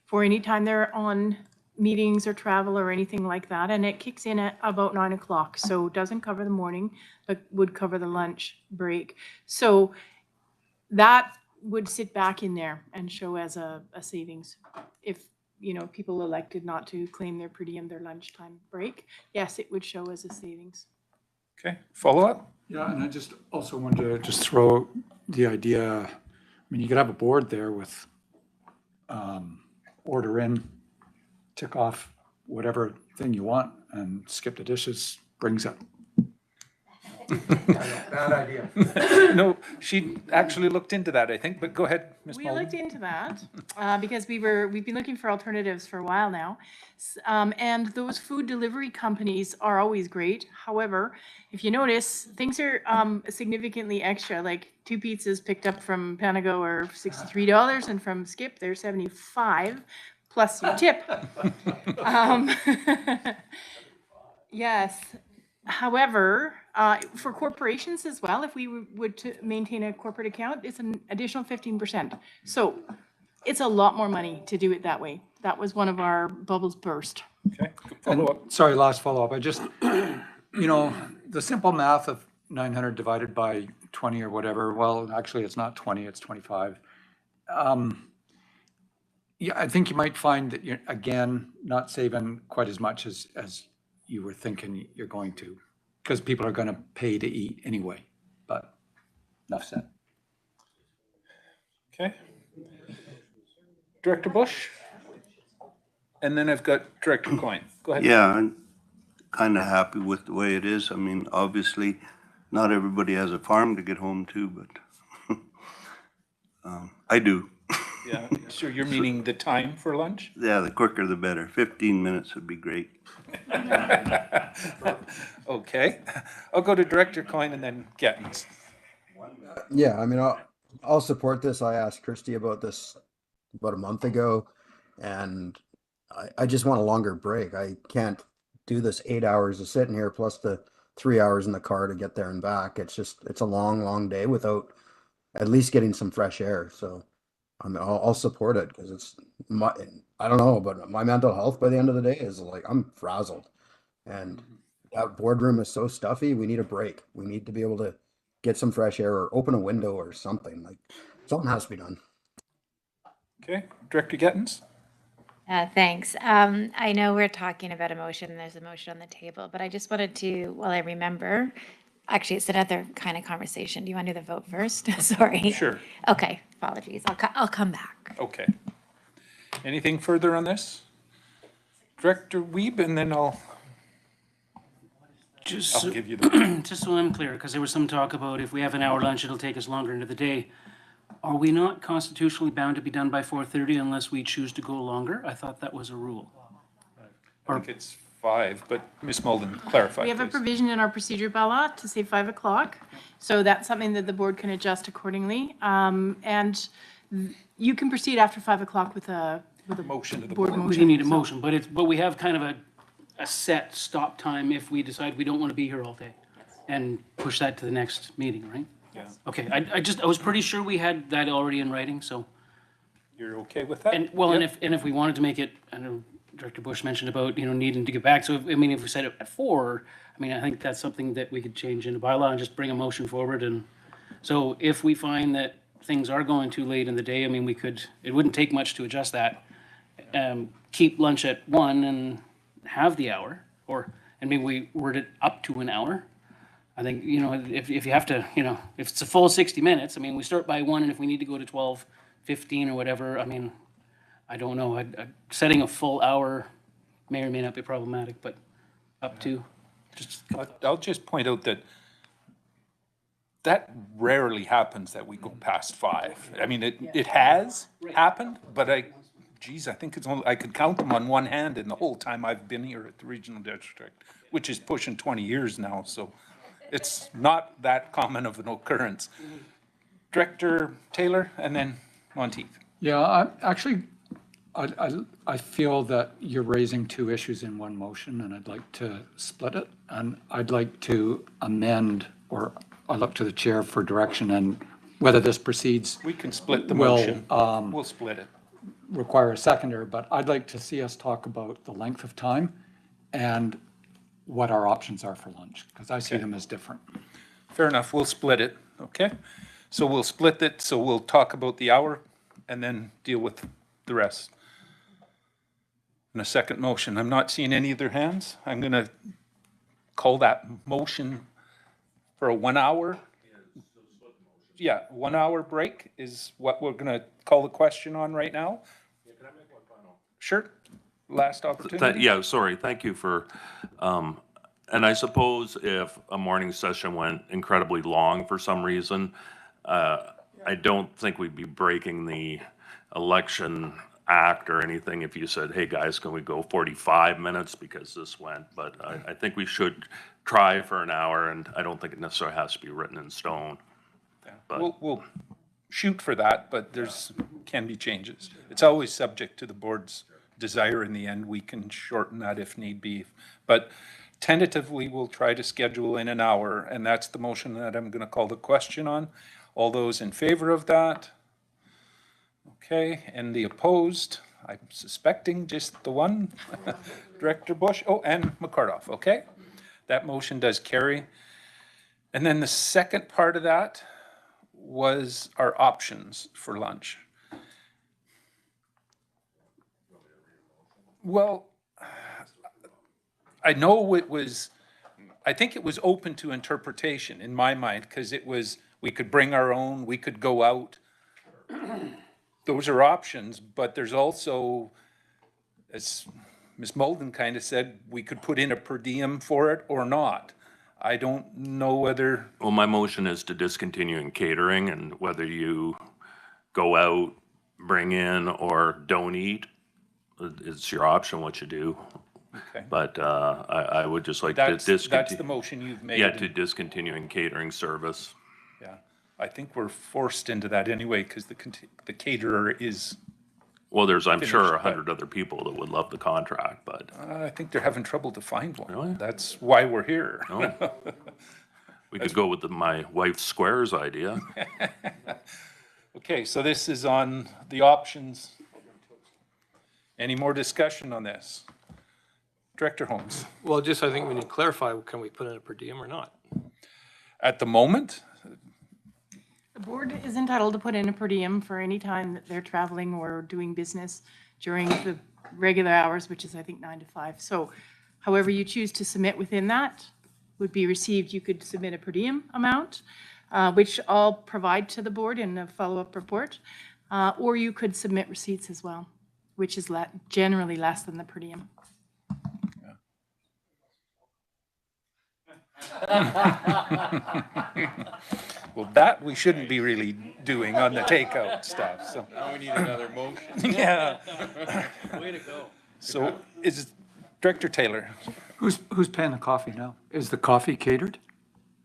for any time they're on meetings or travel or anything like that, and it kicks in at about 9 o'clock. So it doesn't cover the morning, but would cover the lunch break. So that would sit back in there and show as a savings. If people elected not to claim their per diem, their lunchtime break, yes, it would show as a savings. Okay, follow up? Yeah, and I just also wanted to just throw the idea, I mean, you could have a board there with order in, tick off whatever thing you want, and skip the dishes brings up Bad idea. No, she actually looked into that, I think, but go ahead, Ms. We Mullen. looked into that because we've been looking for alternatives for a while now. And those food delivery companies are always great. However, if you notice, things are significantly extra, like 2 pizzas picked up from Panago are $63 and from Skip they're $75 plus your tip. Yes. However, for corporations as well, if we would to maintain a corporate account, it's an additional 15%. So it's a lot more money to do it that way. That was one of our bubbles burst. Okay, follow-up. Sorry, last follow-up. I just, the simple math of 900 divided by 20 or whatever, well, actually, it's not 20, it's 25. Yeah, I think you might find that you're, again, not saving quite as much as you were thinking you're going to, because people are going to pay to eat anyway, but enough said. Okay. Director Bush? And then I've got Director Coyne. Go ahead. Yeah, I'm kind of happy with the way it is. I mean, obviously, not everybody has a farm to get home to, but I do. Yeah, so you're meaning the time for lunch? Yeah, the quicker the better. 15 minutes would be great. Okay, I'll go to Director Coyne and then Gettins. Yeah, I mean, I'll support this. I asked Christy about this about a month ago, and I just want a longer break. I can't do this 8 hours of sitting here plus the 3 hours in the car to get there and back. It's a long, long day without at least getting some fresh air. So I'll support it because it's I don't know, but my mental health by the end of the day is like, I'm frazzled. And that boardroom is so stuffy. We need a break. We need to be able to get some fresh air or open a window or something. Like, something has to be done. Okay, Director Gettins? Thanks. I know we're talking about a motion, and there's a motion on the table, but I just wanted to, while I remember, actually, it's another kind of conversation. Do you want to do the vote first? Sorry. Sure. Okay, apologies. I'll come back. Okay. Anything further on this? Director Weeb, and then I'll give you the. Just so I'm clear, because there was some talk about if we have an hour lunch, it'll take us longer into the day. Are we not constitutionally bound to be done by 4:30 unless we choose to go longer? I thought that was a rule. I think it's 5, but Ms. Mullen, clarify, We have a please. provision in our procedure bylaw to say 5 o'clock. So that's something that the board can adjust accordingly. And you can proceed after 5 o'clock with a motion to the board board. motion. We need a motion, but we have kind of a set stop time if we decide we don't want to be here all day. And push that to the next meeting, right? Yeah. Okay, I was pretty sure we had that already in writing, so. You're okay with that? And, well, Yep. and if we wanted to make it, I know Director Bush mentioned about, needing to get back, so, if we set it at 4, I think that's something that we could change in the bylaw and just bring a motion forward, and so if we find that things are going too late in the day, it wouldn't take much to adjust that. Keep lunch at 1 and have the hour, and maybe we word it up to an hour. I think, if you have to, if it's a full 60 minutes, we start by 1, and if we need to go to 12:15 or whatever, I don't know. Setting a full hour may or may not be problematic, but up to, I'll just point out that rarely happens that we go past 5. It has happened, but I think it's only, I could count them on one hand in the whole time I've been here at the regional district, which is pushing 20 years now, so it's not that common of an occurrence. Director Taylor and then Monteith. Yeah, I feel that you're raising 2 issues in one motion, and I'd like to split it. And I'd like to amend, or I look to the chair for direction, and whether this proceeds. We can split the motion. We'll split it. Require a seconder, but I'd like to see us talk about the length of time and what our options are for lunch, because I see them as different. Fair enough, we'll split it, okay? So we'll split it, so we'll talk about the hour and then deal with the rest. And a second motion, I'm not seeing any other hands. I'm gonna call that motion for a 1 hour. Yeah, 1 hour break is what we're gonna call the question on right now. Can I make one final? Sure, last opportunity. Yeah, sorry, thank you for And I suppose if a morning session went incredibly long for some reason, I don't think we'd be breaking the election act or anything if you said, hey, guys, can we go 45 minutes because this went? But I think we should try for an hour, and I don't think it necessarily has to be written in stone. But We'll shoot for that, but can be changes. It's always subject to the board's desire in the end. We can shorten that if need be. But tentatively, we'll try to schedule in an hour, and that's the motion that I'm going to call the question on. All those in favor of that? Okay, and the opposed? I'm suspecting just the one, Director Bush. Oh, and McCardoff, okay? That motion does carry. And then the second part of that was our options for lunch. Well, I know I think it was open to interpretation in my mind, because it was, we could bring our own, we could go out. Those are options, but there's also, as Ms. Molden kind of said, we could put in a per diem for it or not. I don't know whether. well, my motion is to discontinue in catering, and whether you go out, bring in, or don't eat, it's your option what you do. Okay. But I would just like to That's discontinue. the motion you've made. Yeah, to discontinue in catering service. Yeah, I think we're forced into that anyway, because the caterer is. Well, there's, I'm sure, finished, 100 other people that would love the contract, but. I think they're having trouble to find one. Really? That's why we're here. No. We could go with my wife's squares idea. Okay, so this is on the options. Any more discussion on this? Director Holmes? Well, just, I think we need to clarify, can we put in a per diem or not? At the moment, The board is entitled to put in a per diem for any time that they're traveling or doing business during the regular hours, which is, I think, 9 to 5. So however you choose to submit within that would be received. You could submit a per diem amount, which I'll provide to the board in a follow-up report, or you could submit receipts as well, which is generally less than the per diem. well, that we shouldn't be really doing on the takeout stuff, so. Now we need another motion. Yeah. Way to go. So is Director Taylor? Who's paying the coffee now? Is the coffee catered?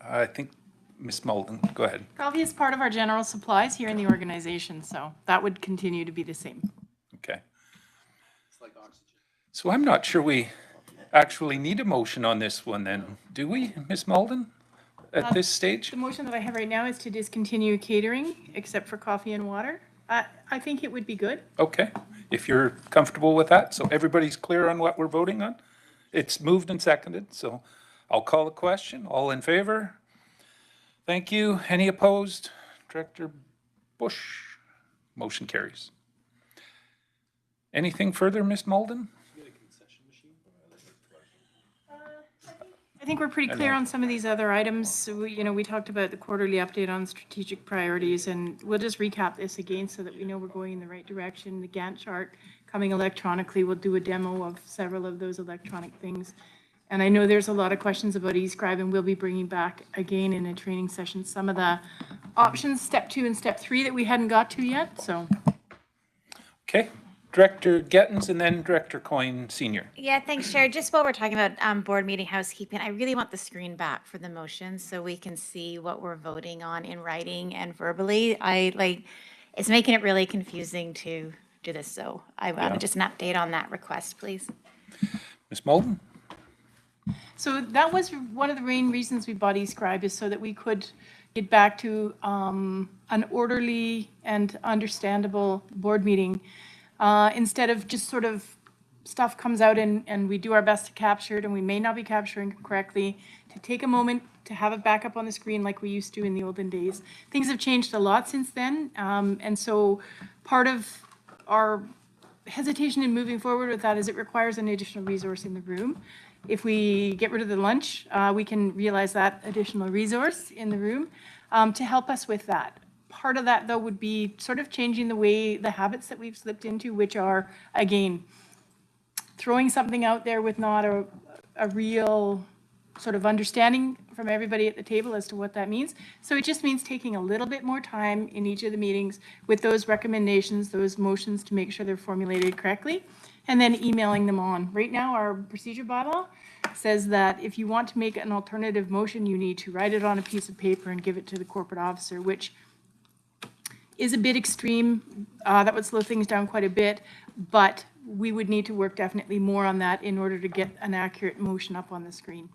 I think Ms. Molden, go ahead. Coffee is part of our general supplies here in the organization, so that would continue to be the same. Okay. It's like oxygen. So I'm not sure we actually need a motion on this one then, do we, Ms. Molden, at this stage? The motion that I have right now is to discontinue catering, except for coffee and water. I think it would be good. Okay, if you're comfortable with that, so everybody's clear on what we're voting on? It's moved and seconded, so I'll call the question. All in favor? Thank you. Any opposed? Director Bush? Motion carries. Anything further, Ms. Molden? I think we're pretty clear on some of these other items. So we talked about the quarterly update on strategic priorities, and we'll just recap this again so that we know we're going in the right direction. The Gantt chart coming electronically. We'll do a demo of several of those electronic things. And I know there's a lot of questions about eScribe, and we'll be bringing back again in a training session some of the options, step 2 and step 3 that we hadn't got to yet, so. Okay, Director Gettens and then Director Coyne Senior. Yeah, thanks, Chair. Just while we're talking about board meeting housekeeping, I really want the screen back for the motion so we can see what we're voting on in writing and verbally. It's making it really confusing to do this, so I want just an update on that request, please. Ms. Molden? So that was one of the main reasons we bought eScribe, is so that we could get back to an orderly and understandable board meeting. Instead of just sort of stuff comes out and we do our best to capture it and we may not be capturing it correctly, to take a moment to have it back up on the screen like we used to in the olden days. Things have changed a lot since then. And so part of our hesitation in moving forward with that is it requires an additional resource in the room. If we get rid of the lunch, we can realize that additional resource in the room to help us with that. Part of that, though, would be sort of changing the habits that we've slipped into, which are, again, throwing something out there with not a real sort of understanding from everybody at the table as to what that means. So it just means taking a little bit more time in each of the meetings with those recommendations, those motions to make sure they're formulated correctly, and then emailing them on. Right now, our procedure bylaw says that if you want to make an alternative motion, you need to write it on a piece of paper and give it to the corporate officer, which is a bit extreme. That would slow things down quite a bit, but we would need to work definitely more on that in order to get an accurate motion up on the screen.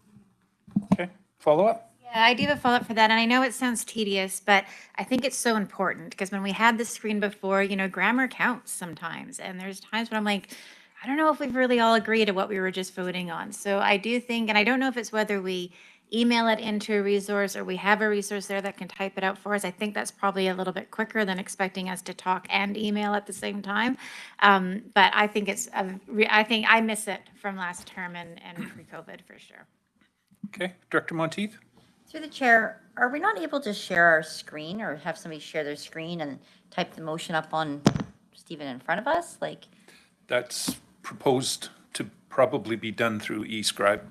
Okay, follow up? Yeah, I do have a follow-up for that, and I know it sounds tedious, but I think it's so important, because when we had the screen before, you know, grammar counts sometimes, and there's times when I'm like, I don't know if we've really all agreed to what we were just voting on. So I do think, and I don't know if it's whether we email it into a resource or we have a resource there that can type it out for us. I think that's probably a little bit quicker than expecting us to talk and email at the same time. But I think I think I miss it from last term and pre-COVID for sure. Okay, Director Monteith? Through the chair, are we not able to share our screen or have somebody share their screen and type the motion up on Stephen in front of us? Like, That's proposed to probably be done through eScribe.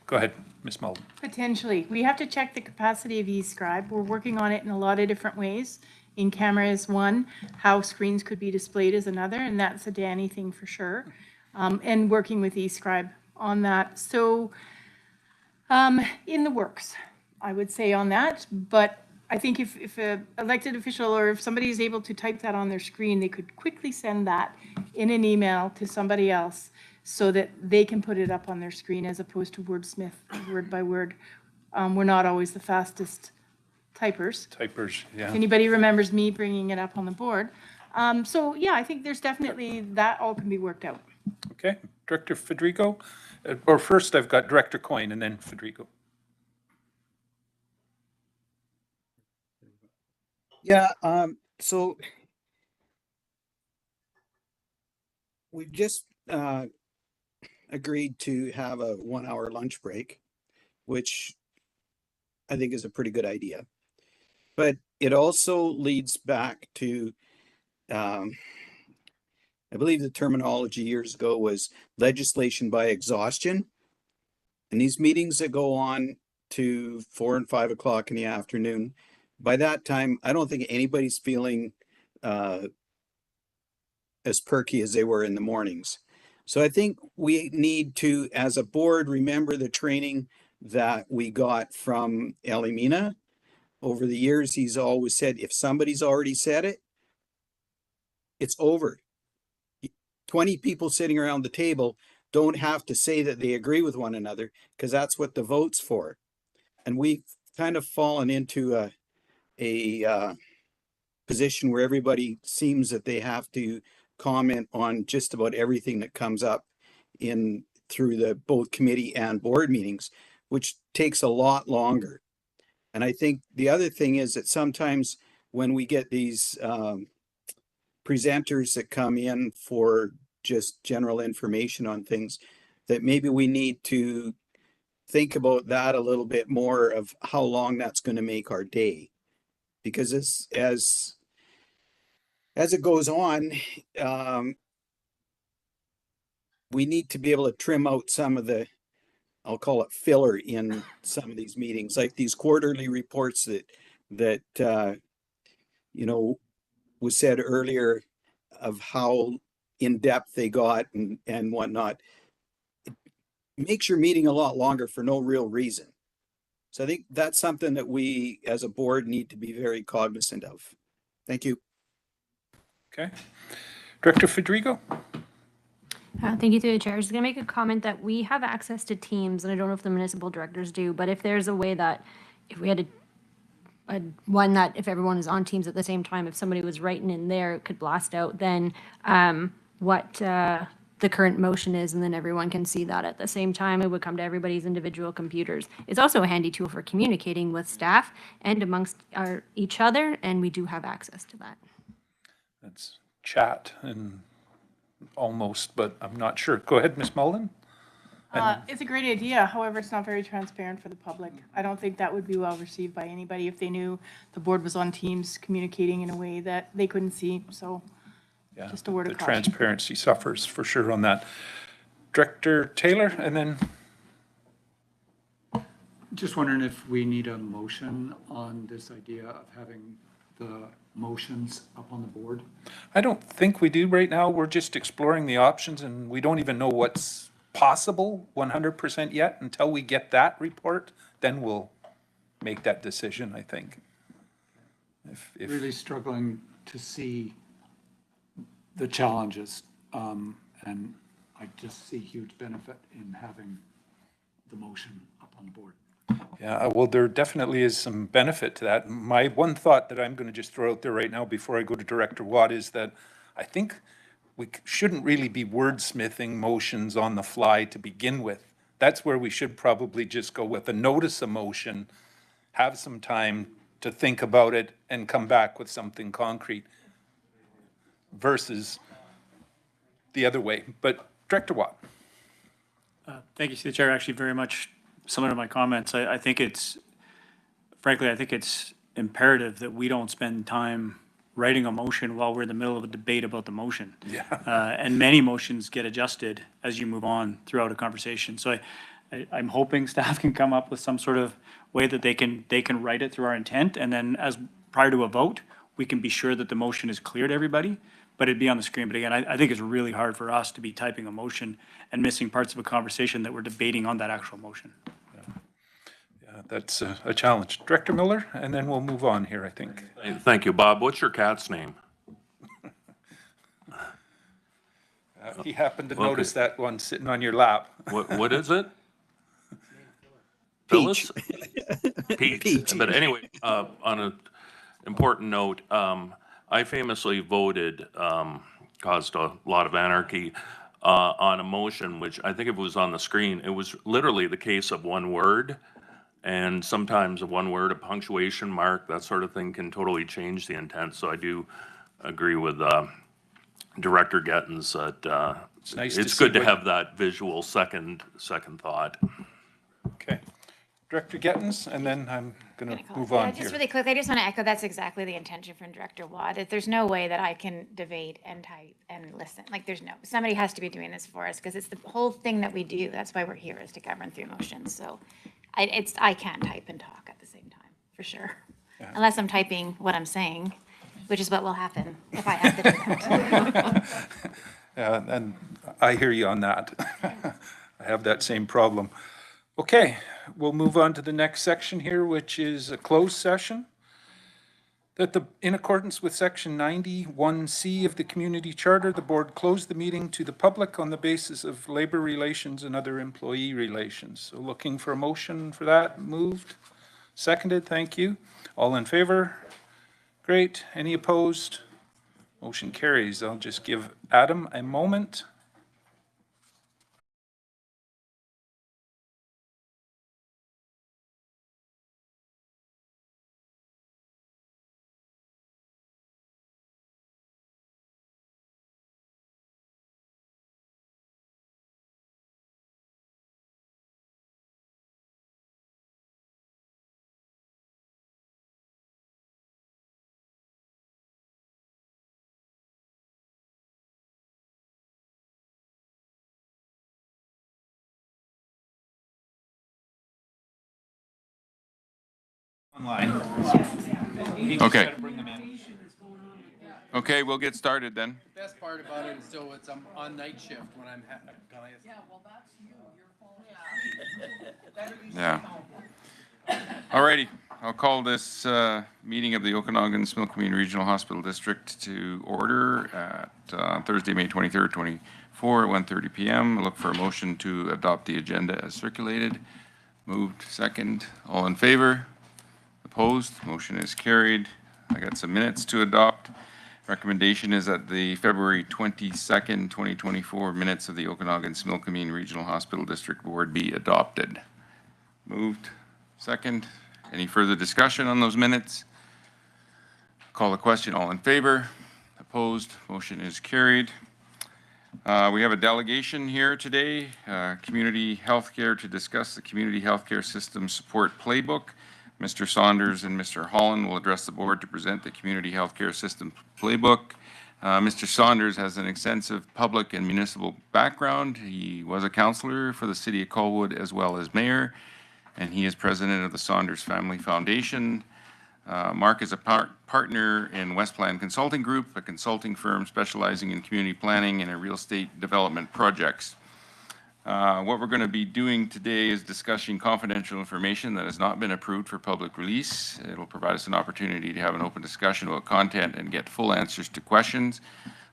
Go ahead, Ms. Mullen. Potentially. We have to check the capacity of eScribe. We're working on it in a lot of different ways. In camera is one, how screens could be displayed is another, and that's a Danny thing for sure. And working with eScribe on that. So in the works, I would say on that, but I think if an elected official or if somebody is able to type that on their screen, they could quickly send that in an email to somebody else so that they can put it up on their screen as opposed to wordsmith, word by word. We're not always the fastest typers. Yeah. If anybody remembers me bringing it up on the board. So yeah, I think there's definitely that all can be worked out. Okay, Director Federico, or first I've got Director Coyne and then Federico. Yeah, so we've just agreed to have a 1 hour lunch break, which I think is a pretty good idea. But it also leads back to, I believe the terminology years ago was legislation by exhaustion. And these meetings that go on to 4 and 5 o'clock in the afternoon, by that time, I don't think anybody's feeling as perky as they were in the mornings. So I think we need to, as a board, remember the training that we got from Elimina. Over the years, he's always said, if somebody's already said it, it's over. 20 people sitting around the table don't have to say that they agree with one another, because that's what the vote's for. And we've kind of fallen into a position where everybody seems that they have to comment on just about everything that comes up in through the both committee and board meetings, which takes a lot longer. And I think the other thing is that sometimes when we get these presenters that come in for just general information on things, that maybe we need to think about that a little bit more of how long that's going to make our day. Because as it goes on, we need to be able to trim out some of the, I'll call it filler in some of these meetings, like these quarterly reports that you know, was said earlier of how in depth they got and whatnot. It makes your meeting a lot longer for no real reason. So I think that's something that we as a board need to be very cognizant of. Thank you. Okay. Director Federico? Thank you through the chair. I was going to make a comment that we have access to Teams, and I don't know if the municipal directors do, but if there's a way that if we had one that if everyone is on Teams at the same time, if somebody was writing in there, it could blast out then what the current motion is, and then everyone can see that at the same time. It would come to everybody's individual computers. It's also a handy tool for communicating with staff and amongst each other, and we do have access to that. That's chat and almost, but I'm not sure. Go ahead, Ms. Mullen. It's a great idea. However, it's not very transparent for the public. I don't think that would be well received by anybody if they knew the board was on Teams communicating in a way that they couldn't see. So yeah, just a word of the caution. transparency suffers for sure on that. Director Taylor, and then Just wondering if we need a motion on this idea of having the motions up on the board? I don't think we do right now. We're just exploring the options and we don't even know what's possible 100% yet. Until we get that report, then we'll make that decision, I think. If Really struggling to see the challenges, and I just see huge benefit in having the motion up on the board. Yeah, well, there definitely is some benefit to that. My one thought that I'm going to just throw out there right now before I go to Director Watt is that I think we shouldn't really be wordsmithing motions on the fly to begin with. That's where we should probably just go with a notice of motion, have some time to think about it and come back with something concrete versus the other way. But Director Watt. Thank you, through the chair. Actually, very much similar to my comments. I think it's, frankly, I think it's imperative that we don't spend time writing a motion while we're in the middle of a debate about the motion. Yeah. And many motions get adjusted as you move on throughout a conversation. So I'm hoping staff can come up with some sort of way that they can write it through our intent, and then as prior to a vote, we can be sure that the motion is clear to everybody, but it'd be on the screen. But again, I think it's really hard for us to be typing a motion and missing parts of a conversation that we're debating on that actual motion. Yeah, that's a challenge. Director Miller, and then we'll move on here, I think. Thank you, Bob. What's your cat's name? He happened to notice that one sitting on your lap. What is it? Peach. Peach. Peach. But anyway, on an important note, I famously voted, caused a lot of anarchy, on a motion, which I think it was on the screen. It was literally the case of one word. And sometimes a one word, a punctuation mark, that sort of thing can totally change the intent. So I do agree with Director Gettens that it's good to have that visual second thought. Okay. Director Gettens, and then I'm going to move on Yeah, here. just really quickly, I just want to echo that's exactly the intention from Director Watt. That there's no way that I can debate and type and listen. Like there's somebody has to be doing this for us because it's the whole thing that we do. That's why we're here, is to govern through motions. So I can't type and talk at the same time, for sure. Yeah. Unless I'm typing what I'm saying, which is what will happen if I have to do that. Yeah, and I hear you on that. I have that same problem. Okay, we'll move on to the next section here, which is a closed session. That in accordance with section 91C of the Community Charter, the board closed the meeting to the public on the basis of labor relations and other employee relations. So looking for a motion for that. Moved, seconded, thank you. All in favor? Great. Any opposed? Motion carries. I'll just give Adam a moment. Online. Okay. Okay, we'll get started then. The best part about it is still it's on night shift when I'm yeah, well, that's you. Yeah. Alrighty, I'll call this meeting of the Okanagan-Similkameen Regional Hospital District to order at Thursday, May 23rd, 24 at 1:30 p.m. Look for a motion to adopt the agenda as circulated. Moved, second. All in favor? Opposed? Motion is carried. I got some minutes to adopt. Recommendation is that the February 22nd, 2024 minutes of the Okanagan-Similkameen Regional Hospital District Board be adopted. Moved, second. Any further discussion on those minutes? Call the question. All in favor? Opposed? Motion is carried. We have a delegation here today, Community Healthcare, to discuss the Community Healthcare System Support Playbook. Mr. Saunders and Mr. Holland will address the board to present the Community Healthcare System Playbook. Mr. Saunders has an extensive public and municipal background. He was a councillor for the City of Colwood as well as mayor. and he is president of the Saunders Family Foundation. Mark is a partner in Westplan Consulting Group, a consulting firm specializing in community planning and real estate development projects. What we're going to be doing today is discussing confidential information that has not been approved for public release. It'll provide us an opportunity to have an open discussion about content and get full answers to questions.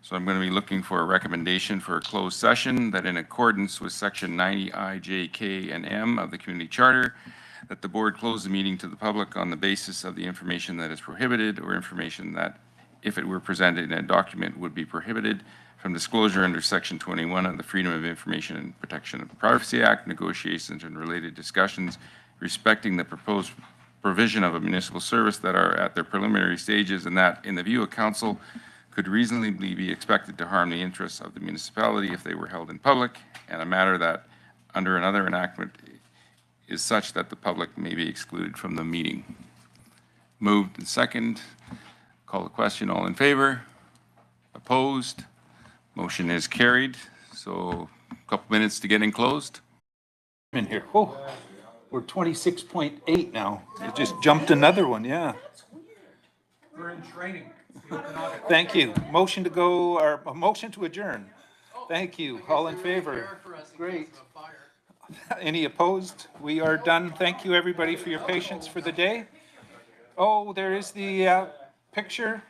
So I'm going to be looking for a recommendation for a closed session that, in accordance with Section 90I, J, K, and M of the Community Charter, that the board close the meeting to the public on the basis of the information that is prohibited or information that, if it were presented in a document, would be prohibited from disclosure under Section 21 of the Freedom of Information and Protection of Privacy Act, negotiations and related discussions respecting the proposed provision of a municipal service that are at their preliminary stages, and that, in the view of council, could reasonably be expected to harm the interests of the municipality if they were held in public, and a matter that, under another enactment, is such that the public may be excluded from the meeting. Moved and second. Call the question. All in favor? Opposed? Motion is carried. So a couple minutes to get in closed. In here. Oh, we're 26.8 now. It just jumped another one, yeah. We're in training. Thank you. Motion to go, or a motion to adjourn. Thank you. All in favor? Great. Any opposed? We are done. Thank you, everybody, for your patience for the day. Oh, there is the picture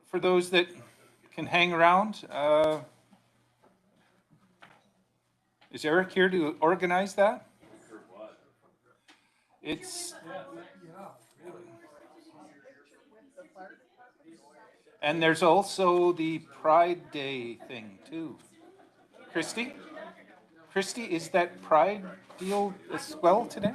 for those that can hang around. Is Eric here to organize that? It's... And there's also the Pride Day thing, too. Christy? Christy, is that Pride deal as well today?